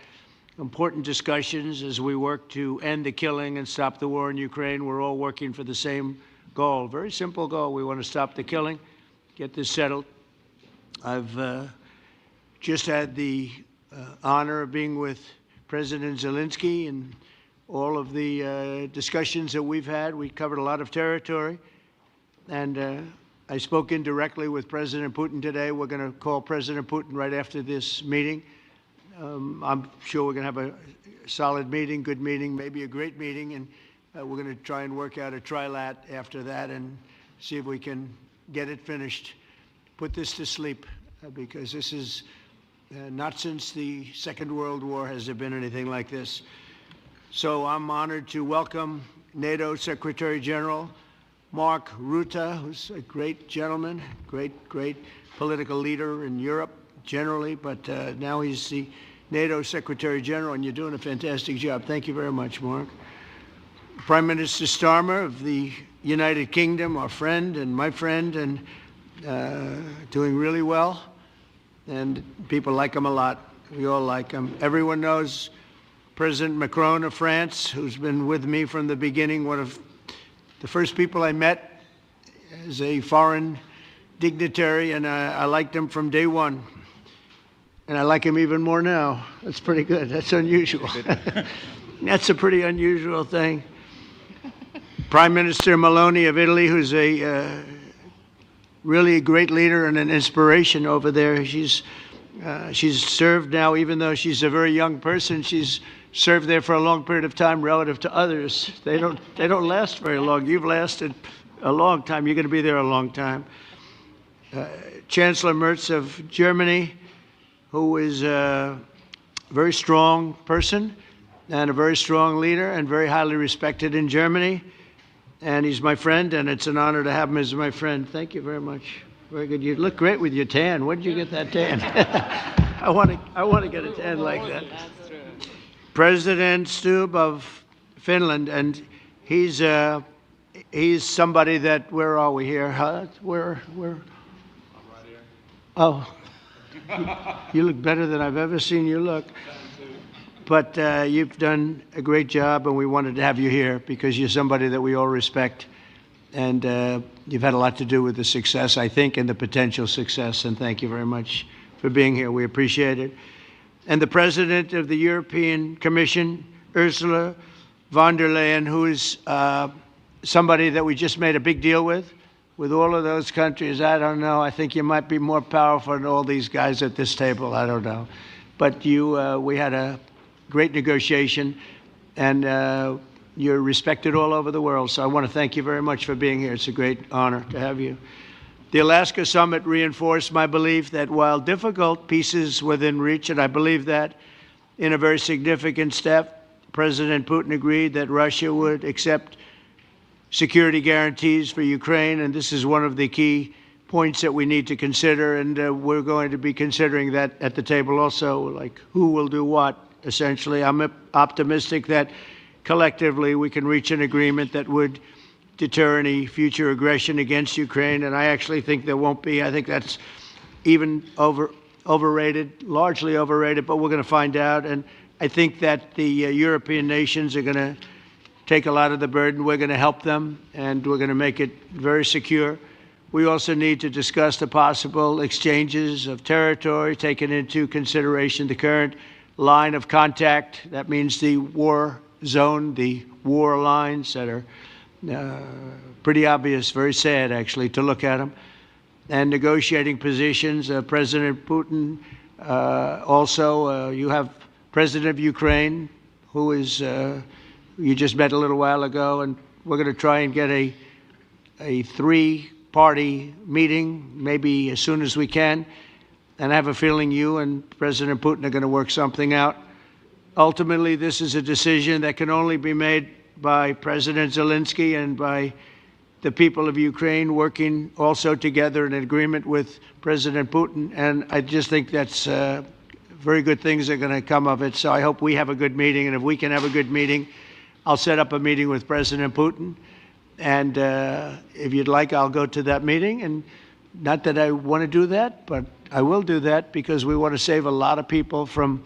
important discussions as we work to end the killing and stop the war in Ukraine. We're all working for the same goal, very simple goal. We want to stop the killing, get this settled. I've just had the honor of being with President Zelenskyy and all of the discussions that we've had. We covered a lot of territory, and I spoke indirectly with President Putin today. We're going to call President Putin right after this meeting. I'm sure we're going to have a solid meeting, good meeting, maybe a great meeting, and we're going to try and work out a trilat after that and see if we can get it finished, put this to sleep, because this is not since the Second World War has there been anything like this. So I'm honored to welcome NATO Secretary General Mark Rutte, who's a great gentleman, great political leader in Europe generally, but now he's the NATO Secretary General, and you're doing a fantastic job. Thank you very much, Mark. Prime Minister Starmer of the United Kingdom, our friend and my friend, and doing really well. And people like him a lot. We all like him. Everyone knows President Macron of France, who's been with me from the beginning, one of the first people I met as a foreign dignitary, and I liked him from day one. And I like him even more now. That's pretty good. That's unusual. That's a pretty unusual thing. Prime Minister Meloni of Italy, who's a really a great leader and an inspiration over there. She's served now, even though she's a very young person, she's served there for a long period of time relative to others. They don't last very long. You've lasted a long time. You're going to be there a long time. Chancellor Merz of Germany, who is a very strong person and a very strong leader and very highly respected in Germany. And he's my friend, and it's an honor to have him as my friend. Thank you very much. Very good. You look great with your tan. Where did you get that tan? I want to get a tan like that. President Stubb of Finland, and he's somebody that, where are we here? Huh? Where? I'm right here. Oh, you look better than I've ever seen you look. but you've done a great job, and we wanted to have you here because you're somebody that we all respect, and you've had a lot to do with the success, I think, and the potential success, and thank you very much for being here. We appreciate it. And the President of the European Commission, Ursula von der Leyen, who is somebody that we just made a big deal with all of those countries. I don't know. I think you might be more powerful than all these guys at this table. I don't know. But we had a great negotiation, and you're respected all over the world. So I want to thank you very much for being here. It's a great honor to have you. The Alaska Summit reinforced my belief that while difficult, peace is within reach, and I believe that in a very significant step, President Putin agreed that Russia would accept security guarantees for Ukraine, and this is one of the key points that we need to consider, and we're going to be considering that at the table also, like who will do what, essentially. I'm optimistic that collectively we can reach an agreement that would deter any future aggression against Ukraine, and I actually think there won't be. I think that's even overrated, largely overrated, but we're going to find out, and I think that the European nations are going to take a lot of the burden. We're going to help them, and we're going to make it very secure. We also need to discuss the possible exchanges of territory, taking into consideration the current line of contact. That means the war zone, the war lines that are pretty obvious, very sad, actually, to look at them. And negotiating positions. President Putin, also, you have President of Ukraine, who is you just met a little while ago, and we're going to try and get a three-party meeting, maybe as soon as we can. And I have a feeling you and President Putin are going to work something out. Ultimately, this is a decision that can only be made by President Zelenskyy and by the people of Ukraine working also together in agreement with President Putin. And I just think that's very good things are going to come of it. So I hope we have a good meeting. And if we can have a good meeting, I'll set up a meeting with President Putin. And if you'd like, I'll go to that meeting. And not that I want to do that, but I will do that because we want to save a lot of people from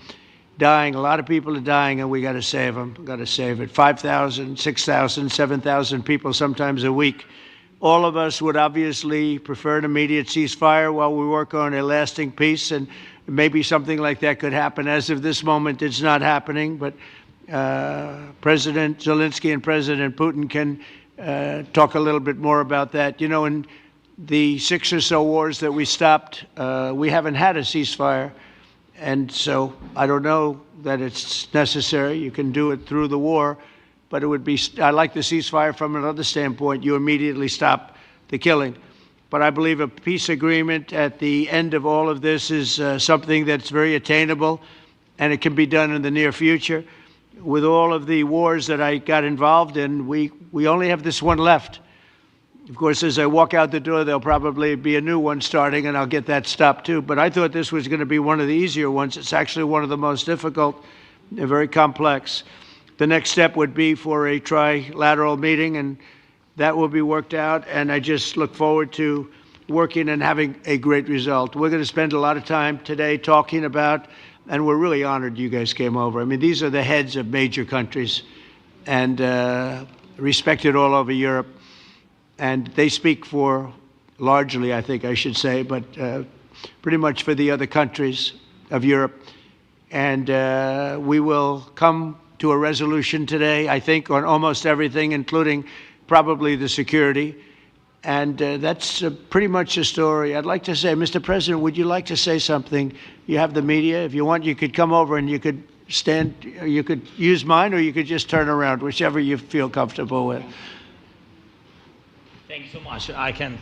dying. A lot of people are dying, and we got to save them. We got to save it. 5,000, 6,000, 7,000 people sometimes a week. All of us would obviously prefer an immediate ceasefire while we work on a lasting peace, and maybe something like that could happen. As of this moment, it's not happening, but President Zelenskyy and President Putin can talk a little bit more about that. You know, in the 6 or so wars that we stopped, we haven't had a ceasefire. And so I don't know that it's necessary. You can do it through the war, but it would be, I like the ceasefire from another standpoint. You immediately stop the killing. But I believe a peace agreement at the end of all of this is something that's very attainable, and it can be done in the near future. With all of the wars that I got involved in, we only have this one left. Of course, as I walk out the door, there'll probably be a new one starting, and I'll get that stopped too. But I thought this was going to be one of the easier ones. It's actually one of the most difficult. They're very complex. The next step would be for a trilateral meeting, and that will be worked out. And I just look forward to working and having a great result. We're going to spend a lot of time today talking about, and we're really honored you guys came over. I mean, these are the heads of major countries and respected all over Europe. And they speak for, largely, I think I should say, but pretty much for the other countries of Europe. And we will come to a resolution today, I think, on almost everything, including probably the security. And that's pretty much the story. I'd like to say, Mr. President, would you like to say something? You have the media. If you want, you could come over and you could stand, you could use mine, or you could just turn around, whichever you feel comfortable with. Thank you so much. I can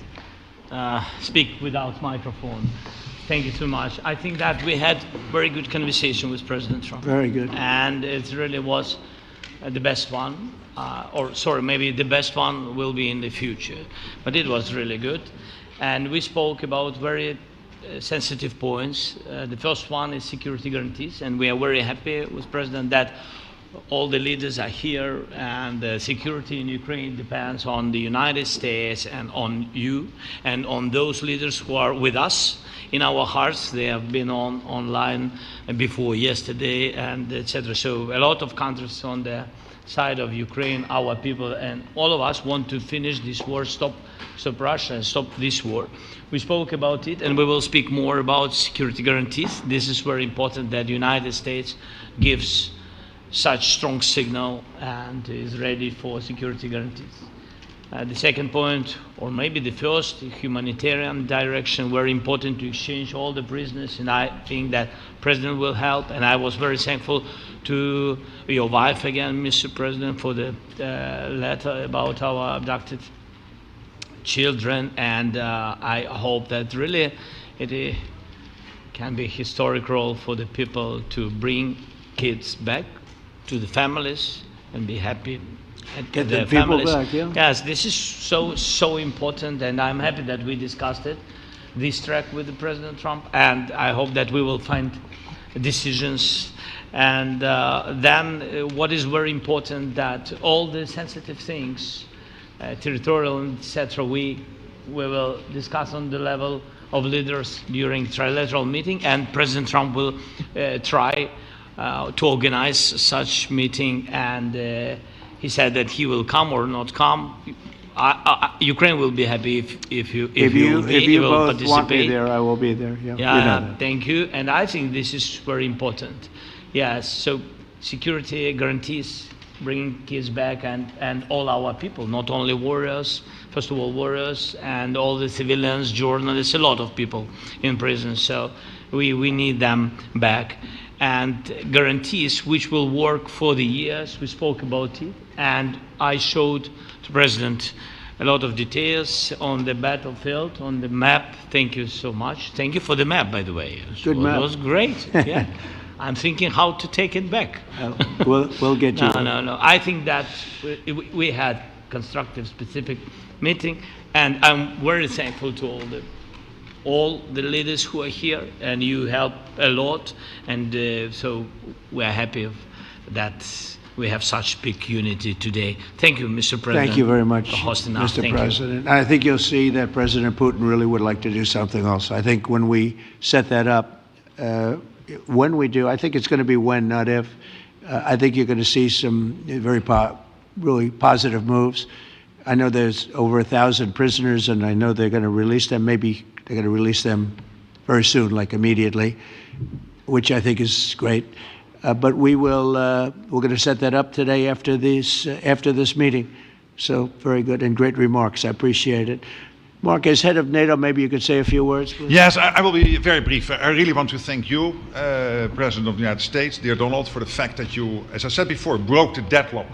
speak without microphone. Thank you so much. I think that we had very good conversation with President Trump. Very good. And it really was the best one. Or sorry, maybe the best one will be in the future. But it was really good. And we spoke about very sensitive points. The first one is security guarantees. And we are very happy with President that all the leaders are here, and the security in Ukraine depends on the United States and on you and on those leaders who are with us in our hearts. They have been online before yesterday, and etc. So a lot of countries on the side of Ukraine, our people, and all of us want to finish this war, stop Russia and stop this war. We spoke about it, and we will speak more about security guarantees. This is very important that the United States gives such strong signal and is ready for security guarantees. The second point, or maybe the first, humanitarian direction, very important to exchange all the prisoners, and I think that President will help. And I was very thankful to your wife again, Mr. President, for the letter about our abducted children, and I hope that really it can be a historic role for the people to bring kids back to the families and be happy and Get their the people families. back, yeah. Yes, this is so important, and I'm happy that we discussed it, this track with the President Trump, and I hope that we will find decisions. And then what is very important, that all the sensitive things, territorial, etc., we will discuss on the level of leaders during trilateral meeting, and President Trump will try to organize such meeting, and he said that he will come or not come. Ukraine will be happy if you will both want me participate. there, I will be there. Yeah, Yeah, you know that. thank you. And I think this is very important. Yes, so security guarantees, bringing kids back, and all our people, not only warriors, first of all warriors, and all the civilians, journalists, a lot of people in prison. So we need them back. And guarantees which will work for the years. We spoke about it, and I showed the President a lot of details on the battlefield, on the map. Thank you so much. Thank you for the map, by the way. Good map. It was great. Yeah. I'm thinking how to take it back. We'll get you. No. I think that we had constructive, specific meeting, and I'm very thankful to all the leaders who are here, and you help a lot, and so we are happy that we have such big unity today. Thank you, Mr. President. Thank you very much, for hosting us. Mr. Thank you. President. I think you'll see that President Putin really would like to do something else. I think when we set that up, when we do, I think it's going to be when, not if. I think you're going to see some really positive moves. I know there's over 1,000 prisoners, and I know they're going to release them. Maybe they're going to release them very soon, like immediately, which I think is great. But we're going to set that up today after this meeting. So very good and great remarks. I appreciate it. Mark, as head of NATO, maybe you could say a few words, please. Yes, I will be very brief. I really want to thank you, President of the United States, dear Donald, for the fact that you, as I said before, broke the deadlock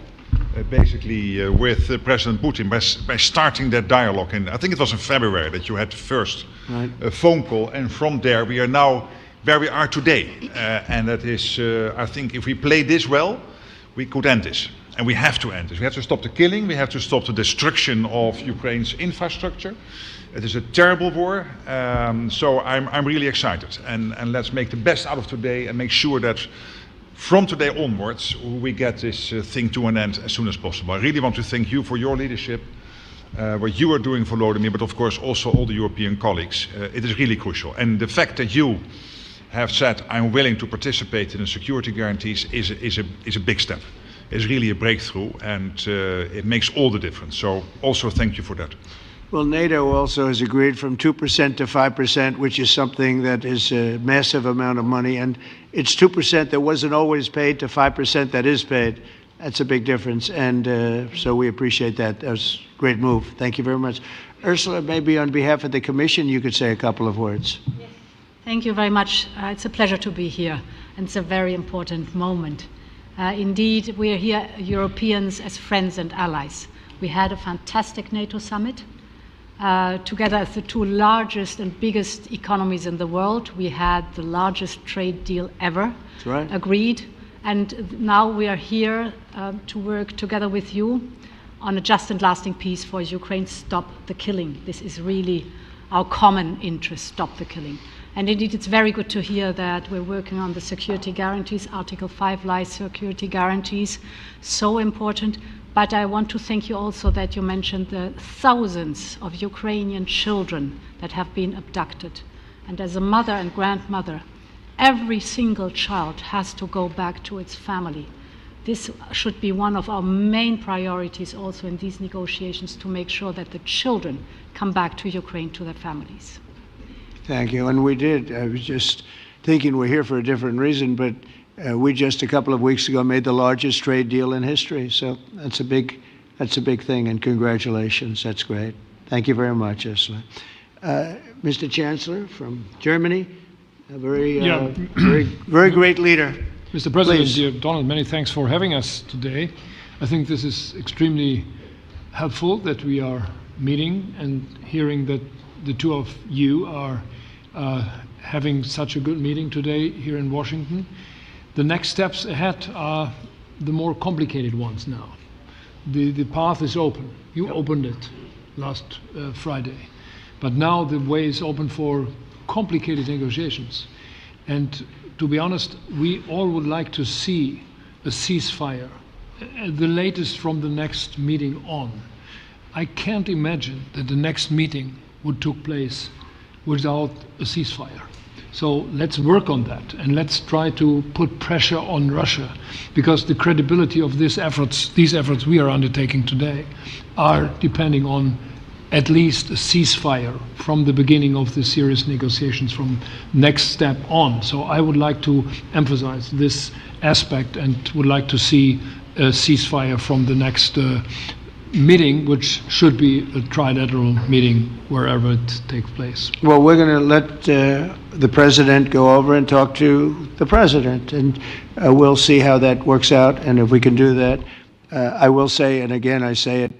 basically with President Putin by starting that dialogue. And I think it was in February that you had the first phone call, and from there we are now where we are today. And that is, I think if we play this well, we could end this. And we have to end this. We have to stop the killing. We have to stop the destruction of Ukraine's infrastructure. It is a terrible war. So I'm really excited. And let's make the best out of today and make sure that from today onwards, we get this thing to an end as soon as possible. I really want to thank you for your leadership, what you are doing for Volodymyr, but of course also all the European colleagues. It is really crucial. And the fact that you have said, I'm willing to participate in the security guarantees is a big step. It's really a breakthrough, and it makes all the difference. So also thank you for that. Well, NATO also has agreed from 2% to 5%, which is something that is a massive amount of money. And it's 2% that wasn't always paid to 5% that is paid. That's a big difference. And so we appreciate that. That was a great move. Thank you very much. Ursula, maybe on behalf of the Commission, you could say a couple of words. Yes. Thank you very much. It's a pleasure to be here. And it's a very important moment. Indeed, we are here, Europeans, as friends and allies. We had a fantastic NATO summit. Together as the two largest and biggest economies in the world, we had the largest trade deal ever agreed. And now we are here to work together with you on a just and lasting peace for Ukraine. Stop the killing. This is really our common interest, stop the killing. And indeed, it's very good to hear that we're working on the security guarantees, Article 5 life security guarantees, so important. But I want to thank you also that you mentioned the thousands of Ukrainian children that have been abducted. And as a mother and grandmother, every single child has to go back to its family. This should be one of our main priorities also in these negotiations, to make sure that the children come back to Ukraine, to their families. Thank you. And we did. I was just thinking we're here for a different reason, but we just a couple of weeks ago made the largest trade deal in history. So that's a big thing, and congratulations. That's great. Thank you very much, Ursula. Mr. Chancellor from Germany, a very great leader. Mr. President, Please. dear Donald, many thanks for having us today. I think this is extremely helpful that we are meeting and hearing that the two of you are having such a good meeting today here in Washington. The next steps ahead are the more complicated ones now. The path is open. You opened it last Friday. But now the way is open for complicated negotiations. And to be honest, we all would like to see a ceasefire, the latest from the next meeting on. I can't imagine that the next meeting would take place without a ceasefire. So let's work on that, and let's try to put pressure on Russia, because the credibility of these efforts we are undertaking today are depending on at least a ceasefire from the beginning of the serious negotiations from next step on. So I would like to emphasize this aspect and would like to see a ceasefire from the next meeting, which should be a trilateral meeting wherever it takes place. Well, we're going to let the president go over and talk to the president, and we'll see how that works out, and if we can do that. I will say, and again I say it,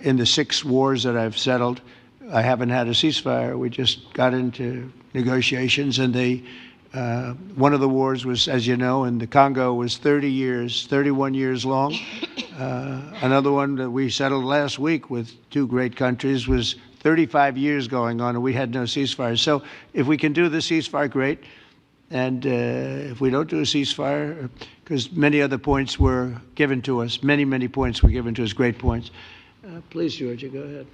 in the 6 wars that I've settled, I haven't had a ceasefire. We just got into negotiations, and one of the wars was, as you know, in the Congo was 31 years long. Another one that we settled last week with 2 great countries was 35 years going on, and we had no ceasefire. So if we can do the ceasefire, great. And if we don't do a ceasefire, because many other points were given to us, many points were given to us, great points. Please, Georgia, go ahead.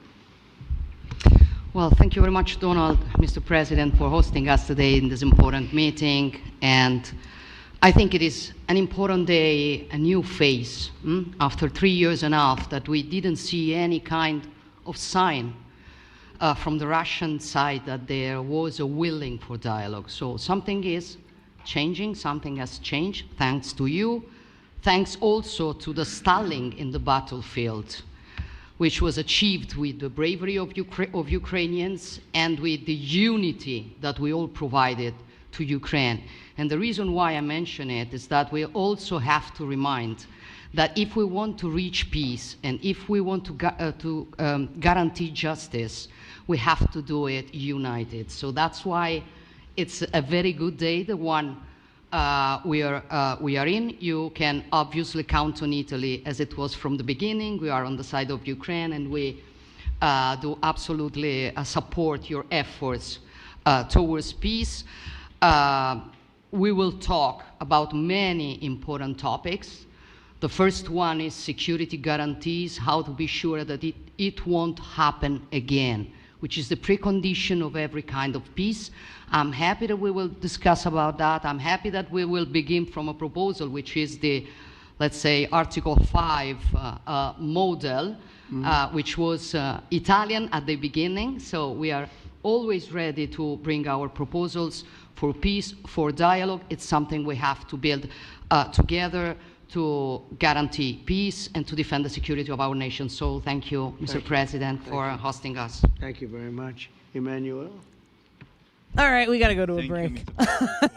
Well, thank you very much, Donald, Mr. President, for hosting us today in this important meeting. And I think it is an important day, a new phase, after 3 years and a half that we didn't see any kind of sign from the Russian side that there was a willing for dialogue. So something is changing, something has changed, thanks to you. Thanks also to the stalling in the battlefield, which was achieved with the bravery of Ukrainians and with the unity that we all provided to Ukraine. And the reason why I mention it is that we also have to remind that if we want to reach peace and if we want to guarantee justice, we have to do it united. So that's why it's a very good day, the one we are in. You can obviously count on Italy as it was from the beginning. We are on the side of Ukraine, and we do absolutely support your efforts towards peace. We will talk about many important topics. The first one is security guarantees, how to be sure that it won't happen again, which is the precondition of every kind of peace. I'm happy that we will discuss about that. I'm happy that we will begin from a proposal, which is the, let's say, Article 5 model, which was Italian at the beginning. So we are always ready to bring our proposals for peace, for dialogue. It's something we have to build together to guarantee peace and to defend the security of our nation. So thank you, Mr. President, for hosting us. Thank you very much. Emmanuel? All right, we got to go to a break.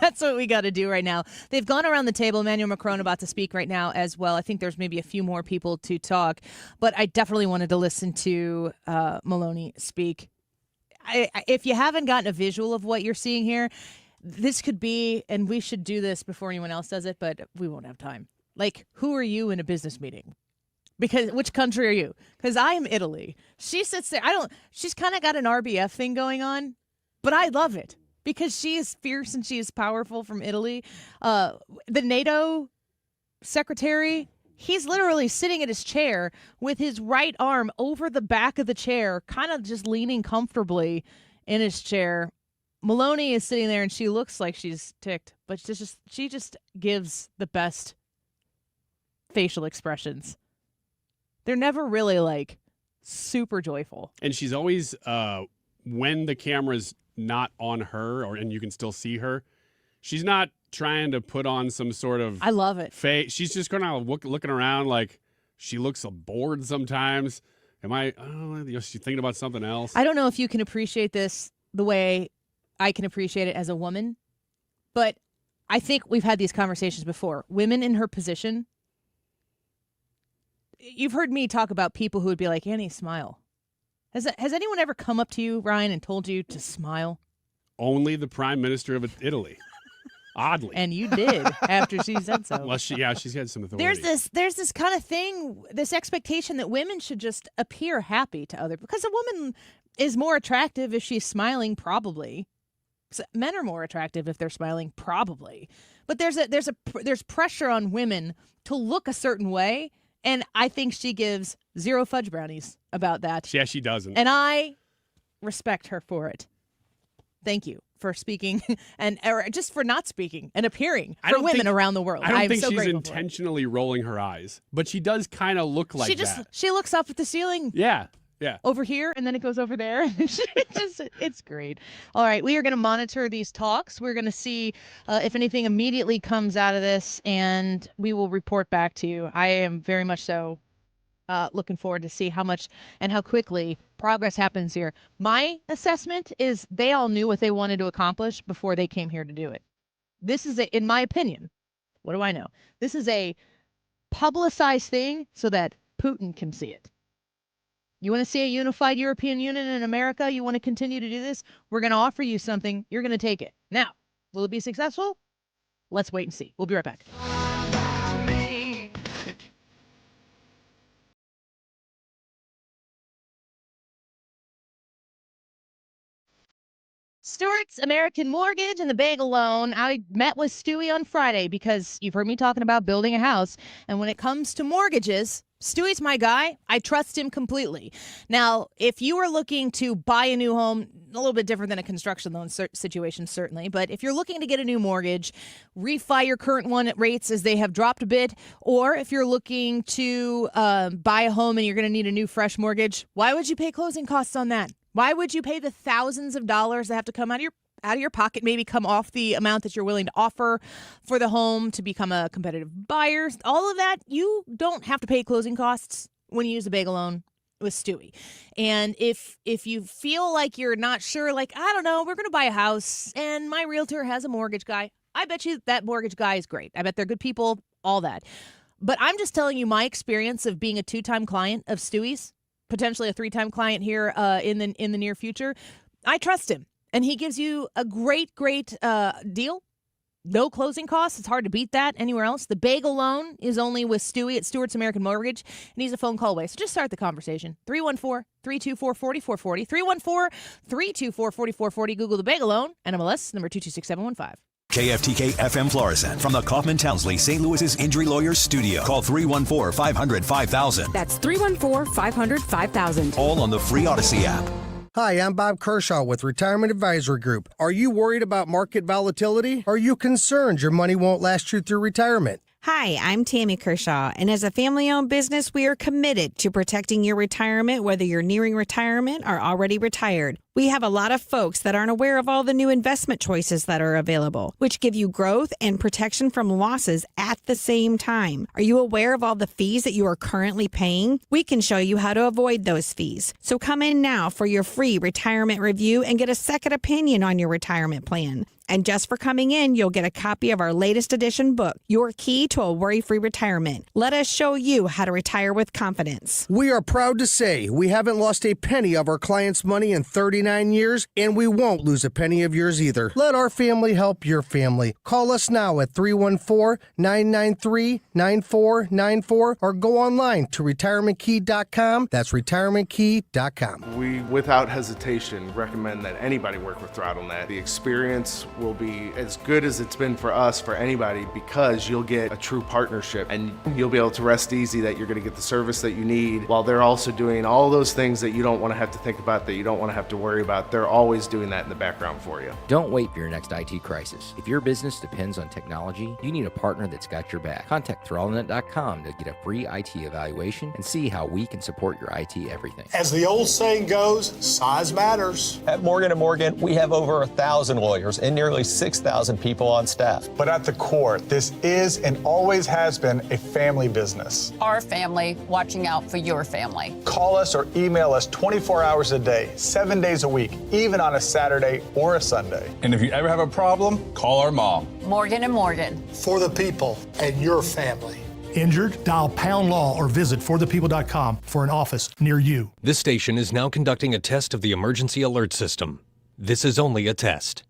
That's what we got to do right now. They've gone around the table. Emmanuel Macron about to speak right now as well. I think there's maybe a few more people to talk, but I definitely wanted to listen to Meloni speak. If you haven't gotten a visual of what you're seeing here, this could be, and we should do this before anyone else does it, but we won't have time. Like, who are you in a business meeting? Because which country are you? Because I am Italy. She sits there. She's kind of got an RBF thing going on, but I love it. because she is fierce and she is powerful from Italy. The NATO secretary, he's literally sitting at his chair with his right arm over the back of the chair, kind of just leaning comfortably in his chair. Maloney is sitting there and she looks like she's ticked, but she just gives the best facial expressions. They're never really like super joyful. And she's always, when the camera's not on her and you can still see her, she's not trying to put on some sort of I love it. She's just kind of looking around like she looks bored sometimes. She's thinking about something else. I don't know if you can appreciate this the way I can appreciate it as a woman, but I think we've had these conversations before. Women in her position, you've heard me talk about people who would be like, Annie, smile. Has anyone ever come up to you, Ryan, and told you to smile? Only the Prime Minister of Italy. Oddly. And you did after she said so. Well, she's had some authority. There's this kind of thing, this expectation that women should just appear happy to others, because a woman is more attractive if she's smiling, probably. So men are more attractive if they're smiling, probably. But there's pressure on women to look a certain way, and I think she gives zero fudge brownies about that. Yeah, she doesn't. And I respect her for it. Thank you for speaking or just for not speaking and appearing for women around the world. I don't think so she's intentionally rolling her eyes, but she does kind of look like that. She looks up at the ceiling. Yeah. Over here, and then it goes over there. It's great. All right, we are going to monitor these talks. We're going to see if anything immediately comes out of this, and we will report back to you. I am very much so looking forward to see how much and how quickly progress happens here. My assessment is they all knew what they wanted to accomplish before they came here to do it. This is, in my opinion, what do I know? This is a publicized thing so that Putin can see it. You want to see a unified European Union in America? You want to continue to do this? We're going to offer you something. You're going to take it. Now, will it be successful? Let's wait and see. We'll be right back. Stewart's American Mortgage and the Bagel Loan. I met with Stewie on Friday because you've heard me talking about building a house. And when it comes to mortgages, Stewie's my guy. I trust him completely. Now, if you are looking to buy a new home, a little bit different than a construction loan situation, certainly. But if you're looking to get a new mortgage, refi your current one at rates as they have dropped a bit, or if you're looking to buy a home and you're going to need a new fresh mortgage, why would you pay closing costs on that? Why would you pay the thousands of dollars that have to come out of your pocket, maybe come off the amount that you're willing to offer for the home to become a competitive buyer? All of that, you don't have to pay closing costs when you use a Bagel Loan with Stewie. And if you feel like you're not sure, like, I don't know, we're going to buy a house and my realtor has a mortgage guy, I bet you that mortgage guy is great. I bet they're good people, all that. But I'm just telling you my experience of being a 2-time client of Stewie's, potentially a 3-time client here in the near future. I trust him, and he gives you a great deal. No closing costs. It's hard to beat that anywhere else. The Bagel Loan is only with Stewie at Stewart's American Mortgage, and he's a phone call away. So just start the conversation. 314-324-4440. 314-324-4440. Google the Bagel Loan, NMLS number 226715. KFTK FM Florissant from the Kaufman Townsley St. Louis's Injury Lawyers Studio. Call 314-500-5000. That's 314-500-5000. All on the free Odyssey app. Hi, I'm Bob Kershaw with Retirement Advisory Group. Are you worried about market volatility? Are you concerned your money won't last you through retirement? Hi, I'm Tammy Kershaw, and as a family-owned business, we are committed to protecting your retirement, whether you're nearing retirement or already retired. We have a lot of folks that aren't aware of all the new investment choices that are available, which give you growth and protection from losses at the same time. Are you aware of all the fees that you are currently paying? We can show you how to avoid those fees. So come in now for your free retirement review and get a second opinion on your retirement plan. And just for coming in, you'll get a copy of our latest edition book, Your Key to a Worry-Free Retirement. Let us show you how to retire with confidence. We are proud to say we haven't lost a penny of our clients' money in 39 years, and we won't lose a penny of yours either. Let our family help your family. Call us now at 314-993-9494 or go online to retirementkey.com. That's retirementkey.com. We, without hesitation, recommend that anybody work with ThrottleNet. The experience will be as good as it's been for us, for anybody, because you'll get a true partnership and you'll be able to rest easy that you're going to get the service that you need while they're also doing all those things that you don't want to have to think about, that you don't want to have to worry about. They're always doing that in the background for you. Don't wait for your next IT crisis. If your business depends on technology, you need a partner that's got your back. Contact ThrottleNet.com to get a free IT evaluation and see how we can support your IT everything. As the old saying goes, size matters. At Morgan & Morgan, we have over 1,000 lawyers and nearly 6,000 people on staff. But at the core, this is and always has been a family business. Our family watching out for your family. Call us or email us 24 hours a day, 7 days a week, even on a Saturday or a Sunday. And if you ever have a problem, call our mom. Morgan & Morgan. For the people and your family. Injured? Dial pound law or visit forthepeople.com for an office near you. This station is now conducting a test of the emergency alert system. This is only a test.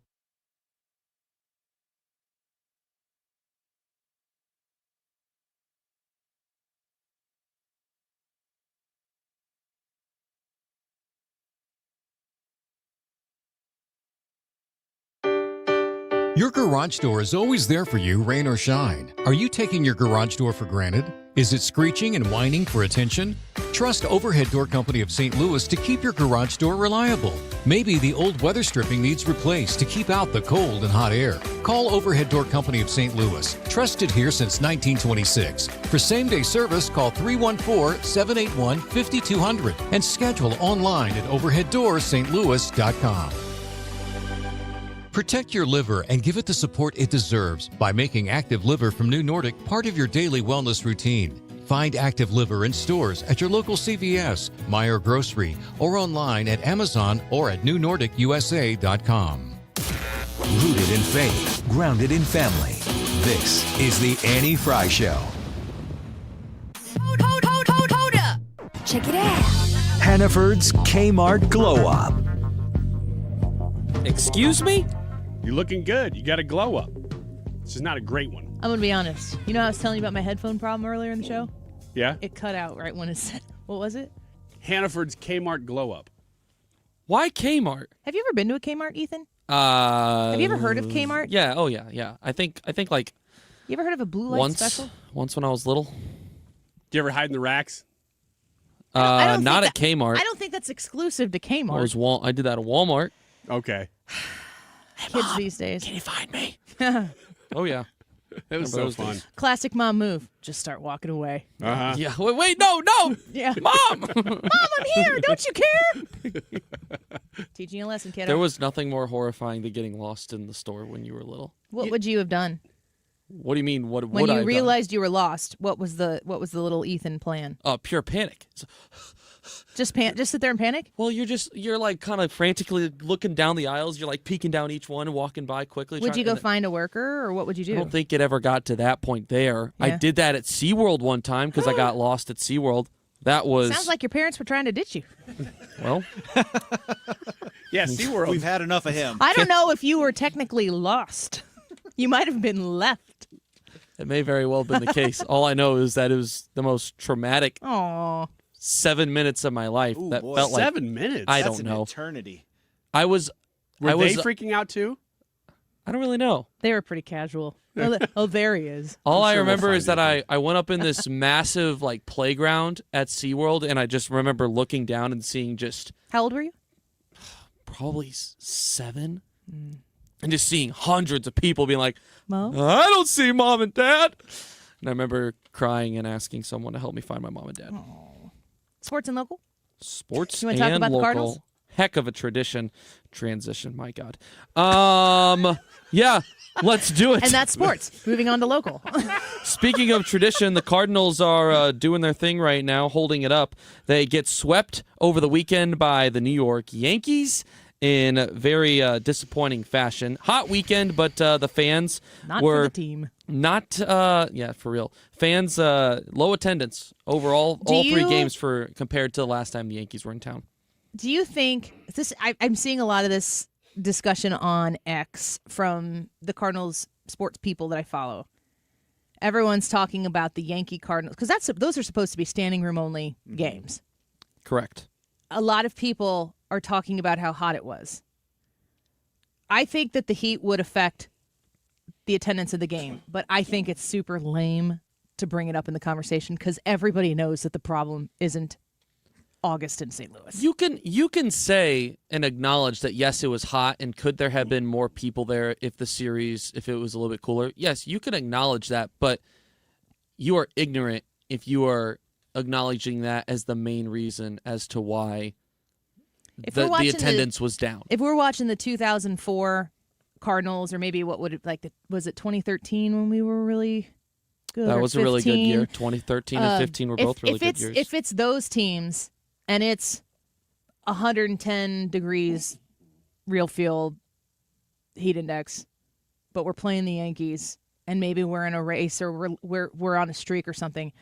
Your garage door is always there for you, rain or shine. Are you taking your garage door for granted? Is it screeching and whining for attention? Trust Overhead Door Company of St. Louis to keep your garage door reliable. Maybe the old weather stripping needs replaced to keep out the cold and hot air. Call Overhead Door Company of St. Louis, trusted here since 1926. For same-day service, call 314-781-5200 and schedule online at overheaddoorsstlouis.com. Protect your liver and give it the support it deserves by making Active Liver from New Nordic part of your daily wellness routine. Find Active Liver in stores at your local CVS, Meijer Grocery, or online at Amazon or at newnordicusa.com. Rooted in faith, grounded in family. This is the Annie Fry Show. Hold up. Check it out. Hannaford's Kmart Glow Up. Excuse me? You're looking good. You got a glow up. This is not a great one. I'm going to be honest. You know how I was telling you about my headphone problem earlier in the show? Yeah? It cut out right when it said, what was it? Hannaford's Kmart Glow Up. Why Kmart? Have you ever been to a Kmart, Ethan? Have you ever heard of Kmart? Yeah. Oh, yeah. I think like. You ever heard of a blue light special? Once when I was little. Do you ever hide in the racks? Not at Kmart. I don't think that's exclusive to Kmart. I did that at Walmart. Okay. Kids Mom, these days. Can you find me? Oh, yeah. That was so fun. Classic mom move. Just start walking away. Uh-huh. Yeah. Wait, no. Yeah. Mom! Mom, I'm here. Don't you care? Teaching you a lesson, kiddo. There was nothing more horrifying than getting lost in the store when you were little. What would you have done? What do you mean? What when would I you realized you were lost? What was the little Ethan plan? Pure panic. Just sit there and panic? Well, you're like kind of frantically looking down the aisles. You're like peeking down each one and walking by quickly. Would you go find a worker, or what would you do? I don't think it ever got to that point there. Yeah. I did that at SeaWorld one time because I got lost at SeaWorld. That was... Sounds like your parents were trying to ditch you. Well... Yeah, SeaWorld. We've had enough of him. I don't know if you were technically lost. You might have been left. It may very well have been the case. All I know is that it was the most traumatic 7 minutes of my life. Ooh, that boy. felt like 7 minutes? I That's don't know. An eternity. Were they freaking out too? I don't really know. They were pretty casual. Oh, there he is. All I remember is that I went up in this massive like playground at SeaWorld, and I just remember looking down and seeing just... How old were you? Probably 7. And just seeing hundreds of people being like, Mom? I don't see Mom and Dad. And I remember crying and asking someone to help me find my mom and dad. Aww. Sports and local? Sports you and talk about local. The Cardinals? Heck of a transition, my God. Yeah, let's do it. And that's sports. Moving on to local. Speaking of tradition, the Cardinals are doing their thing right now, holding it up. They get swept over the weekend by the New York Yankees. in a very disappointing fashion. Hot weekend, but the fans Not were for the team. not, for real. Fans, low attendance overall, all three games compared to the last time the Yankees were in town. Do you think this? I'm seeing a lot of this discussion on X from the Cardinals sports people that I follow. Everyone's talking about the Yankee Cardinals because those are supposed to be standing room only games. Correct. A lot of people are talking about how hot it was. I think that the heat would affect the attendance of the game, but I think it's super lame to bring it up in the conversation because everybody knows that the problem isn't August in St. Louis. You can say and acknowledge that yes, it was hot, and could there have been more people there if it was a little bit cooler? Yes, you can acknowledge that, but you are ignorant if you are acknowledging that as the main reason as to why the attendance was down. If we're watching the 2004 Cardinals, or maybe was it 2013 when we were really good? That was a really good year. 15? 2013 and 15 were both really good years. If it's those teams and it's 110 degrees real field heat index, but we're playing the Yankees and maybe we're in a race or we're on a streak or something,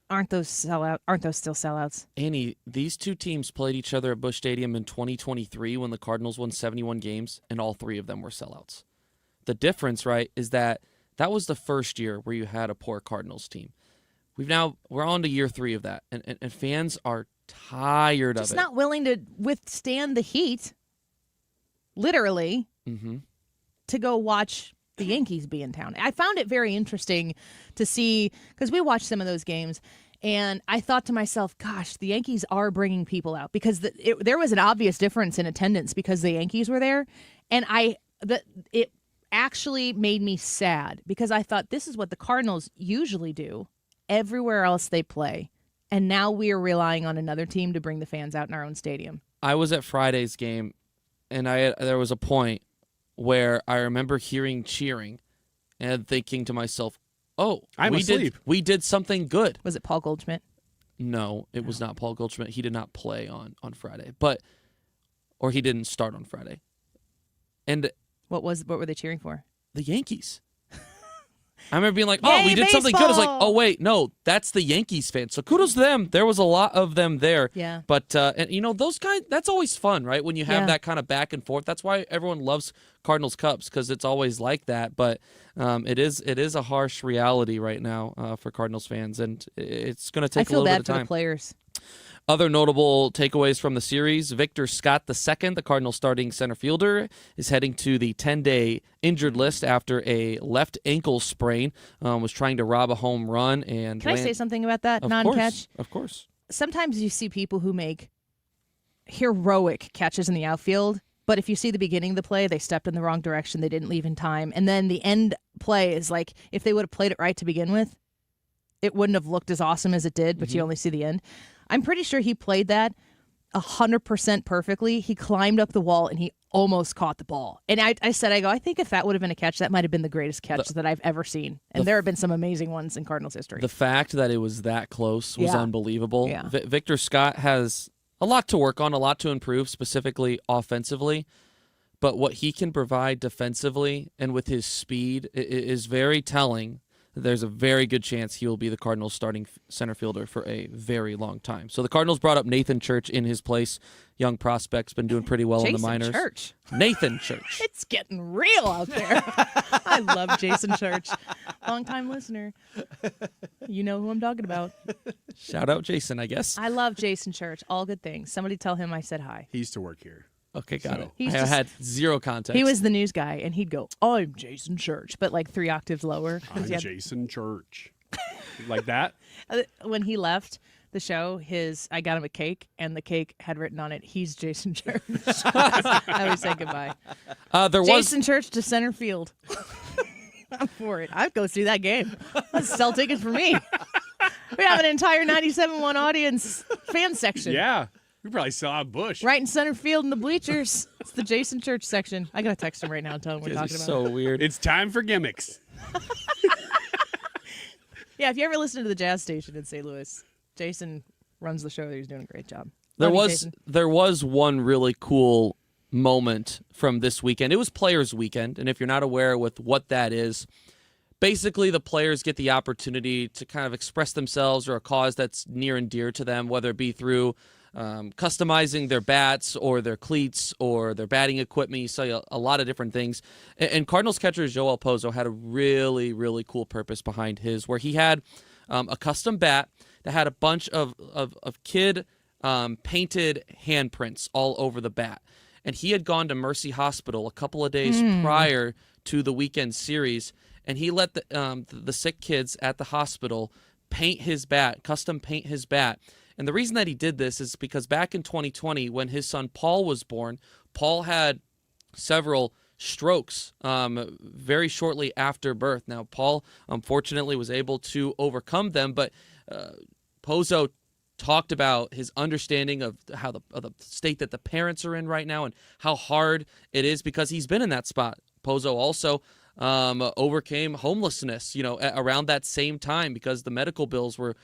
aren't those still sellouts? Annie, these two teams played each other at Busch Stadium in 2023 when the Cardinals won 71 games, and all three of them were sellouts. The difference, right, is that was the first year where you had a poor Cardinals team. We're on to year 3 of that, and fans are tired of it. Just not willing to withstand the heat, literally, to go watch the Yankees be in town. I found it very interesting to see, because we watched some of those games, and I thought to myself, gosh, the Yankees are bringing people out, because there was an obvious difference in attendance because the Yankees were there, and it actually made me sad, because I thought this is what the Cardinals usually do everywhere else they play, and now we are relying on another team to bring the fans out in our own stadium. I was at Friday's game, and there was a point where I remember hearing cheering and thinking to myself, oh, we did something good. Was it Paul Goldschmidt? No, it was not Paul Goldschmidt. He did not play on Friday, or he didn't start on Friday. And what were they cheering for? The Yankees. I remember being like, oh, we did something good. I was like, oh, wait, no, that's the Yankees fans. So kudos to them. There was a lot of them there. Yeah. But, and those guys, that's always fun, right? When you have that kind of back and forth. That's why everyone loves Cardinals Cups, because it's always like that. But it is a harsh reality right now for Cardinals fans, and it's going to take a little bit of time. I feel bad for the players. Other notable takeaways from the series: Victor Scott II, the Cardinals starting center fielder, is heading to the 10-day injured list after a left ankle sprain. Was trying to rob a home run. And Can I say something about that non-catch? Of course. Sometimes you see people who make heroic catches in the outfield, but if you see the beginning of the play, they stepped in the wrong direction, they didn't leave in time, and then the end play is like, if they would have played it right to begin with, it wouldn't have looked as awesome as it did, but you only see the end. I'm pretty sure he played that 100% perfectly. He climbed up the wall and he almost caught the ball. And I think if that would have been a catch, that might have been the greatest catch that I've ever seen. And there have been some amazing ones in Cardinals history. The fact that it was that close was unbelievable. Yeah. Victor Scott has a lot to work on, a lot to improve, specifically offensively. But what he can provide defensively and with his speed is very telling. There's a very good chance he will be the Cardinals' starting center fielder for a very long time. So the Cardinals brought up Nathan Church in his place. Young prospect's been doing pretty well in the minors. Church. Nathan Church. It's getting real out there. I love Jason Church. Long-time listener. You know who I'm talking about. Shout out Jason, I guess. I love Jason Church. All good things. Somebody tell him I said hi. He used to work here. Okay, got it. I had zero context. He was the news guy, and he'd go, I'm Jason Church, but like 3 octaves lower. I'm Jason Church. Like that? When he left the show, I got him a cake, and the cake had written on it, he's Jason Church. I would say goodbye. Jason Church to center field. I'm for it. I'd go see that game. Let's sell tickets for me. We have an entire 97.1 audience fan section. Yeah. We probably saw a Busch. Right in center field in the bleachers. It's the Jason Church section. I got to text him right now and tell him we're talking about so weird. It's time for gimmicks. Yeah, if you ever listen to the jazz station in St. Louis, Jason runs the show. He's doing a great job. There was one really cool moment from this weekend. It was Players Weekend, and if you're not aware with what that is, basically the players get the opportunity to kind of express themselves or a cause that's near and dear to them, whether it be through customizing their bats or their cleats or their batting equipment. You saw a lot of different things. And Cardinals catcher Joel Pozo had a really, really cool purpose behind his, where he had a custom bat that had a bunch of kid painted handprints all over the bat. And he had gone to Mercy Hospital a couple of days prior to the weekend series, and he let the sick kids at the hospital paint his bat, custom paint his bat. And the reason that he did this is because back in 2020, when his son Paul was born, Paul had several strokes very shortly after birth. Now, Paul, unfortunately, was able to overcome them, but Pozo talked about his understanding of how the state that the parents are in right now and how hard it is because he's been in that spot. Pozo also overcame homelessness, around that same time because the medical bills were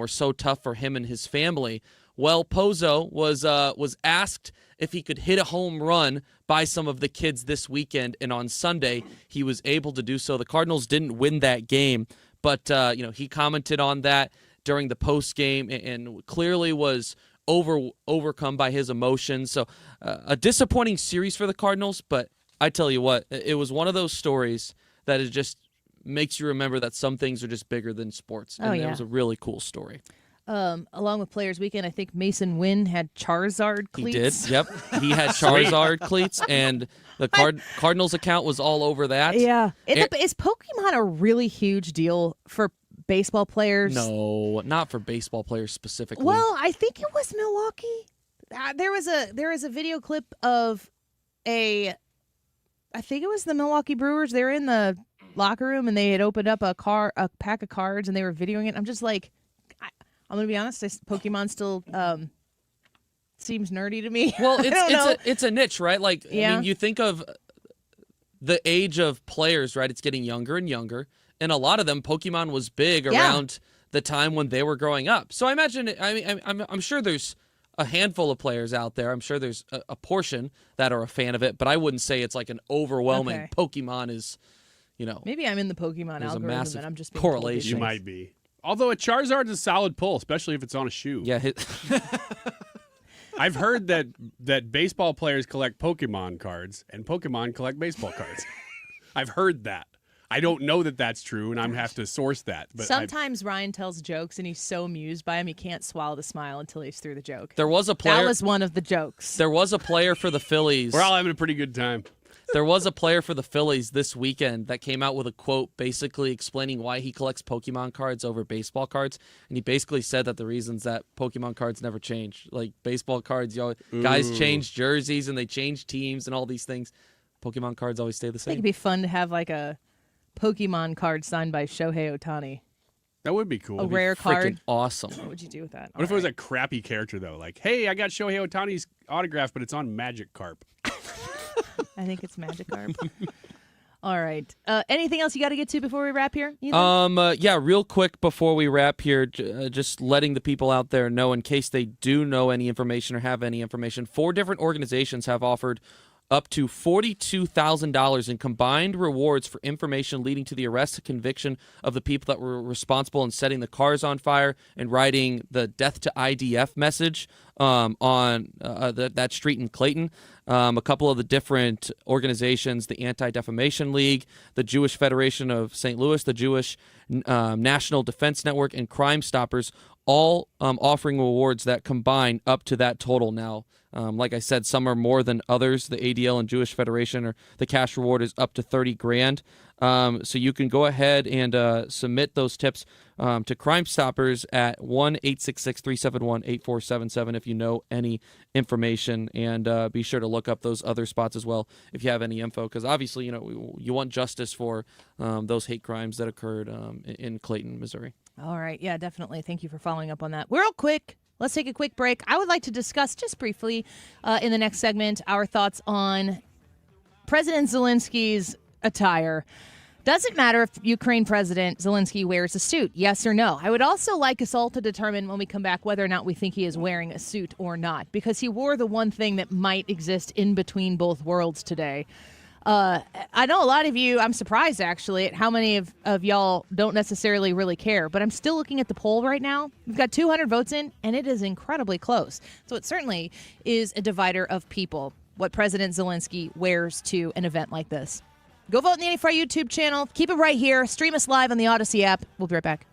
so tough for him and his family. Well, Pozo was asked if he could hit a home run by some of the kids this weekend, and on Sunday he was able to do so. The Cardinals didn't win that game, but he commented on that during the post game and clearly was overcome by his emotions. So a disappointing series for the Cardinals, but I tell you what, it was one of those stories that it just makes you remember that some things are just bigger than sports. And it was a really cool story. Along with Players Weekend, I think Mason Wynn had Charizard cleats. He did, yep. He had Charizard cleats, and the Cardinals account was all over that. Yeah. Is Pokemon a really huge deal for baseball players? No, not for baseball players specifically. Well, I think it was Milwaukee. There was a video clip of I think it was the Milwaukee Brewers. They were in the locker room and they had opened up a pack of cards and they were videoing it. I'm just like, I'm gonna be honest. Pokemon still seems nerdy to me. Well, it's a niche, right? Like, I mean, you think of the age of players, right? It's getting younger and younger, and a lot of them, Pokemon was big around the time when they were growing up. So I imagine, I'm sure there's a handful of players out there. I'm sure there's a portion that are a fan of it, but I wouldn't say it's like an overwhelming Pokemon is, Maybe I'm in the Pokemon there's algorithm a massive and I'm just being correlation. You might be. Although a Charizard's a solid pull, especially if it's on a shoe. Yeah. I've heard that baseball players collect Pokemon cards and Pokemon collect baseball cards. I've heard that. I don't know that that's true, and I'm have to source that. But sometimes Ryan tells jokes, and he's so amused by him, he can't swallow the smile until he's through the joke. There was a player. That was one of the jokes. There was a player for the Phillies. We're all having a pretty good time. There was a player for the Phillies this weekend that came out with a quote basically explaining why he collects Pokemon cards over baseball cards. And he basically said that the reasons that Pokemon cards never change. Like baseball cards, guys change jerseys and they change teams and all these things. Pokemon cards always stay the I same. think it'd be fun to have like a Pokemon card signed by Shohei Ohtani. That would be cool. A rare card. Awesome. What would you do with that? What if it was a crappy character, though? Like, hey, I got Shohei Ohtani's autograph, but it's on Magikarp. I think it's Magikarp. All right. Anything else you got to get to before we wrap here? Ethan? Yeah, real quick before we wrap here, just letting the people out there know in case they do know any information or have any information. 4 different organizations have offered up to $42,000 in combined rewards for information leading to the arrest and conviction of the people that were responsible in setting the cars on fire and writing the Death to IDF message on that street in Clayton. A couple of the different organizations, the Anti-Defamation League, the Jewish Federation of St. Louis, the Jewish National Defense Network, and Crime Stoppers, all offering rewards that combine up to that total now. Like I said, some are more than others. The ADL and Jewish Federation, or the cash reward is up to $30,000. So you can go ahead and submit those tips to Crime Stoppers at 1-866-371-8477 if you know any information, and be sure to look up those other spots as well if you have any info, because obviously you want justice for those hate crimes that occurred in Clayton, Missouri. All right. Yeah, definitely. Thank you for following up on that. Real quick, let's take a quick break. I would like to discuss just briefly in the next segment our thoughts on President Zelenskyy's attire. Does it matter if Ukraine President Zelenskyy wears a suit? Yes or no? I would also like us all to determine when we come back whether or not we think he is wearing a suit or not, because he wore the one thing that might exist in between both worlds today. I know a lot of you, I'm surprised actually at how many of y'all don't necessarily really care, but I'm still looking at the poll right now. We've got 200 votes in, and it is incredibly close. So it certainly is a divider of people, what President Zelenskyy wears to an event like this. Go vote in the ATTIRE YouTube channel. Keep it right here. Stream us live on the Odyssey app. We'll be right back.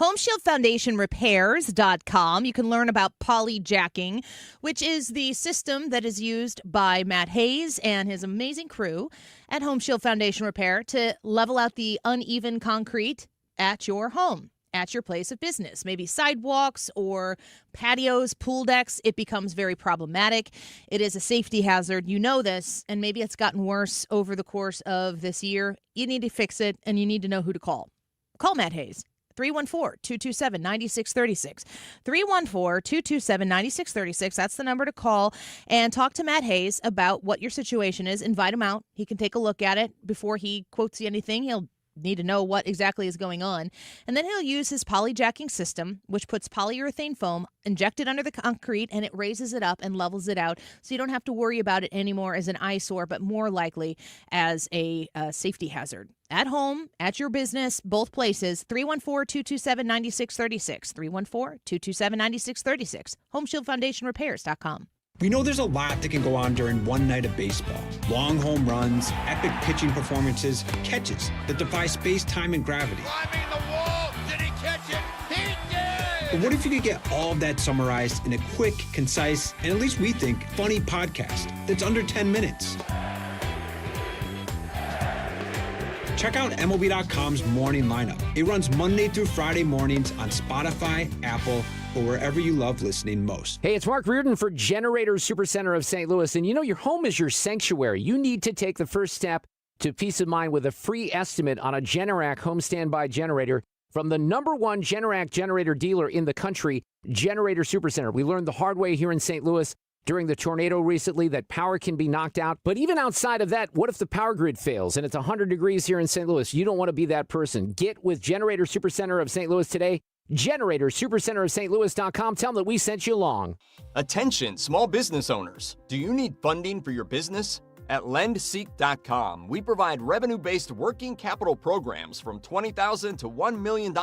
HomeshieldFoundationRepairs.com. You can learn about polyjacking, which is the system that is used by Matt Hayes and his amazing crew at Home Shield Foundation Repair to level out the uneven concrete at your home, at your place of business, maybe sidewalks or patios, pool decks. It becomes very problematic. It is a safety hazard. You know this, and maybe it's gotten worse over the course of this year. You need to fix it, and you need to know who to call. Call Matt Hayes. 314-227-9636. 314-227-9636. That's the number to call and talk to Matt Hayes about what your situation is. Invite him out. He can take a look at it before he quotes you anything. He'll need to know what exactly is going on. And then he'll use his polyjacking system, which puts polyurethane foam injected under the concrete, and it raises it up and levels it out. So you don't have to worry about it anymore as an eyesore, but more likely as a safety hazard. At home, at your business, both places, 314-227-9636. 314-227-9636. HomeshieldFoundationRepairs.com. We know there's a lot that can go on during one night of baseball. Long home runs, epic pitching performances, catches that defy space, time, and gravity. Climbing the wall! Did he catch it? He did! But what if you could get all of that summarized in a quick, concise, and at least we think, funny podcast that's under 10 minutes? Check out MLB.com's Morning Lineup. It runs Monday through Friday mornings on Spotify, Apple, or wherever you love listening most. Hey, it's Mark Reardon for Generator Supercenter of St. Louis. And you know, your home is your sanctuary. You need to take the first step to peace of mind with a free estimate on a Generac home standby generator from the #1 Generac generator dealer in the country, Generator Supercenter. We learned the hard way here in St. Louis during the tornado recently that power can be knocked out. But even outside of that, what if the power grid fails and it's 100 degrees here in St. Louis? You don't want to be that person. Get with Generator Supercenter of St. Louis today. Generator Supercenter of St. Louis.com. Tell them that we sent you along. Attention, small business owners. Do you need funding for your business? At lendseek.com, we provide revenue-based working capital programs from $20,000 to $1 million.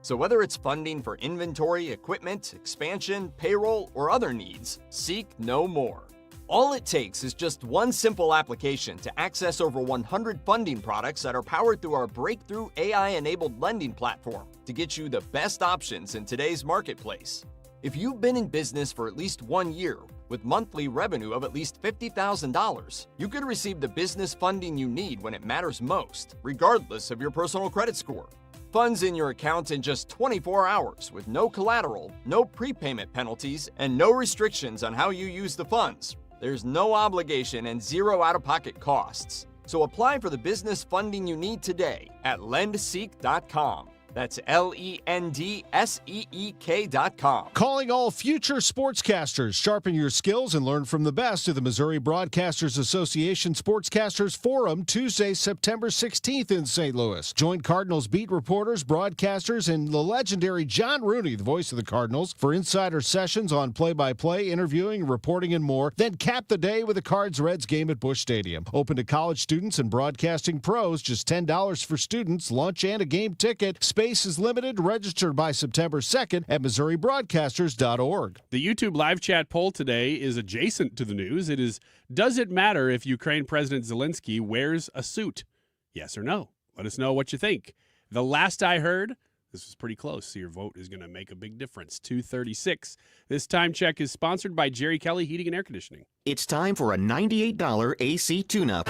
So whether it's funding for inventory, equipment, expansion, payroll, or other needs, seek no more. All it takes is just one simple application to access over 100 funding products that are powered through our breakthrough AI-enabled lending platform to get you the best options in today's marketplace. If you've been in business for at least 1 year with monthly revenue of at least $50,000, you could receive the business funding you need when it matters most, regardless of your personal credit score. Funds in your account in just 24 hours with no collateral, no prepayment penalties, and no restrictions on how you use the funds. There's no obligation and zero out-of-pocket costs. So apply for the business funding you need today at lendseek.com. That's LENDSEEK.com. Calling all future sportscasters. Sharpen your skills and learn from the best of the Missouri Broadcasters Association Sportscasters Forum Tuesday, September 16th in St. Louis. Join Cardinals beat reporters, broadcasters, and the legendary John Rooney, the voice of the Cardinals, for insider sessions on play-by-play, interviewing, reporting, and more. Then cap the day with the Cards-Reds game at Busch Stadium. Open to college students and broadcasting pros. Just $10 for students, lunch, and a game ticket. Space is limited. Register by September 2nd at MissouriBroadcasters.org. The YouTube live chat poll today is adjacent to the news. It is, does it matter if Ukraine President Zelenskyy wears a suit? Yes or no? Let us know what you think. The last I heard, this was pretty close, so your vote is going to make a big difference. 236. This time check is sponsored by Jerry Kelly Heating and Air Conditioning. It's time for a $98 AC tune-up.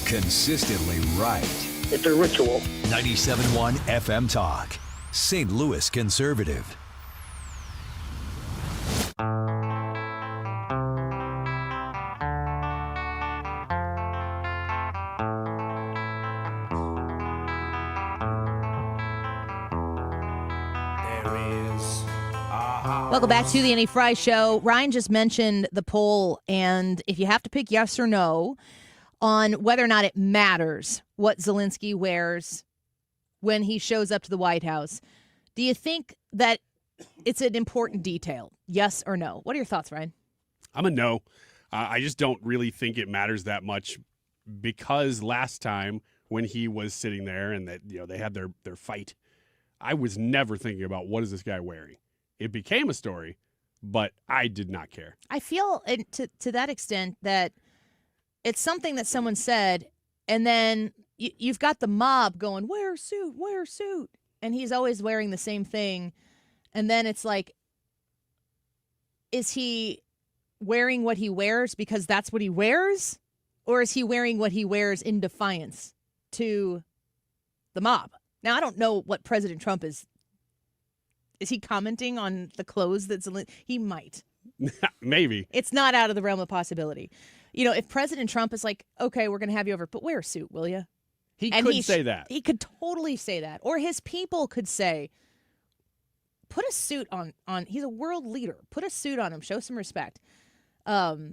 Consistently right. It's a ritual. 97.1 FM Talk. St. Louis Conservative. There is a Welcome back to the Annie Fry Show. Ryan just mentioned the poll, and if you have to pick yes or no on whether or not it matters what Zelenskyy wears when he shows up to the White House, do you think that it's an important detail? Yes or no? What are your thoughts, Ryan? I'm a no. I just don't really think it matters that much because last time when he was sitting there and that they had their fight, I was never thinking about what is this guy wearing. It became a story, but I did not care. I feel to that extent that it's something that someone said, and then you've got the mob going, wear a suit, and he's always wearing the same thing. And then it's like, is he wearing what he wears because that's what he wears? Or is he wearing what he wears in defiance to the mob? Now, I don't know what President Trump is. Is he commenting on the clothes that Zelenskyy? He might. Maybe. It's not out of the realm of possibility. If President Trump is like, okay, we're going to have you over, but wear a suit, will you? He could say that. He could totally say that. Or his people could say, put a suit on. He's a world leader. Put a suit on him. Show some respect. I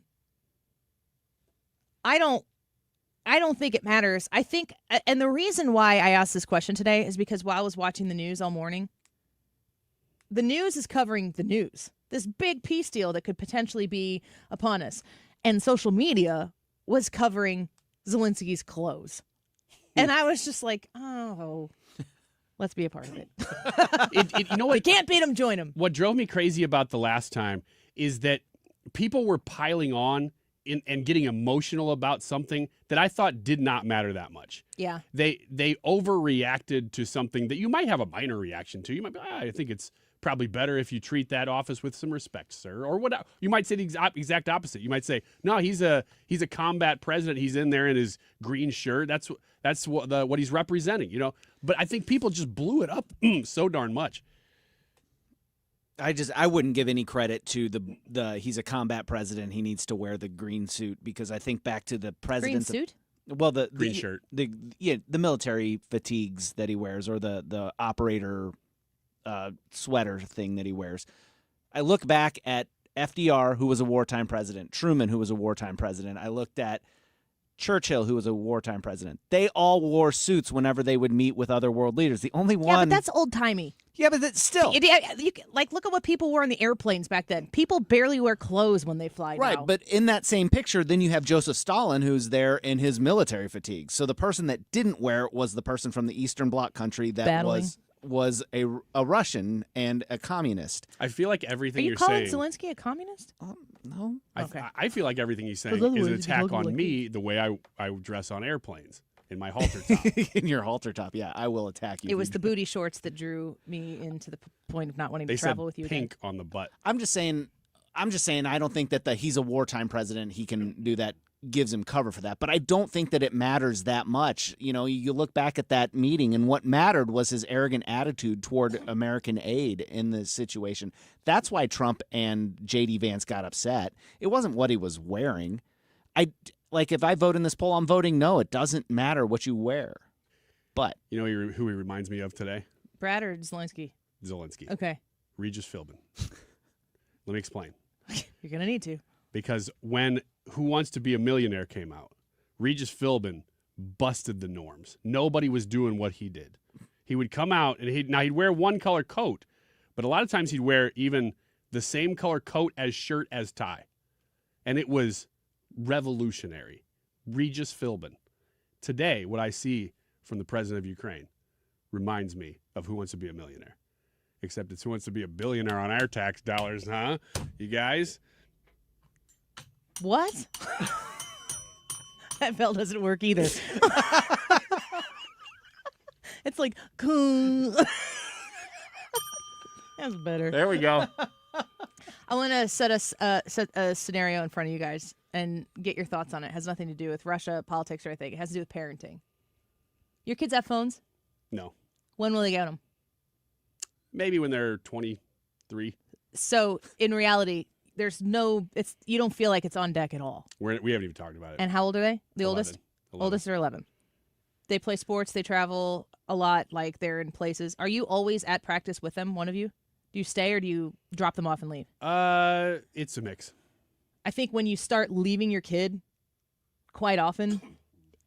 don't think it matters. I think, and the reason why I asked this question today is because while I was watching the news all morning, the news is covering the news. This big peace deal that could potentially be upon us. And social media was covering Zelensky's clothes. And I was just like, oh, let's be a part of it. You know what? You can't beat him, join him. What drove me crazy about the last time is that people were piling on and getting emotional about something that I thought did not matter that much. Yeah. They overreacted to something that you might have a minor reaction to. You might be, I think it's probably better if you treat that office with some respect, sir. Or what? You might say the exact opposite. You might say, no, he's a combat president. He's in there in his green shirt. That's what he's representing, But I think people just blew it up so darn much. I wouldn't give any credit to the he's a combat president. He needs to wear the green suit because I think back to the president's green suit. Well, the green shirt, the military fatigues that he wears, or the operator sweater thing that he wears. I look back at FDR, who was a wartime president, Truman, who was a wartime president. I looked at Churchill, who was a wartime president. They all wore suits whenever they would meet with other world leaders. The only one... Yeah, but that's old-timey. Yeah, but that's still... Look at what people wore on the airplanes back then. People barely wear clothes when they fly right, now. But in that same picture, then you have Joseph Stalin, who's there in his military fatigues. So the person that didn't wear it was the person from the Eastern Bloc country that Battling. was a Russian and a communist. I feel like everything you're saying... Are you calling Zelenskyy a communist? No. Okay. I feel like everything he's saying is an attack on me, the way I dress on airplanes in my halter top. In your halter top, yeah, I will attack you. It was the booty shorts that drew me into the point of not wanting to travel with you. Pink on the butt. I'm just saying. I don't think that he's a wartime president. He can do that. Gives him cover for that. But I don't think that it matters that much. You look back at that meeting, and what mattered was his arrogant attitude toward American aid in this situation. That's why Trump and J.D. Vance got upset. It wasn't what he was wearing. If I vote in this poll, I'm voting no. It doesn't matter what you wear. But you know who he reminds me of today? Brad or Zelenskyy? Zelenskyy. Okay. Regis Philbin. Let me explain. You're gonna need to. Because when Who Wants to Be a Millionaire came out, Regis Philbin busted the norms. Nobody was doing what he did. He would come out, and he'd wear one color coat, but a lot of times he'd wear even the same color coat as shirt as tie. And it was revolutionary. Regis Philbin. Today, what I see from the president of Ukraine reminds me of Who Wants to Be a Millionaire. Except it's Who Wants to Be a Billionaire on our tax dollars, huh? You guys? What? That bell doesn't work either. It's like, that's better. There we go. I want to set a scenario in front of you guys and get your thoughts on it. It has nothing to do with Russia, politics, or anything. It has to do with parenting. Your kids have phones? No. When will they get them? Maybe when they're 23. So, in reality, you don't feel like it's on deck at all. We haven't even talked about it. And how old are they? The 11. oldest? 11. Oldest are 11. They play sports. They travel a lot. Like, they're in places. Are you always at practice with them, one of you? Do you stay or do you drop them off and leave? It's a mix. I think when you start leaving your kid quite often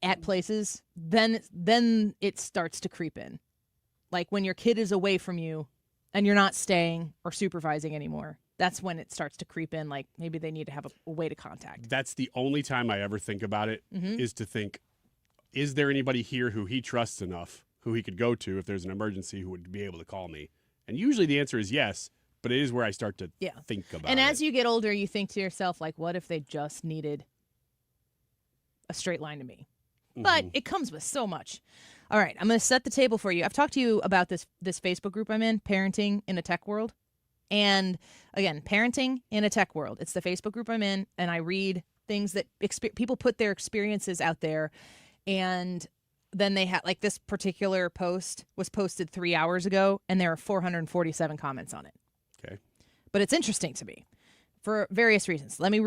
at places, then it starts to creep in. Like when your kid is away from you and you're not staying or supervising anymore, that's when it starts to creep in. Like maybe they need to have a way to contact. That's the only time I ever think about it, is to think, is there anybody here who he trusts enough, who he could go to if there's an emergency, who would be able to call me? And usually the answer is yes, but it is where I start to think about it. And as you get older, you think to yourself, like, what if they just needed a straight line to me? But it comes with so much. All right, I'm going to set the table for you. I've talked to you about this Facebook group I'm in, Parenting in a Tech World. And again, Parenting in a Tech World. It's the Facebook group I'm in, and I read things that people put their experiences out there, and then they had, like, this particular post was posted 3 hours ago, and there are 447 comments on it. Okay. But it's interesting to me for various reasons. Let me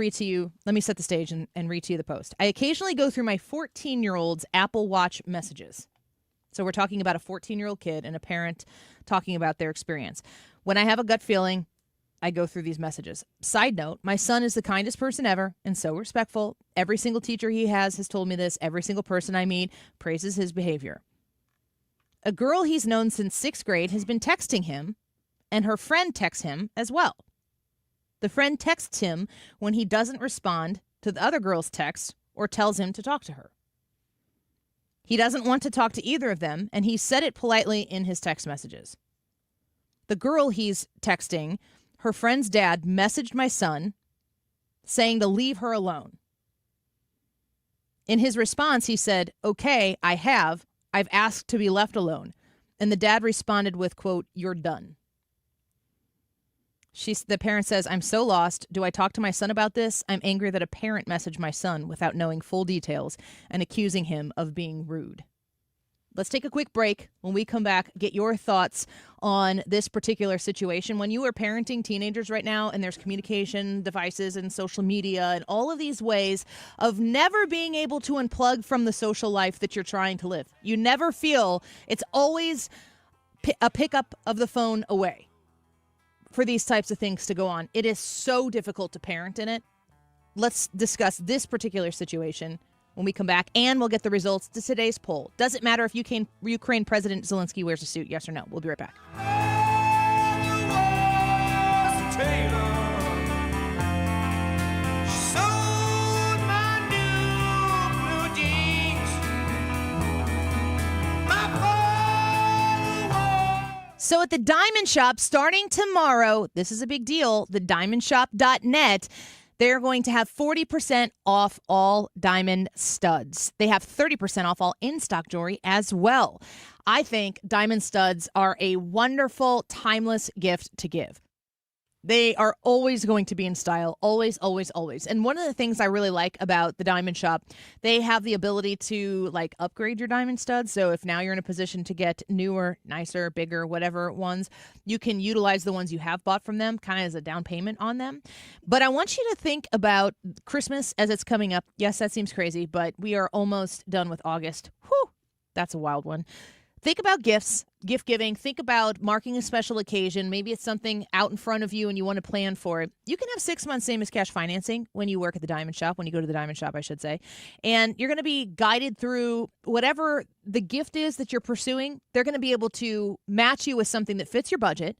set the stage and read to you the post. I occasionally go through my 14-year-old's Apple Watch messages. So we're talking about a 14-year-old kid and a parent talking about their experience. When I have a gut feeling, I go through these messages. Side note, my son is the kindest person ever and so respectful. Every single teacher he has told me this. Every single person I meet praises his behavior. A girl he's known since 6th grade has been texting him, and her friend texts him as well. The friend texts him when he doesn't respond to the other girl's text or tells him to talk to her. He doesn't want to talk to either of them, and he said it politely in his text messages. The girl he's texting, her friend's dad, messaged my son saying to leave her alone. In his response, he said, "Okay, I've asked to be left alone." And the dad responded with, quote, "You're done." The parent says, "I'm so lost. Do I talk to my son about this? I'm angry that a parent messaged my son without knowing full details and accusing him of being rude." Let's take a quick break. When we come back, get your thoughts on this particular situation. When you are parenting teenagers right now and there's communication devices and social media and all of these ways of never being able to unplug from the social life that you're trying to live. You never feel, it's always a pickup of the phone away for these types of things to go on. It is so difficult to parent in it. Let's discuss this particular situation when we come back, and we'll get the results to today's poll. Does it matter if Ukraine President Zelenskyy wears a suit? Yes or no? We'll be right back. So at the Diamond Shop, starting tomorrow, this is a big deal, thediamondshop.net, they're going to have 40% off all diamond studs. They have 30% off all in-stock jewelry as well. I think diamond studs are a wonderful, timeless gift to give. They are always going to be in style, always, always, always. And one of the things I really like about the Diamond Shop, they have the ability to like upgrade your diamond studs. So if now you're in a position to get newer, nicer, bigger, whatever ones, you can utilize the ones you have bought from them kind of as a down payment on them. But I want you to think about Christmas as it's coming up. Yes, that seems crazy, but we are almost done with August. Whew, that's a wild one. Think about gifts, gift giving. Think about marking a special occasion. Maybe it's something out in front of you and you want to plan for it. You can have 6 months same as cash financing when you work at the Diamond Shop, when you go to the Diamond Shop, I should say. And you're going to be guided through whatever the gift is that you're pursuing. They're going to be able to match you with something that fits your budget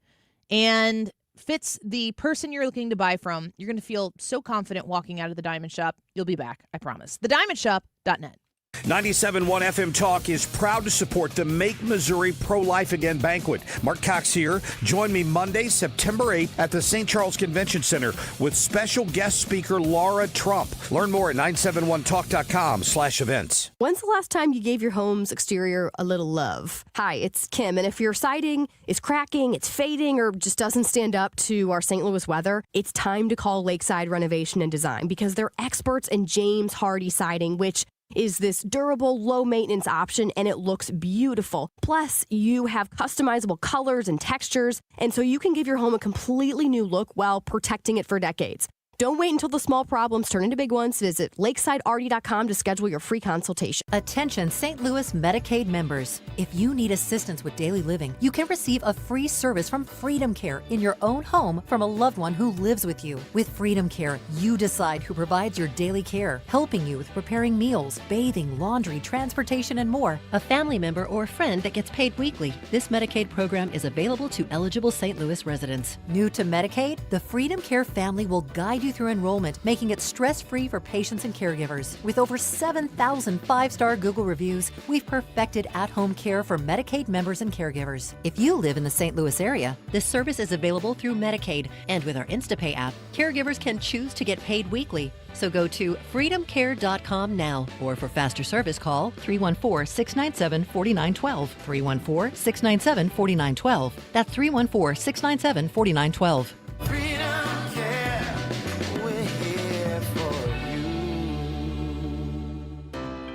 and fits the person you're looking to buy from. You're going to feel so confident walking out of the Diamond Shop. You'll be back, I promise. TheDiamondShop.net. 97.1 FM Talk is proud to support the Make Missouri Pro-Life Again banquet. Mark Cox here. Join me Monday, September 8th at the St. Charles Convention Center with special guest speaker Laura Trump. Learn more at 971talk.com/events. When's the last time you gave your home's exterior a little love? Hi, it's Kim, and if your siding is cracking, it's fading, or just doesn't stand up to our St. Louis weather, it's time to call Lakeside Renovation and Design because they're experts in James Hardy siding, which is this durable, low-maintenance option, and it looks beautiful. Plus, you have customizable colors and textures, and so you can give your home a completely new look while protecting it for decades. Don't wait until the small problems turn into big ones. Visit lakesideRD.com to schedule your free consultation. Attention St. Louis Medicaid members. If you need assistance with daily living, you can receive a free service from Freedom Care in your own home from a loved one who lives with you. With Freedom Care, you decide who provides your daily care, helping you with preparing meals, bathing, laundry, transportation, and more. A family member or friend that gets paid weekly. This Medicaid program is available to eligible St. Louis residents. New to Medicaid? The Freedom Care family will guide you through enrollment, making it stress-free for patients and caregivers. With over 7,000 five-star Google reviews, we've perfected at-home care for Medicaid members and caregivers. If you live in the St. Louis area, this service is available through Medicaid, and with our InstaPay app, caregivers can choose to get paid weekly. So go to freedomcare.com now, or for faster service, call 314-697-4912. 314-697-4912. That's 314-697-4912.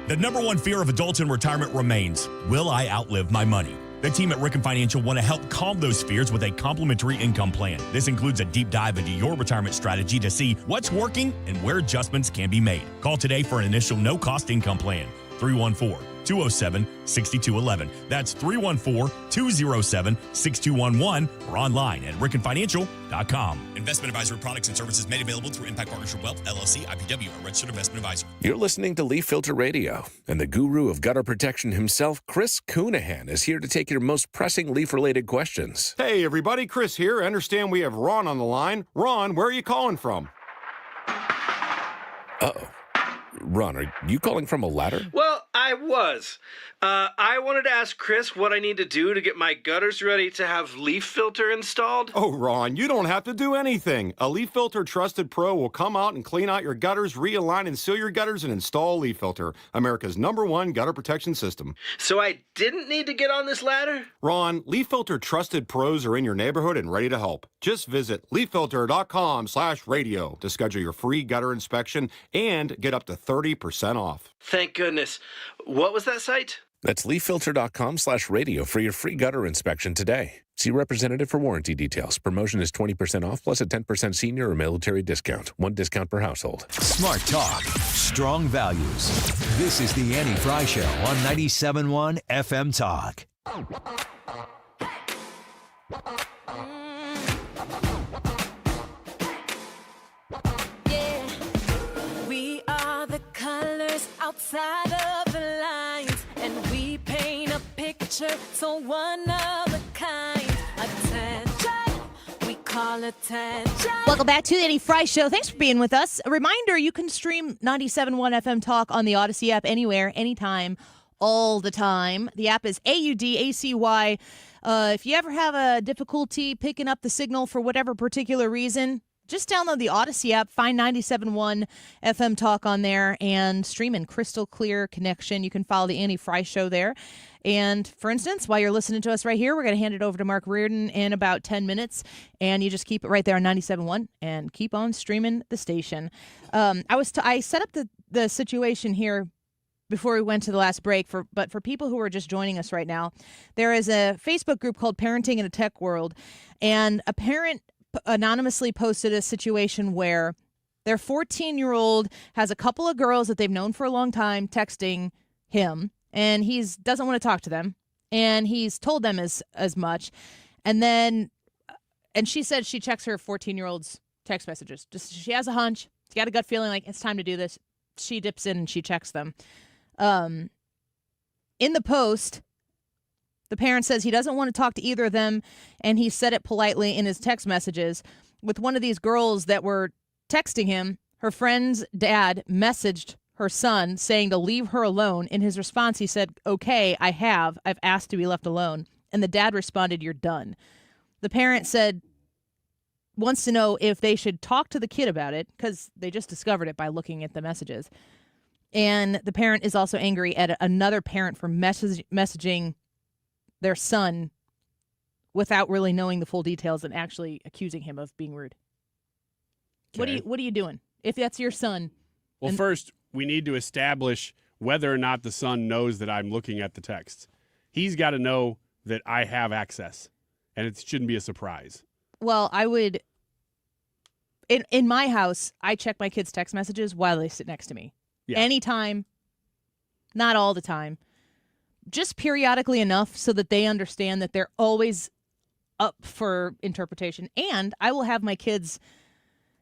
The number one fear of adults in retirement remains, will I outlive my money? The team at Ricken Financial want to help calm those fears with a complimentary income plan. This includes a deep dive into your retirement strategy to see what's working and where adjustments can be made. Call today for an initial no-cost income plan. 314-207-6211. That's 314-207-6211 or online at rickenfinancial.com. Investment advisory products and services made available through Impact Partnership Wealth, LLC, IPW, a registered investment advisor. You're listening to Leaf Filter Radio, and the guru of gutter protection himself, Chris Coonahan, is here to take your most pressing leaf-related questions. Hey, everybody, Chris here. I understand we have Ron on the line. Ron, where are you calling from? Uh-oh. Ron, are you calling from a ladder? Well, I was. I wanted to ask Chris what I need to do to get my gutters ready to have leaf filter installed. Oh, Ron, you don't have to do anything. A Leaf Filter Trusted Pro will come out and clean out your gutters, realign and seal your gutters, and install Leaf Filter, America's #1 gutter protection system. So I didn't need to get on this ladder? Ron, Leaf Filter Trusted Pros are in your neighborhood and ready to help. Just visit leaffilter.com/radio to schedule your free gutter inspection and get up to 30% off. Thank goodness. What was that site? That's leaffilter.com/radio for your free gutter inspection today. See representative for warranty details. Promotion is 20% off plus a 10% senior or military discount. One discount per household. Smart talk, strong values. This is the Annie Fry Show on 97.1 FM Talk. We are the colors outside of the lines, and we paint a picture so one of a kind. Attention, we call attention. Welcome back to the Annie Fry Show. Thanks for being with us. A reminder, you can stream 97.1 FM Talk on the Odyssey app anywhere, anytime, all the time. The app is AUDACY. If you ever have a difficulty picking up the signal for whatever particular reason, just download the Odyssey app, find 97.1 FM Talk on there, and stream in crystal clear connection. You can follow the Annie Fry Show there. And, for instance, while you're listening to us right here, we're going to hand it over to Mark Reardon in about 10 minutes, and you just keep it right there on 97.1 and keep on streaming the station. I set up the situation here before we went to the last break, but for people who are just joining us right now, there is a Facebook group called Parenting in a Tech World, and a parent anonymously posted a situation where their 14-year-old has a couple of girls that they've known for a long time texting him, and he doesn't want to talk to them, and he's told them as much. And she said she checks her 14-year-old's text messages. Just she has a hunch. She's got a gut feeling like it's time to do this. She dips in and she checks them. In the post, the parent says he doesn't want to talk to either of them, and he said it politely in his text messages. With one of these girls that were texting him, her friend's dad messaged her son saying to leave her alone. In his response, he said, "Okay, I've asked to be left alone." And the dad responded, "You're done." The parent wants to know if they should talk to the kid about it because they just discovered it by looking at the messages. And the parent is also angry at another parent for messaging their son without really knowing the full details and actually accusing him of being rude. Okay. What are you doing if that's your son? Well, first, we need to establish whether or not the son knows that I'm looking at the texts. He's got to know that I have access, and it shouldn't be a surprise. Well, I would in my house, I check my kids' text messages while they sit next to me. Yeah. Anytime, not all the time. Just periodically enough so that they understand that they're always up for interpretation. And I will have my kids,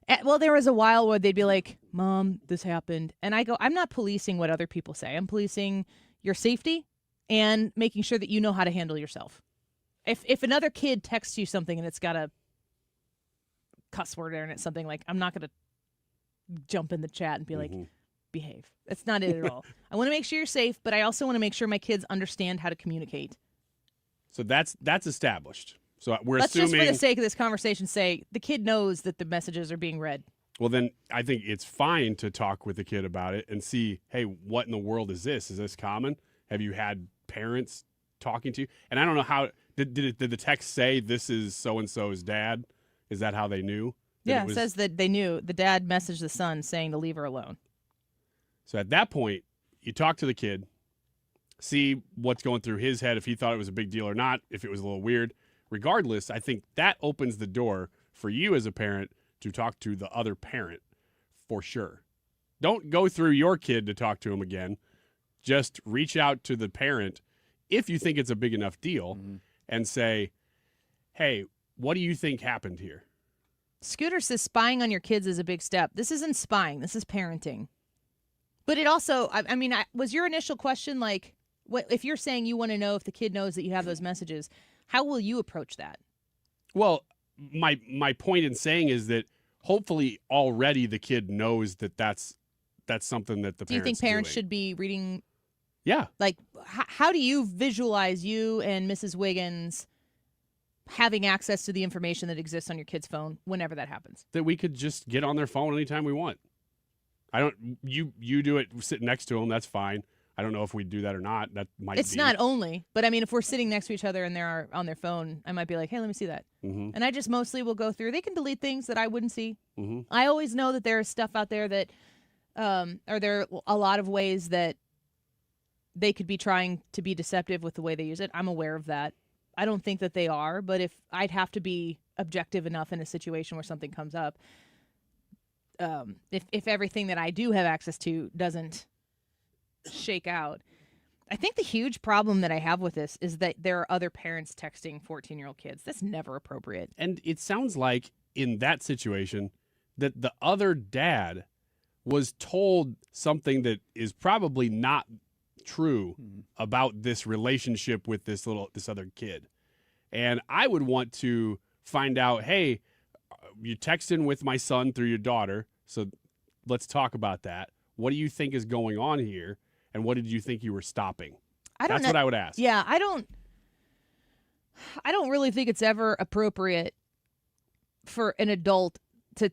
there was a while where they'd be like, Mom, this happened. And I go, I'm not policing what other people say. I'm policing your safety and making sure that you know how to handle yourself. If another kid texts you something and it's got a cuss word in it, something like, I'm not going to jump in the chat and be like, behave. That's not it at all. I want to make sure you're safe, but I also want to make sure my kids understand how to communicate. So that's established. So Let's just, for the sake of this conversation, say the kid knows that the messages are being read. Well, then I think it's fine to talk with the kid about it and see, hey, what in the world is this? Is this common? Have you had parents talking to you? And I don't know how, did the text say this is so-and-so's dad? Is that how they knew? Yeah, it says that they knew. The dad messaged the son saying to leave her alone. So at that point, you talk to the kid, see what's going through his head, if he thought it was a big deal or not, if it was a little weird. Regardless, I think that opens the door for you as a parent to talk to the other parent for sure. Don't go through your kid to talk to him again. Just reach out to the parent if you think it's a big enough deal and say, hey, what do you think happened here? Scooter says spying on your kids is a big step. This isn't spying. This is parenting. But it also, I mean, was your initial question like, what if you're saying you want to know if the kid knows that you have those messages, how will you approach that? Well, my point in saying is that hopefully already the kid knows that that's something that the parents do you think parents doing. should be reading? Yeah. Like, how do you visualize you and Mrs. Wiggins having access to the information that exists on your kid's phone whenever that happens? That we could just get on their phone anytime we want. You do it sitting next to them, that's fine. I don't know if we'd do that or not. That might It's not only, but I mean, if we're sitting next to each other and they're on their phone, I might be like, hey, let me see that. Mm-hmm. And I just mostly will go through. They can delete things that I wouldn't see. Mm-hmm. I always know that there's stuff out there that, or there are a lot of ways that they could be trying to be deceptive with the way they use it. I'm aware of that. I don't think that they are, but if I'd have to be objective enough in a situation where something comes up, if everything that I do have access to doesn't shake out. I think the huge problem that I have with this is that there are other parents texting 14-year-old kids. That's never appropriate. And it sounds like in that situation that the other dad was told something that is probably not true about this relationship with this other kid. And I would want to find out, hey, you texting with my son through your daughter, so let's talk about that. What do you think is going on here? And what did you think you were stopping? That's what I would ask. Yeah, I don't really think it's ever appropriate for an adult to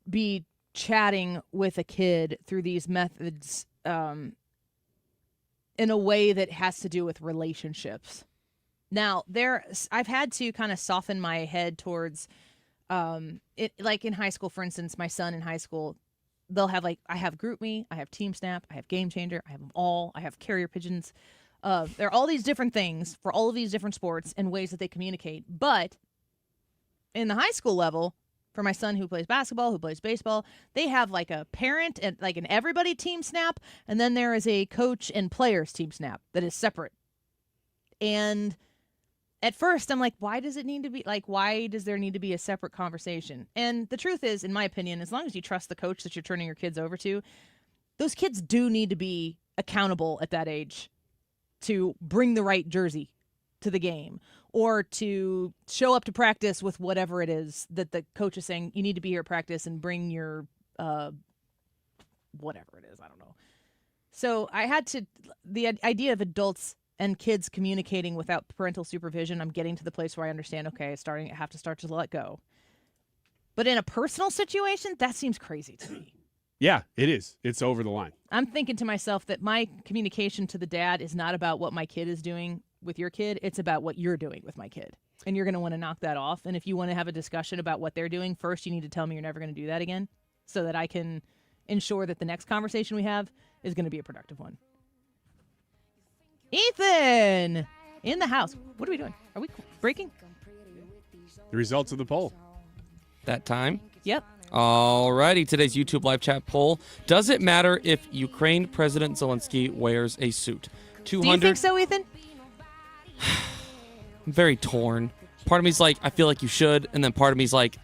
be chatting with a kid through these methods in a way that has to do with relationships. Now, I've had to kind of soften my head towards like in high school, for instance, my son in high school, they'll have I have GroupMe, I have TeamSnap, I have Game Changer, I have them all, I have Carrier Pigeons. There are all these different things for all of these different sports and ways that they communicate. But in the high school level, for my son who plays basketball, who plays baseball, they have like a parent and like an everybody TeamSnap, and then there is a coach and players TeamSnap that is separate. And at first, I'm like, why does there need to be a separate conversation? And the truth is, in my opinion, as long as you trust the coach that you're turning your kids over to, those kids do need to be accountable at that age to bring the right jersey to the game or to show up to practice with whatever it is that the coach is saying, you need to be here at practice and bring your whatever it is. I don't know. So the idea of adults and kids communicating without parental supervision, I'm getting to the place where I understand, okay, I have to start to let go. But in a personal situation, that seems crazy to me. Yeah, it is. It's over the line. I'm thinking to myself that my communication to the dad is not about what my kid is doing with your kid. It's about what you're doing with my kid. And you're going to want to knock that off. And if you want to have a discussion about what they're doing, first you need to tell me you're never going to do that again so that I can ensure that the next conversation we have is going to be a productive one. Ethan, in the house. What are we doing? Are we breaking? The results of the poll. That time? Yep. Alrighty, today's YouTube live chat poll. Does it matter if Ukraine President Zelenskyy wears a suit? 200. Do you think so, Ethan? I'm very torn. Part of me's like, I feel like you should, and then part of me's like,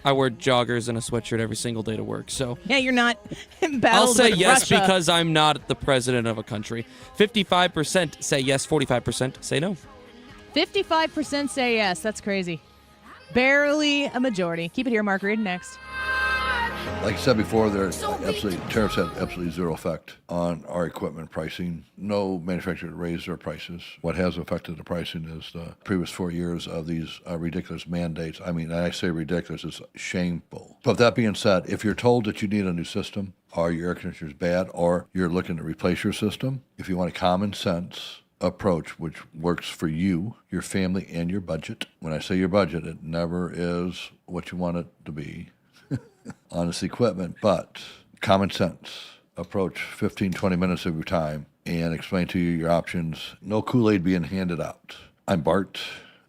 I wear joggers and a sweatshirt every single day to work. So yeah, you're not embattled I'll say with yes Russia. because I'm not the president of a country. 55% say yes, 45% say no. 55% say yes. That's crazy. Barely a majority. Keep it here, Mark Reed. Next. Like I said before, tariffs have absolutely zero effect on our equipment pricing. No manufacturer raised their prices. What has affected the pricing is the previous 4 years of these ridiculous mandates. I mean, I say ridiculous, it's shameful. But that being said, if you're told that you need a new system, or your air conditioner is bad, or you're looking to replace your system, if you want a common sense approach which works for you, your family, and your budget. When I say your budget, it never is what you want it to be on this equipment, but common sense approach, 15, 20 minutes of your time, and explain to you your options. No Kool-Aid being handed out. I'm Bart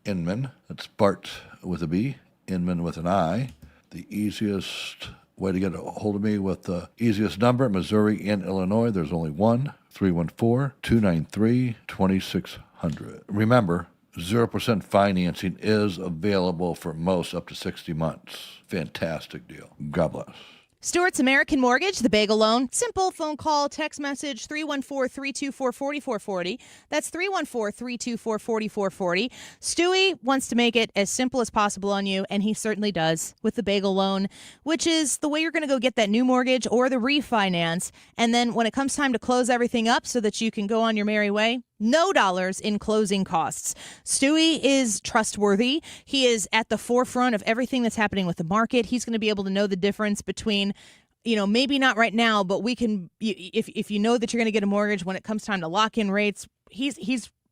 Inman. That's Bart with a B, Inman with an I. The easiest way to get a hold of me with the easiest number, Missouri and Illinois, there's only one, 314-293-2600. Remember, 0% financing is available for most up to 60 months. Fantastic deal. God bless. Stewart's American Mortgage, the Bagel Loan. Simple phone call, text message, 314-324-4440. That's 314-324-4440. Stewie wants to make it as simple as possible on you, and he certainly does with the Bagel Loan, which is the way you're going to go get that new mortgage or the refinance. And then when it comes time to close everything up so that you can go on your merry way, no dollars in closing costs. Stewie is trustworthy. He is at the forefront of everything that's happening with the market. He's going to be able to know the difference between, maybe not right now, but we can, if you know that you're going to get a mortgage when it comes time to lock in rates, he's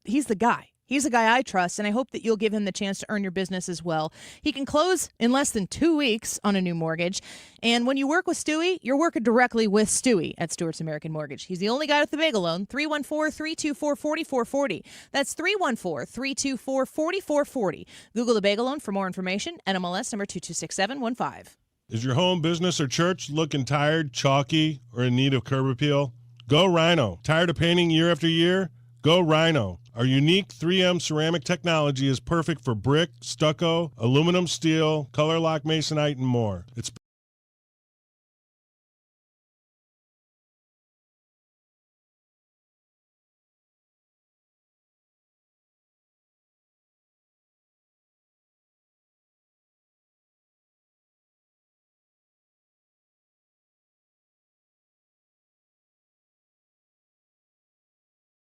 the guy. He's a guy I trust, and I hope that you'll give him the chance to earn your business as well. He can close in less than 2 weeks on a new mortgage. And when you work with Stewie, you're working directly with Stewie at Stewart's American Mortgage. He's the only guy with the Bagel Loan, 314-324-4440. That's 314-324-4440. Google the Bagel Loan for more information. NMLS number 226715. Is your home, business, or church looking tired, chalky, or in need of curb appeal? Go Rhino. Tired of painting year after year? Go Rhino. Our unique 3M ceramic technology is perfect for brick, stucco, aluminum, steel, color lock masonite, and more. It's